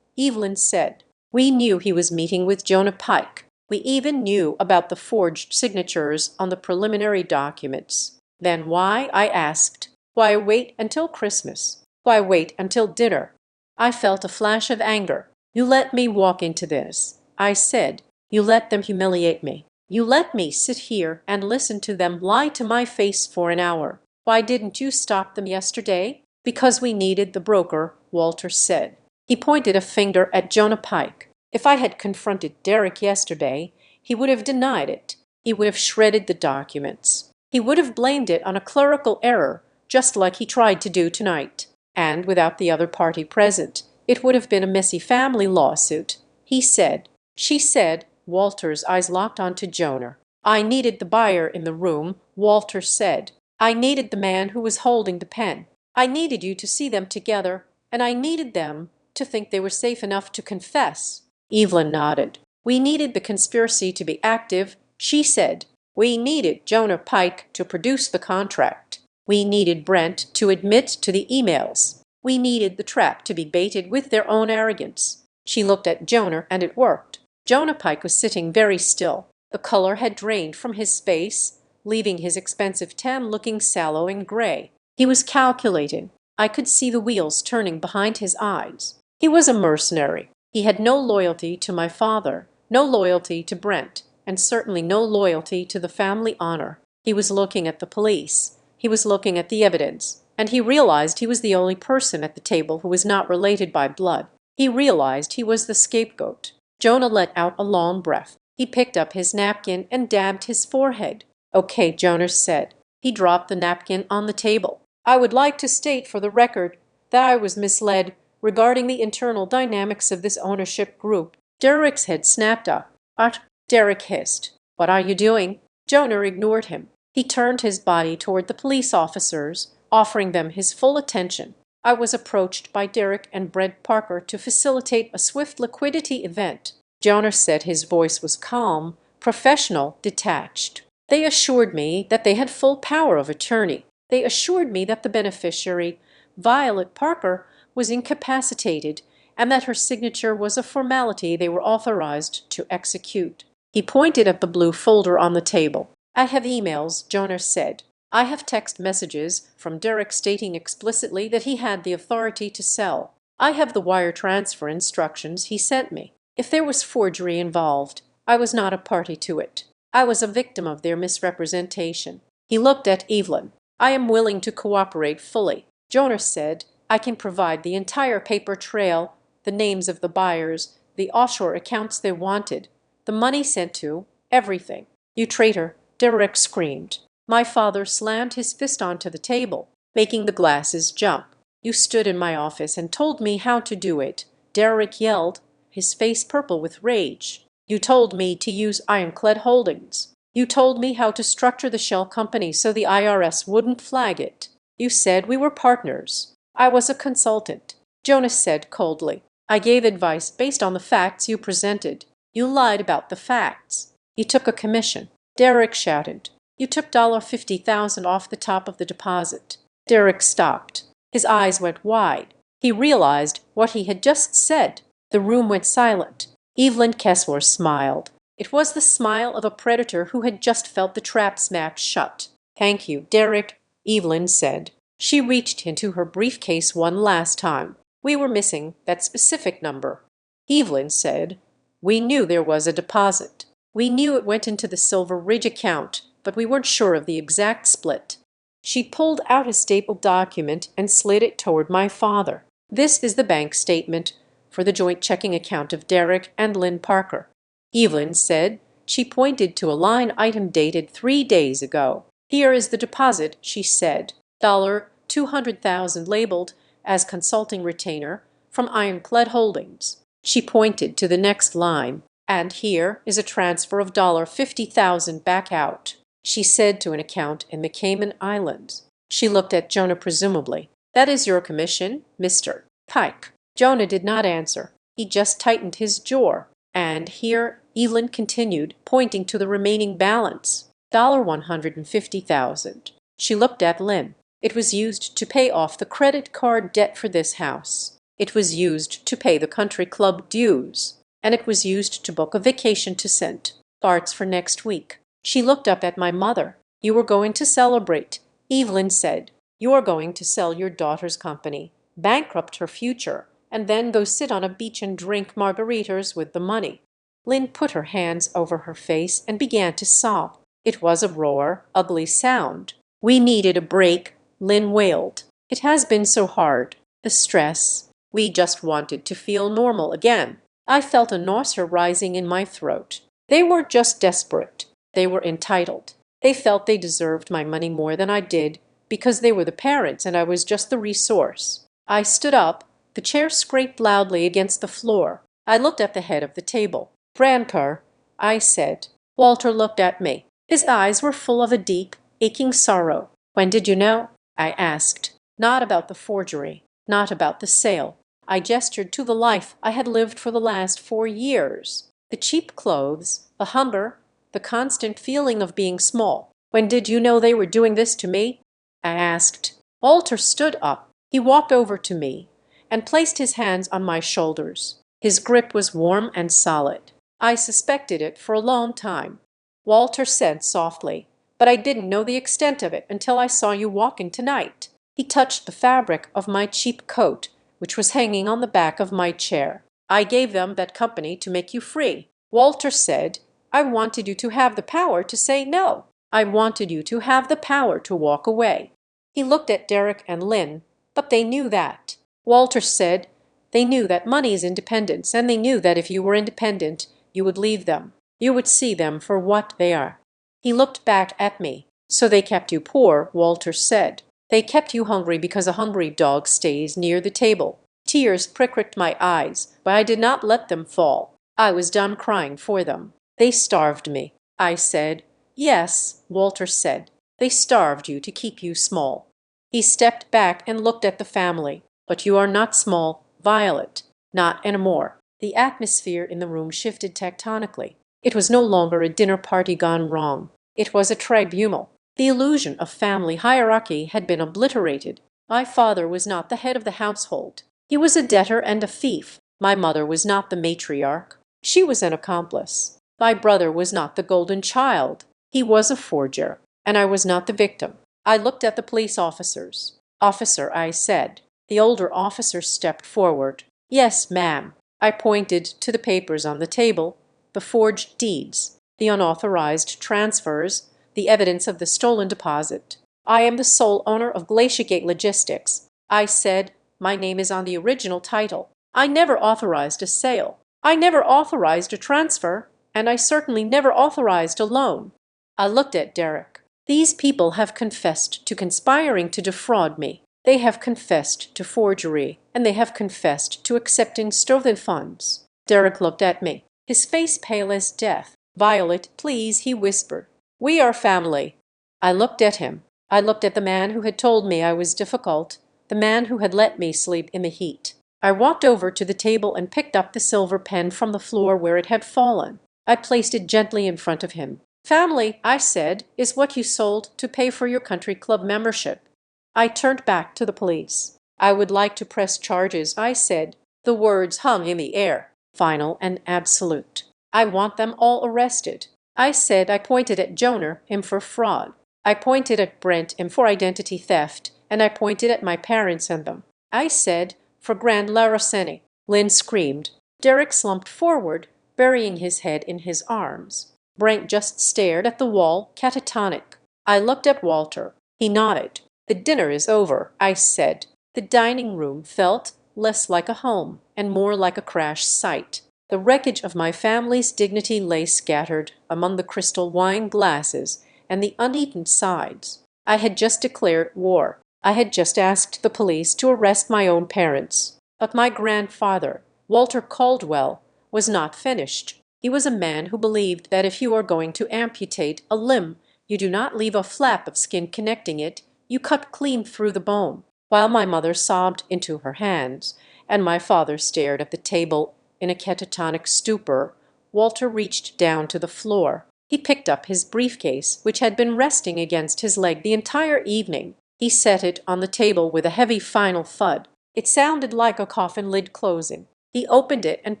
Evelyn said. "We knew he was meeting with Jonah Pike. We even knew about the forged signatures on the preliminary documents." "Then why?" I asked. "Why wait until Christmas? Why wait until dinner?" I felt a flash of anger. "You let me walk into this," I said. "You let them humiliate me. You let me sit here and listen to them lie to my face for an hour. Why didn't you stop them yesterday?" "Because we needed the broker," Walter said. He pointed a finger at Jonah Pike. "If I had confronted Derek yesterday, he would have denied it. He would have shredded the documents. He would have blamed it on a clerical error, just like he tried to do tonight. And without the other party present, it would have been a messy family lawsuit." He said. She said. Walter's eyes locked onto Jonah. "I needed the buyer in the room," Walter said. "I needed the man who was holding the pen. I needed you to see them together, and I needed them to think they were safe enough to confess." Evelyn nodded. "We needed the conspiracy to be active," she said. "We needed Jonah Pike to produce the contract. We needed Brent to admit to the emails. We needed the trap to be baited with their own arrogance." She looked at Jonah, and it worked. Jonah Pike was sitting very still. The color had drained from his face, leaving his expensive tan looking sallow and gray. He was calculating. I could see the wheels turning behind his eyes. He was a mercenary. He had no loyalty to my father, no loyalty to Brent, and certainly no loyalty to the family honor. He was looking at the police. He was looking at the evidence. And he realized he was the only person at the table who was not related by blood. He realized he was the scapegoat. Jonah let out a long breath. He picked up his napkin and dabbed his forehead. "Okay," Jonah said. He dropped the napkin on the table. "I would like to state for the record that I was misled regarding the internal dynamics of this ownership group." Derek's head snapped up. "Art," Derek hissed. "What are you doing?" Jonah ignored him. He turned his body toward the police officers, offering them his full attention. I was approached by Derek and Brett Parker to facilitate a swift liquidity event. Jonas said his voice was calm, professional, detached. They assured me that they had full power of attorney. They assured me that the beneficiary, Violet Parker, was incapacitated and that her signature was a formality they were authorized to execute. He pointed at the blue folder on the table. I have emails, Jonas said. I have text messages from Derek stating explicitly that he had the authority to sell. I have the wire transfer instructions he sent me. If there was forgery involved, I was not a party to it. I was a victim of their misrepresentation. He looked at Evelyn. I am willing to cooperate fully. Jonas said, I can provide the entire paper trail, the names of the buyers, the offshore accounts they wanted, the money sent to, everything. You traitor, Derek screamed. My father slammed his fist onto the table, making the glasses jump. You stood in my office and told me how to do it, Derek yelled, his face purple with rage. You told me to use Ironclad Holdings. You told me how to structure the shell company so the IRS wouldn't flag it. You said we were partners. I was a consultant. Jonas said coldly. I gave advice based on the facts you presented. You lied about the facts. You took a commission. Derek shouted. You took $50,000 off the top of the deposit. Derek stopped. His eyes went wide. He realized what he had just said. The room went silent. Evelyn Kessler smiled. It was the smile of a predator who had just felt the trap smack shut. Thank you, Derek, Evelyn said. She reached into her briefcase one last time. We were missing that specific number. Evelyn said, we knew there was a deposit. We knew it went into the Silver Ridge account, but we weren't sure of the exact split. She pulled out a stapled document and slid it toward my father. This is the bank statement for the joint checking account of Derek and Lynn Parker. Evelyn said. She pointed to a line item dated 3 days ago. Here is the deposit, she said. $200,000 labeled as consulting retainer from Ironclad Holdings. She pointed to the next line. And here is a transfer of $50,000 back out, she said to an account in the Cayman Islands. She looked at Jonah presumably. That is your commission, Mr. Pike. Jonah did not answer. He just tightened his jaw. And here, Evelyn continued, pointing to the remaining balance, $150,000. She looked at Lynn. It was used to pay off the credit card debt for this house. It was used to pay the country club dues. And it was used to book a vacation to St. Bart's for next week. She looked up at my mother. You were going to celebrate, Evelyn said. You are going to sell your daughter's company, bankrupt her future, and then go sit on a beach and drink margaritas with the money. Lynn put her hands over her face and began to sob. It was a raw, ugly sound. We needed a break, Lynn wailed. It has been so hard. The stress. We just wanted to feel normal again. I felt a nausea rising in my throat. They weren't just desperate. They were entitled. They felt they deserved my money more than I did because they were the parents and I was just the resource. I stood up. The chair scraped loudly against the floor. I looked at the head of the table. Grandpa, I said. Walter looked at me. His eyes were full of a deep, aching sorrow. When did you know? I asked. Not about the forgery. Not about the sale. I gestured to the life I had lived for the last 4 years. The cheap clothes, the hunger, the constant feeling of being small. When did you know they were doing this to me? I asked. Walter stood up. He walked over to me and placed his hands on my shoulders. His grip was warm and solid. I suspected it for a long time. Walter said softly, but I didn't know the extent of it until I saw you walking tonight. He touched the fabric of my cheap coat, which was hanging on the back of my chair. I gave them that company to make you free. Walter said, I wanted you to have the power to say no. I wanted you to have the power to walk away. He looked at Derek and Lynn, but they knew that. Walter said, they knew that money is independence, and they knew that if you were independent, you would leave them. You would see them for what they are. He looked back at me. So they kept you poor, Walter said. They kept you hungry because a hungry dog stays near the table. Tears pricked my eyes, but I did not let them fall. I was done crying for them. They starved me. I said. Yes, Walter said. They starved you to keep you small." He stepped back and looked at the family. "But you are not small, Violet. Not anymore." The atmosphere in the room shifted tectonically. It was no longer a dinner party gone wrong. It was a tribunal. The illusion of family hierarchy had been obliterated. My father was not the head of the household. He was a debtor and a thief. My mother was not the matriarch. She was an accomplice. My brother was not the golden child. He was a forger. And I was not the victim. I looked at the police officers. "Officer," I said. The older officer stepped forward. "Yes, ma'am." I pointed to the papers on the table, the forged deeds, the unauthorized transfers, the evidence of the stolen deposit. "I am the sole owner of Glaciergate Logistics," I said. "My name is on the original title. I never authorized a sale. I never authorized a transfer, and I certainly never authorized a loan." I looked at Derek. "These people have confessed to conspiring to defraud me. They have confessed to forgery, and they have confessed to accepting stolen funds." Derek looked at me, his face pale as death. "Violet, please," he whispered. "We are family." I looked at him. I looked at the man who had told me I was difficult, the man who had let me sleep in the heat. I walked over to the table and picked up the silver pen from the floor where it had fallen. I placed it gently in front of him. "Family," I said, "is what you sold to pay for your country club membership." I turned back to the police. "I would like to press charges," I said. The words hung in the air, final and absolute. "I want them all arrested." I said. I pointed at Joner, him for fraud. I pointed at Brent, him for identity theft, and I pointed at my parents and them. I said, "For Grand Laroceni." Lynn screamed. Derek slumped forward, burying his head in his arms. Brent just stared at the wall, catatonic. I looked at Walter. He nodded. "The dinner is over," I said. The dining room felt less like a home and more like a crash site. The wreckage of my family's dignity lay scattered among the crystal wine glasses and the uneaten sides. I had just declared war. I had just asked the police to arrest my own parents. But my grandfather, Walter Caldwell, was not finished. He was a man who believed that if you are going to amputate a limb, you do not leave a flap of skin connecting it, you cut clean through the bone. While my mother sobbed into her hands, and my father stared at the table in a catatonic stupor, Walter reached down to the floor. He picked up his briefcase, which had been resting against his leg the entire evening. He set it on the table with a heavy final thud. It sounded like a coffin lid closing. He opened it and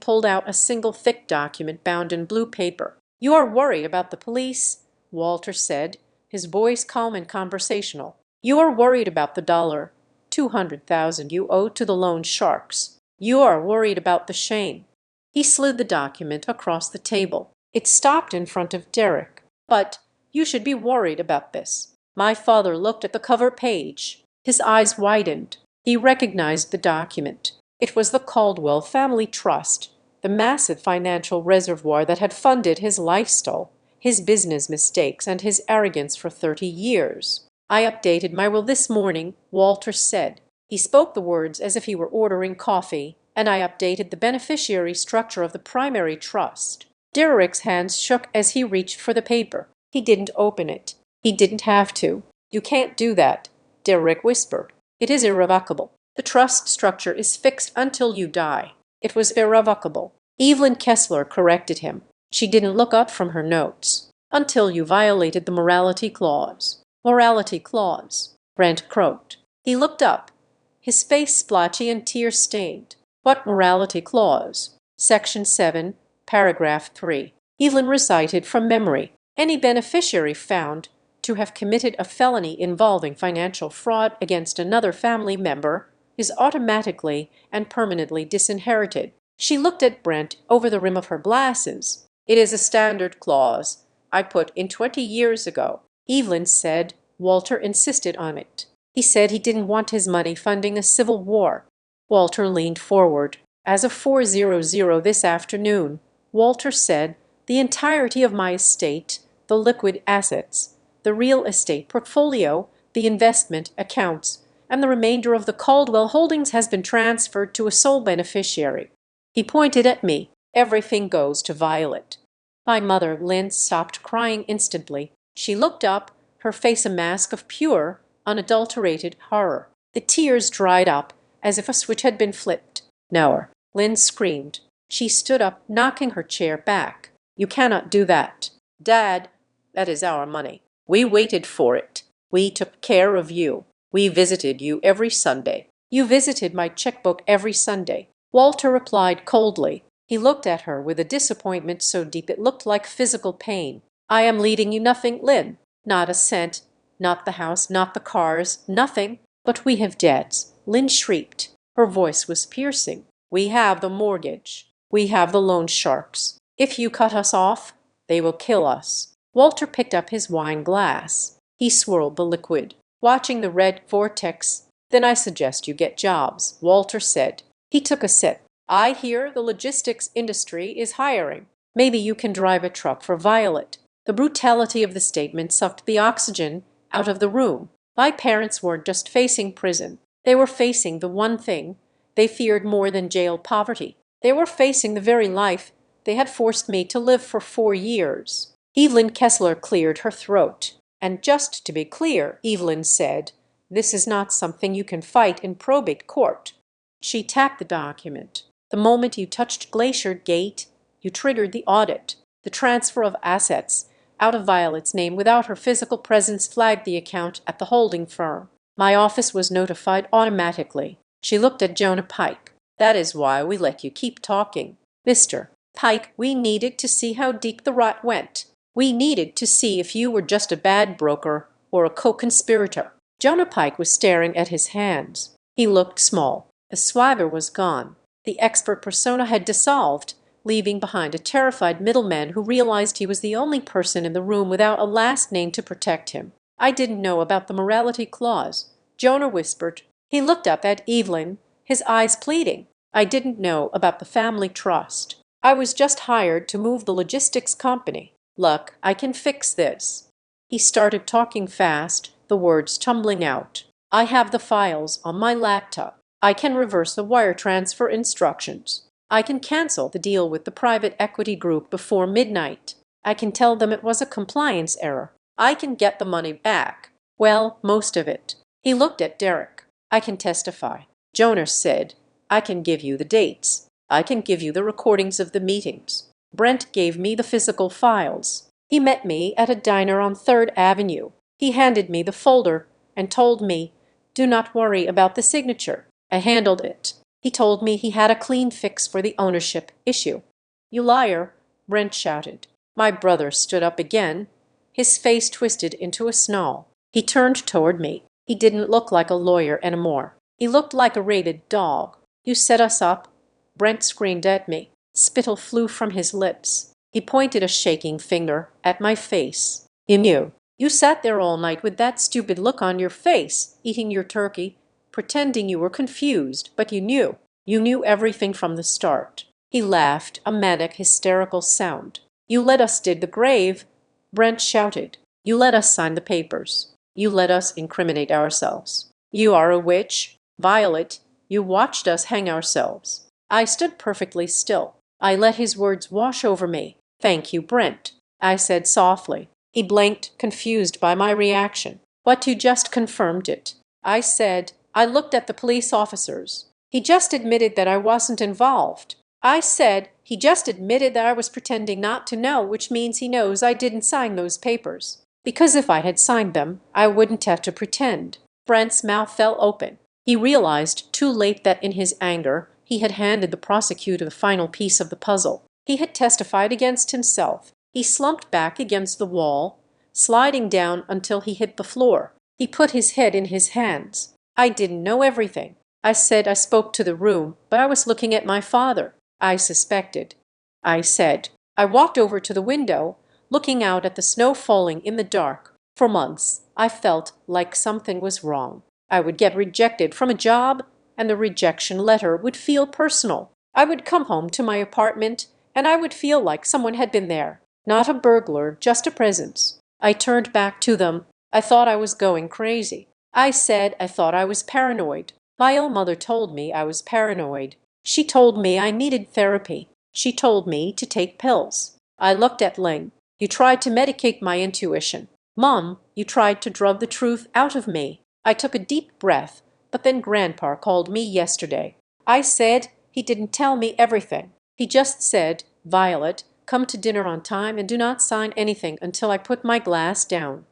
pulled out a single thick document bound in blue paper. "You are worried about the police," Walter said, his voice calm and conversational. "You are worried about the $200,000 you owe to the loan sharks. You are worried about the shame." He slid the document across the table. It stopped in front of Derek. "But you should be worried about this." My father looked at the cover page. His eyes widened. He recognized the document. It was the Caldwell Family Trust, the massive financial reservoir that had funded his lifestyle, his business mistakes, and his arrogance for 30 years. "I updated my will this morning," Walter said. He spoke the words as if he were ordering coffee, "and I updated the beneficiary structure of the primary trust." Derek's hands shook as he reached for the paper. He didn't open it. He didn't have to. "You can't do that," Derek whispered. "It is irrevocable. The trust structure is fixed until you die." It was irrevocable. Evelyn Kessler corrected him. She didn't look up from her notes. "Until you violated the morality clause." "Morality clause," Brent croaked. He looked up, his face splotchy and tear-stained. "What morality clause?" "Section 7, paragraph 3. Evelyn recited from memory. "Any beneficiary found to have committed a felony involving financial fraud against another family member is automatically and permanently disinherited." She looked at Brent over the rim of her glasses. "It is a standard clause I put in 20 years ago." Evelyn said Walter insisted on it. He said he didn't want his money funding a civil war. Walter leaned forward. "As of 4:00 this afternoon," Walter said, "the entirety of my estate, the liquid assets, the real estate portfolio, the investment accounts, and the remainder of the Caldwell holdings has been transferred to a sole beneficiary." He pointed at me. "Everything goes to Violet." My mother, Lynn, stopped crying instantly. She looked up, her face a mask of pure, unadulterated horror. The tears dried up as if a switch had been flipped. "No," Lynn screamed. She stood up, knocking her chair back. "You cannot do that. Dad, that is our money. We waited for it. We took care of you. We visited you every Sunday. You visited my checkbook every Sunday." Walter replied coldly. He looked at her with a disappointment so deep it looked like physical pain. "I am leading you nothing, Lynn. Not a cent. Not the house, not the cars, nothing. But we have debts," Lynn shrieked. Her voice was piercing. "We have the mortgage. We have the loan sharks. If you cut us off, they will kill us." Walter picked up his wine glass. He swirled the liquid, watching the red vortex. "Then I suggest you get jobs," Walter said. He took a sip. "I hear the logistics industry is hiring. Maybe you can drive a truck for Violet." The brutality of the statement sucked the oxygen out of the room. My parents weren't just facing prison. They were facing the one thing they feared more than jail poverty. They were facing the very life they had forced me to live for 4 years. Evelyn Kessler cleared her throat. "And just to be clear," Evelyn said, "this is not something you can fight in probate court." She tapped the document. "The moment you touched Glacier Gate, you triggered the audit. The transfer of assets out of Violet's name without her physical presence flagged the account at the holding firm. My office was notified automatically." She looked at Jonah Pike. "That is why we let you keep talking. Mr. Pike, we needed to see how deep the rot went. We needed to see if you were just a bad broker or a co-conspirator." Jonah Pike was staring at his hands. He looked small. The swagger was gone. The expert persona had dissolved, leaving behind a terrified middleman who realized he was the only person in the room without a last name to protect him. "I didn't know about the morality clause," Jonah whispered. He looked up at Evelyn, his eyes pleading. "I didn't know about the family trust. I was just hired to move the logistics company. Look, I can fix this." He started talking fast, the words tumbling out. "I have the files on my laptop. I can reverse the wire transfer instructions. I can cancel the deal with the private equity group before midnight. I can tell them it was a compliance error. I can get the money back. Well, most of it." He looked at Derek. "I can testify." Jonah said, "I can give you the dates. I can give you the recordings of the meetings. Brent gave me the physical files. He met me at a diner on 3rd Avenue. He handed me the folder and told me, 'Do not worry about the signature. I handled it.' He told me he had a clean fix for the ownership issue." "You liar," Brent shouted. My brother stood up again, his face twisted into a snarl. He turned toward me. He didn't look like a lawyer anymore. He looked like a rabid dog. "You set us up," Brent screamed at me. Spittle flew from his lips. He pointed a shaking finger at my face. "You knew. You sat there all night with that stupid look on your face, eating your turkey, pretending you were confused, but you knew. You knew everything from the start." He laughed, a manic, hysterical sound. "You let us dig the grave," Brent shouted. "You let us sign the papers. You let us incriminate ourselves. You are a witch, Violet. You watched us hang ourselves." I stood perfectly still. I let his words wash over me. "Thank you, Brent," I said softly. He blinked, confused by my reaction. "What you just confirmed it," I said. I looked at the police officers. "He just admitted that I wasn't involved." I said, "He just admitted that I was pretending not to know, which means he knows I didn't sign those papers. Because if I had signed them, I wouldn't have to pretend." Brent's mouth fell open. He realized too late that in his anger he had handed the prosecutor the final piece of the puzzle. He had testified against himself. He slumped back against the wall, sliding down until he hit the floor. He put his head in his hands. "I didn't know everything. I said I spoke to the room, but I was looking at my father. I suspected." I said. I walked over to the window, looking out at the snow falling in the dark. For months, I felt like something was wrong. I would get rejected from a job, and the rejection letter would feel personal. I would come home to my apartment, and I would feel like someone had been there. Not a burglar, just a presence. I turned back to them. I thought I was going crazy. I said I thought I was paranoid. My own mother told me I was paranoid. She told me I needed therapy. She told me to take pills. I looked at Ling. "You tried to medicate my intuition." Mom, you tried to drug the truth out of me. I took a deep breath, but then Grandpa called me yesterday. I said he didn't tell me everything. He just said, Violet, come to dinner on time and do not sign anything until I put my glass down.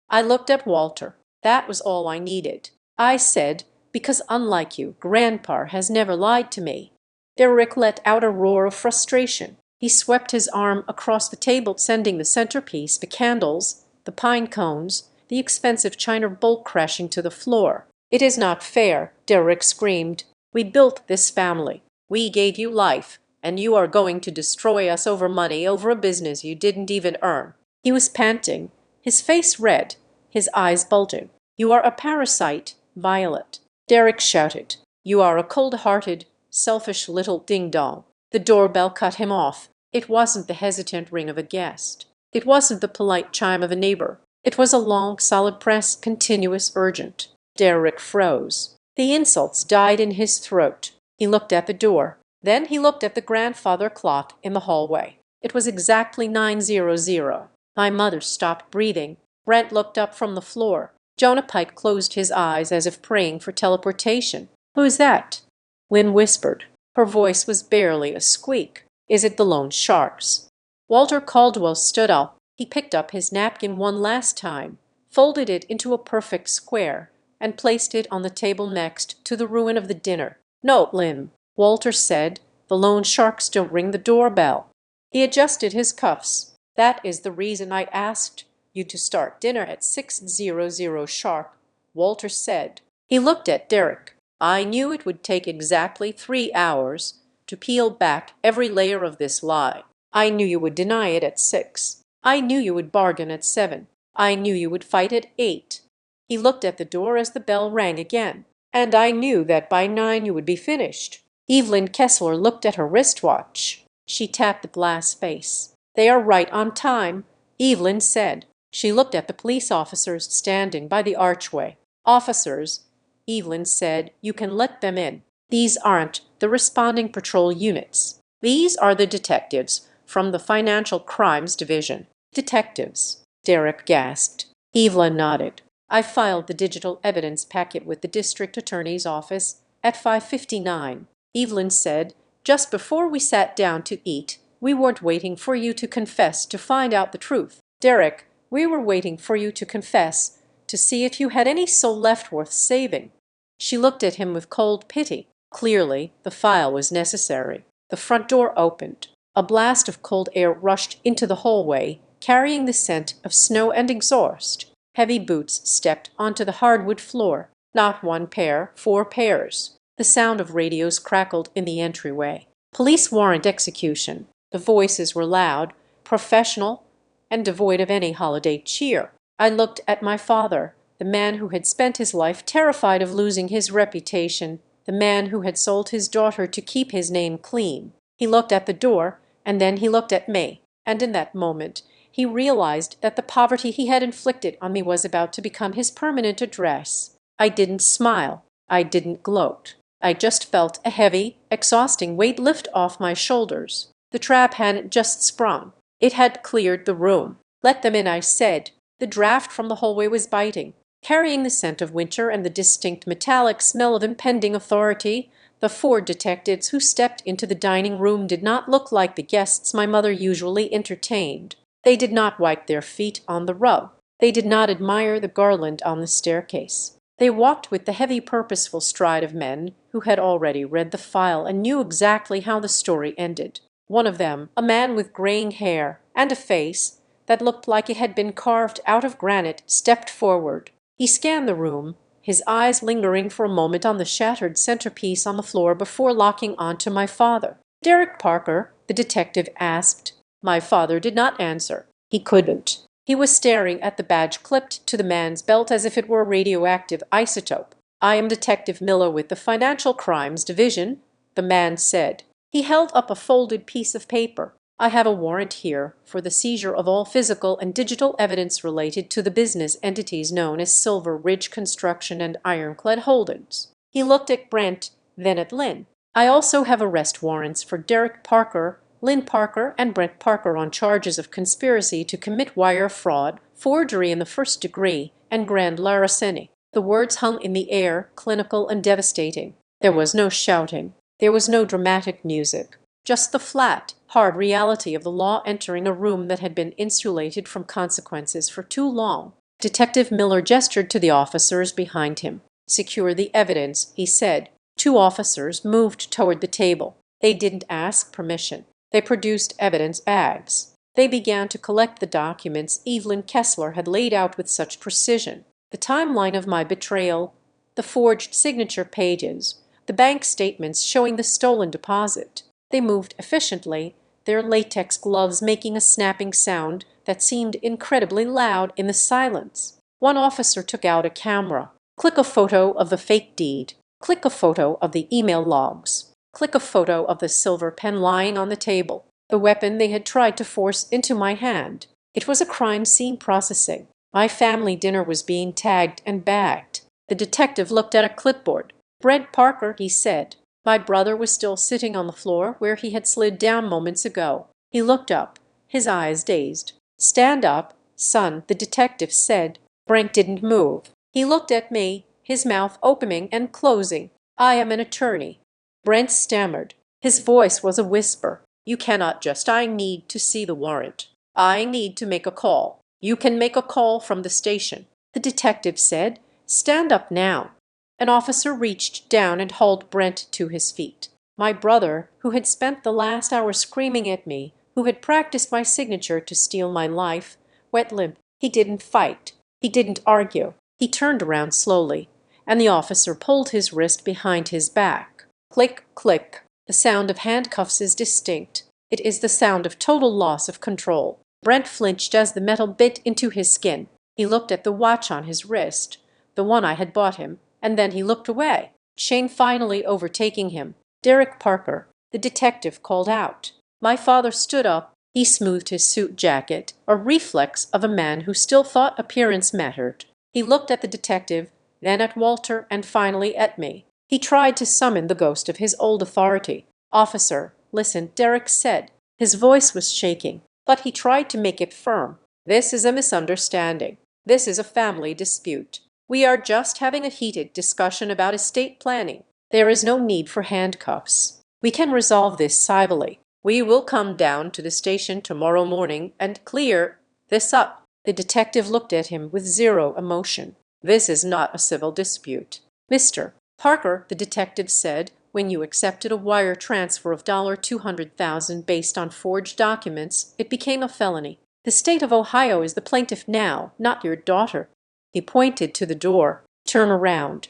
I looked at Walter. That was all I needed. I said, because unlike you, Grandpa has never lied to me. Derek let out a roar of frustration. He swept his arm across the table, sending the centerpiece, the candles, the pine cones, the expensive china bowl crashing to the floor. It is not fair, Derek screamed. We built this family. We gave you life, and you are going to destroy us over money, over a business you didn't even earn. He was panting, his face red, his eyes bulging. You are a parasite, Violet. Derek shouted. You are a cold-hearted, selfish little ding-dong. The doorbell cut him off. It wasn't the hesitant ring of a guest. It wasn't the polite chime of a neighbor. It was a long, solid press, continuous, urgent. Derek froze. The insults died in his throat. He looked at the door. Then he looked at the grandfather clock in the hallway. It was exactly 9:00. My mother stopped breathing. Brent looked up from the floor. Jonah Pike closed his eyes as if praying for teleportation. Who's that? Lynn whispered. Her voice was barely a squeak. Is it the loan sharks? Walter Caldwell stood up. He picked up his napkin one last time, folded it into a perfect square, and placed it on the table next to the ruin of the dinner. No, Lynn, Walter said. The loan sharks don't ring the doorbell. He adjusted his cuffs. That is the reason I asked you to start dinner at 6:00 sharp, Walter said. He looked at Derek. I knew it would take exactly 3 hours to peel back every layer of this lie. I knew you would deny it at 6. I knew you would bargain at 7. I knew you would fight at 8. He looked at the door as the bell rang again. And I knew that by 9 you would be finished. Evelyn Kessler looked at her wristwatch. She tapped the glass face. They are right on time, Evelyn said. She looked at the police officers standing by the archway. Officers, Evelyn said, you can let them in. These aren't the responding patrol units. These are the detectives from the Financial Crimes Division. Detectives, Derek gasped. Evelyn nodded. I filed the digital evidence packet with the district attorney's office at 5:59. Evelyn said, just before we sat down to eat, we weren't waiting for you to confess to find out the truth. Derek, we were waiting for you to confess, to see if you had any soul left worth saving. She looked at him with cold pity. Clearly, the file was necessary. The front door opened. A blast of cold air rushed into the hallway, carrying the scent of snow and exhaust. Heavy boots stepped onto the hardwood floor. Not one pair, 4 pairs. The sound of radios crackled in the entryway. Police warrant execution. The voices were loud, professional, and devoid of any holiday cheer. I looked at my father, the man who had spent his life terrified of losing his reputation, the man who had sold his daughter to keep his name clean. He looked at the door, and then he looked at me, and in that moment he realized that the poverty he had inflicted on me was about to become his permanent address. I didn't smile. I didn't gloat. I just felt a heavy, exhausting weight lift off my shoulders. The trap hadn't just sprung. It had cleared the room. Let them in, I said. The draft from the hallway was biting, carrying the scent of winter and the distinct metallic smell of impending authority. The 4 detectives who stepped into the dining room did not look like the guests my mother usually entertained. They did not wipe their feet on the rug. They did not admire the garland on the staircase. They walked with the heavy, purposeful stride of men who had already read the file and knew exactly how the story ended. One of them, a man with graying hair and a face that looked like it had been carved out of granite, stepped forward. He scanned the room, his eyes lingering for a moment on the shattered centerpiece on the floor before locking onto my father. Derek Parker, the detective asked. My father did not answer. He couldn't. He was staring at the badge clipped to the man's belt as if it were a radioactive isotope. I am Detective Miller with the Financial Crimes Division, the man said. He held up a folded piece of paper. I have a warrant here for the seizure of all physical and digital evidence related to the business entities known as Silver Ridge Construction and Ironclad Holdings. He looked at Brent, then at Lynn. I also have arrest warrants for Derek Parker Lynn Parker and Brent Parker on charges of conspiracy to commit wire fraud, forgery in the first degree, and grand larceny. The words hung in the air, clinical and devastating. There was no shouting. There was no dramatic music. Just the flat, hard reality of the law entering a room that had been insulated from consequences for too long. Detective Miller gestured to the officers behind him. "Secure the evidence," he said. 2 officers moved toward the table. They didn't ask permission. They produced evidence bags. They began to collect the documents Evelyn Kessler had laid out with such precision. The timeline of my betrayal, the forged signature pages, the bank statements showing the stolen deposit. They moved efficiently, their latex gloves making a snapping sound that seemed incredibly loud in the silence. One officer took out a camera. Click a photo of the fake deed. Click a photo of the email logs. Click a photo of the silver pen lying on the table, the weapon they had tried to force into my hand. It was a crime scene processing. My family dinner was being tagged and bagged. The detective looked at a clipboard. "Brent Parker," he said. My brother was still sitting on the floor where he had slid down moments ago. He looked up, his eyes dazed. "Stand up, son," the detective said. Brent didn't move. He looked at me, his mouth opening and closing. "I am an attorney." Brent stammered. His voice was a whisper. "You cannot just. I need to see the warrant. I need to make a call." "You can make a call from the station," the detective said. "Stand up now." An officer reached down and hauled Brent to his feet. My brother, who had spent the last hour screaming at me, who had practiced my signature to steal my life, went limp. He didn't fight. He didn't argue. He turned around slowly, and the officer pulled his wrist behind his back. Click, click. The sound of handcuffs is distinct. It is the sound of total loss of control. Brent flinched as the metal bit into his skin. He looked at the watch on his wrist, the one I had bought him, and then he looked away. Shame finally overtaking him. "Derek Parker," the detective called out. My father stood up. He smoothed his suit jacket, a reflex of a man who still thought appearance mattered. He looked at the detective, then at Walter, and finally at me. He tried to summon the ghost of his old authority. "Officer, listen," Derek said. His voice was shaking, but he tried to make it firm. "This is a misunderstanding. This is a family dispute. We are just having a heated discussion about estate planning. There is no need for handcuffs. We can resolve this civilly. We will come down to the station tomorrow morning and clear this up." The detective looked at him with zero emotion. "This is not a civil dispute. Mr. Parker," the detective said, "when you accepted a wire transfer of $200,000 based on forged documents, it became a felony. The state of Ohio is the plaintiff now, not your daughter." He pointed to the door. "Turn around."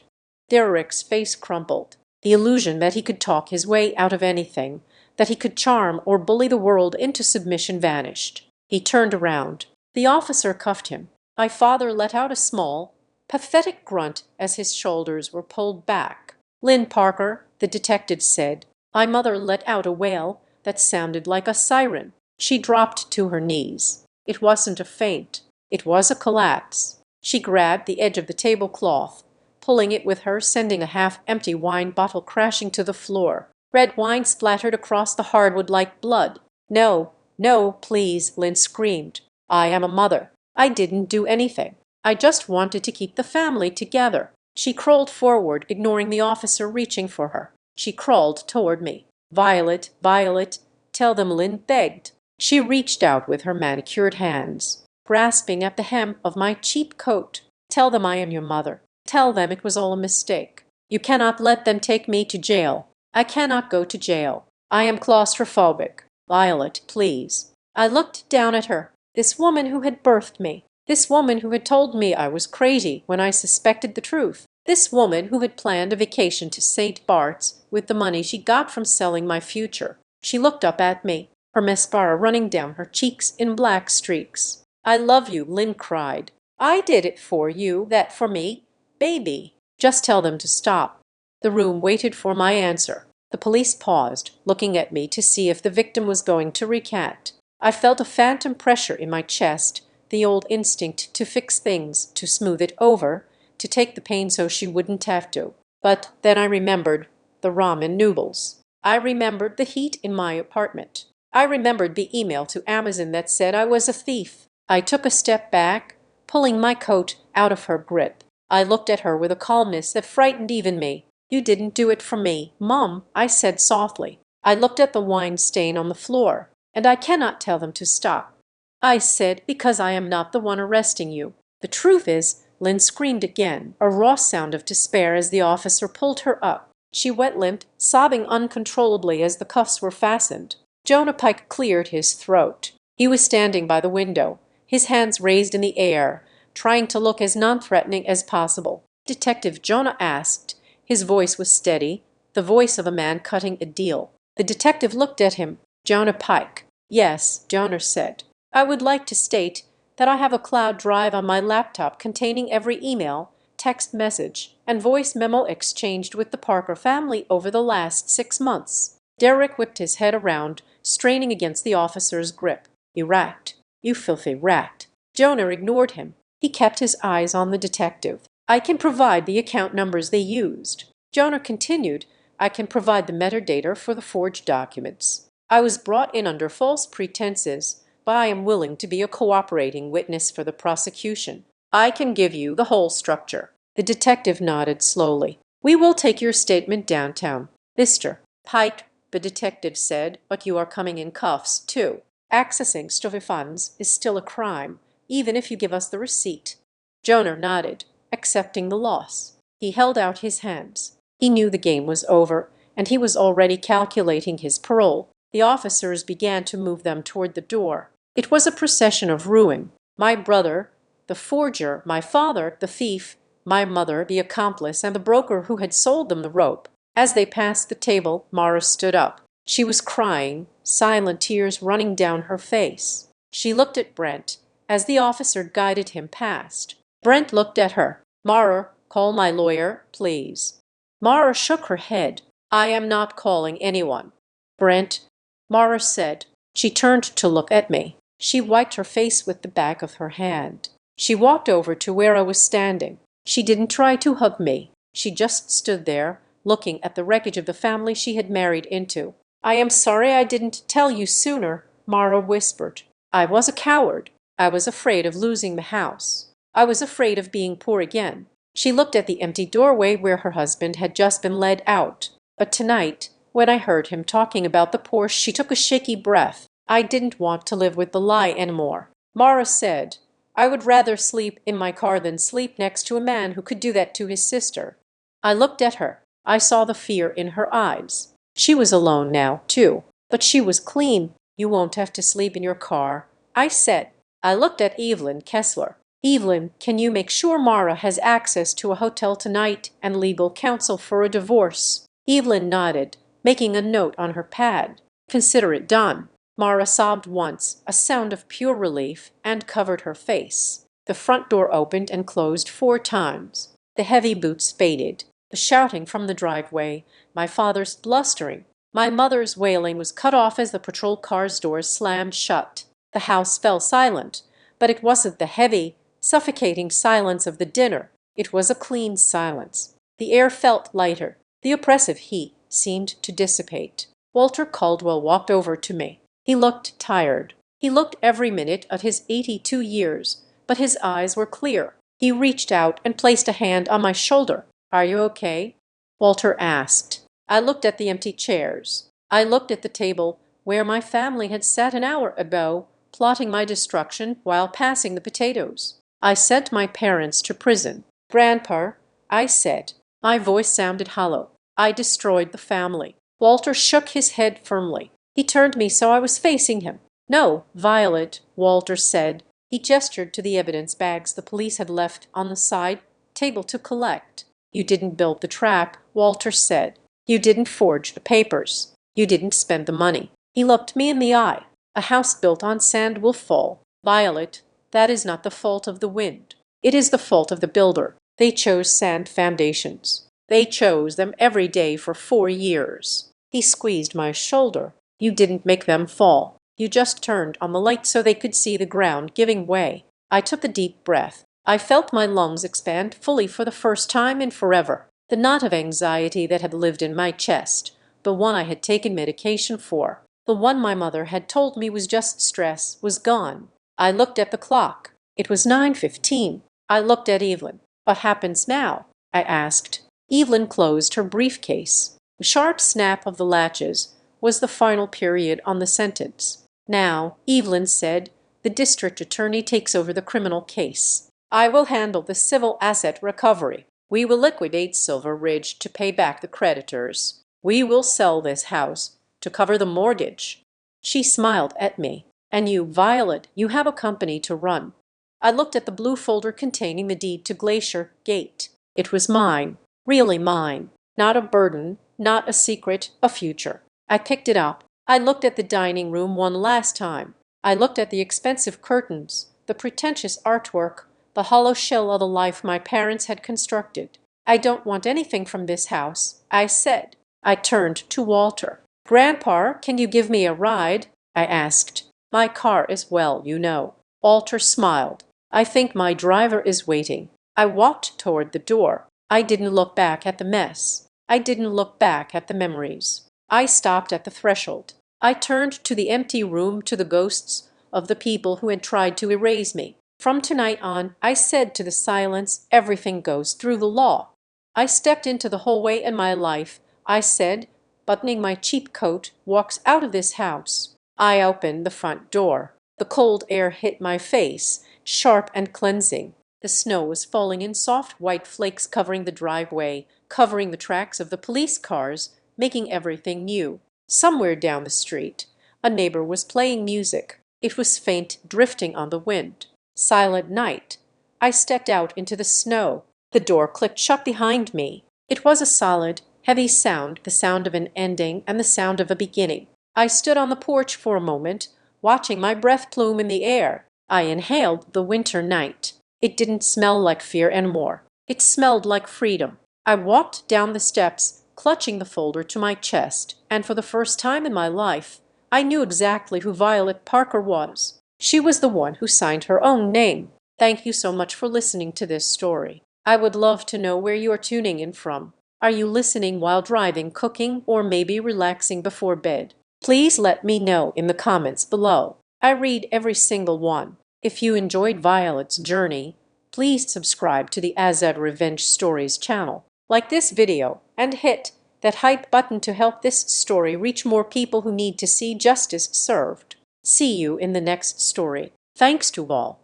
Derek's face crumpled. The illusion that he could talk his way out of anything, that he could charm or bully the world into submission vanished. He turned around. The officer cuffed him. My father let out a small, pathetic grunt as his shoulders were pulled back. "Lynn Parker," the detective said. My mother let out a wail that sounded like a siren. She dropped to her knees. It wasn't a faint. It was a collapse. She grabbed the edge of the tablecloth, pulling it with her, sending a half-empty wine bottle crashing to the floor. Red wine splattered across the hardwood like blood. "No, no, please," Lynn screamed. "I am a mother. I didn't do anything. I just wanted to keep the family together." She crawled forward, ignoring the officer reaching for her. She crawled toward me. "Violet, Violet, tell them," Lynn begged. She reached out with her manicured hands, grasping at the hem of my cheap coat. "Tell them I am your mother. Tell them it was all a mistake. You cannot let them take me to jail. I cannot go to jail. I am claustrophobic. Violet, please." I looked down at her. This woman who had birthed me. This woman who had told me I was crazy when I suspected the truth. This woman who had planned a vacation to St. Bart's with the money she got from selling my future. She looked up at me, her mascara running down her cheeks in black streaks. "I love you," Lynn cried. "I did it for you, that for me. Baby, just tell them to stop." The room waited for my answer. The police paused, looking at me to see if the victim was going to recant. I felt a phantom pressure in my chest, the old instinct to fix things, to smooth it over, to take the pain so she wouldn't have to. But then I remembered the ramen noodles. I remembered the heat in my apartment. I remembered the email to Amazon that said I was a thief. I took a step back, pulling my coat out of her grip. I looked at her with a calmness that frightened even me. "You didn't do it for me, Mom," I said softly. I looked at the wine stain on the floor. "And I cannot tell them to stop," I said, "because I am not the one arresting you. The truth is," Lynn screamed again, a raw sound of despair as the officer pulled her up. She wet-limped, sobbing uncontrollably as the cuffs were fastened. Jonah Pike cleared his throat. He was standing by the window, his hands raised in the air, trying to look as non-threatening as possible. "Detective," Jonah asked. His voice was steady, the voice of a man cutting a deal. The detective looked at him. "Jonah Pike." "Yes," Jonah said. "I would like to state that I have a cloud drive on my laptop containing every email, text message, and voice memo exchanged with the Parker family over the last 6 months." Derek whipped his head around, straining against the officer's grip. "You rat. You filthy rat." Jonah ignored him. He kept his eyes on the detective. "I can provide the account numbers they used." Jonah continued, "I can provide the metadata for the forged documents. I was brought in under false pretenses, but I am willing to be a cooperating witness for the prosecution. I can give you the whole structure." The detective nodded slowly. "We will take your statement downtown, Mr. Pike," the detective said, "but you are coming in cuffs, too. Accessing stolen funds is still a crime, even if you give us the receipt." Jonah nodded, accepting the loss. He held out his hands. He knew the game was over, and he was already calculating his parole. The officers began to move them toward the door. It was a procession of ruin. My brother, the forger, my father, the thief, my mother, the accomplice, and the broker who had sold them the rope. As they passed the table, Mara stood up. She was crying, silent tears running down her face. She looked at Brent as the officer guided him past. Brent looked at her. "Mara, call my lawyer, please." Mara shook her head. "I am not calling anyone." "Brent," Mara said. She turned to look at me. She wiped her face with the back of her hand. She walked over to where I was standing. She didn't try to hug me. She just stood there, looking at the wreckage of the family she had married into. "I am sorry I didn't tell you sooner," Mara whispered. "I was a coward. I was afraid of losing the house. I was afraid of being poor again." She looked at the empty doorway where her husband had just been led out. But tonight, when I heard him talking about the Porsche, she took a shaky breath. "I didn't want to live with the lie anymore," Mara said. "I would rather sleep in my car than sleep next to a man who could do that to his sister." I looked at her. I saw the fear in her eyes. She was alone now, too, but she was clean. "You won't have to sleep in your car," I said. I looked at Evelyn Kessler. "Evelyn, can you make sure Mara has access to a hotel tonight and legal counsel for a divorce?" Evelyn nodded, making a note on her pad. "Consider it done." Mara sobbed once, a sound of pure relief, and covered her face. The front door opened and closed 4 times. The heavy boots faded. The shouting from the driveway, my father's blustering, my mother's wailing was cut off as the patrol car's doors slammed shut. The house fell silent, but it wasn't the heavy, suffocating silence of the dinner. It was a clean silence. The air felt lighter. The oppressive heat seemed to dissipate. Walter Caldwell walked over to me. He looked tired. He looked every minute of his 82 years, but his eyes were clear. He reached out and placed a hand on my shoulder. "Are you okay?" Walter asked. I looked at the empty chairs. I looked at the table where my family had sat an hour ago, plotting my destruction while passing the potatoes. "I sent my parents to prison." "Grandpa," I said. My voice sounded hollow. "I destroyed the family." Walter shook his head firmly. He turned me so I was facing him. "No, Violet," Walter said. He gestured to the evidence bags the police had left on the side table to collect. "You didn't build the trap," Walter said. "You didn't forge the papers. You didn't spend the money." He looked me in the eye. "A house built on sand will fall. Violet, that is not the fault of the wind. It is the fault of the builder. They chose sand foundations. They chose them every day for 4 years." He squeezed my shoulder. "You didn't make them fall. You just turned on the light so they could see the ground giving way." I took a deep breath. I felt my lungs expand fully for the first time in forever. The knot of anxiety that had lived in my chest, the one I had taken medication for, The one my mother had told me was just stress was gone. I looked at the clock. It was 9:15. I looked at Evelyn. "What happens now?" I asked. Evelyn closed her briefcase. The sharp snap of the latches was the final period on the sentence. "Now," Evelyn said, "the district attorney takes over the criminal case. I will handle the civil asset recovery. We will liquidate Silver Ridge to pay back the creditors. We will sell this house to cover the mortgage." She smiled at me. "And you, Violet, you have a company to run." I looked at the blue folder containing the deed to Glacier Gate. It was mine, really mine. Not a burden, not a secret, a future. I picked it up. I looked at the dining room one last time. I looked at the expensive curtains, the pretentious artwork, the hollow shell of the life my parents had constructed. "I don't want anything from this house," I said. I turned to Walter. "Grandpa, can you give me a ride?" I asked. "My car is well, you know." Walter smiled. "I think my driver is waiting." I walked toward the door. I didn't look back at the mess. I didn't look back at the memories. I stopped at the threshold. I turned to the empty room, to the ghosts of the people who had tried to erase me. "From tonight on," I said to the silence, "everything goes through the law." I stepped into the hallway, and my life, I said, buttoning my cheap coat, walks out of this house. I opened the front door. The cold air hit my face, sharp and cleansing. The snow was falling in soft white flakes, covering the driveway, covering the tracks of the police cars, making everything new. Somewhere down the street, a neighbor was playing music. It was faint, drifting on the wind. Silent night. I stepped out into the snow. The door clicked shut behind me. It was a solid, heavy sound, the sound of an ending and the sound of a beginning. I stood on the porch for a moment, watching my breath plume in the air. I inhaled the winter night. It didn't smell like fear anymore. It smelled like freedom. I walked down the steps, clutching the folder to my chest, and for the first time in my life, I knew exactly who Violet Parker was. She was the one who signed her own name. Thank you so much for listening to this story. I would love to know where you are tuning in from. Are you listening while driving, cooking, or maybe relaxing before bed? Please let me know in the comments below. I read every single one. If you enjoyed Violet's journey, please subscribe to the Azad Revenge Stories channel. Like this video and hit that hype button to help this story reach more people who need to see justice served. See you in the next story. Thanks to all.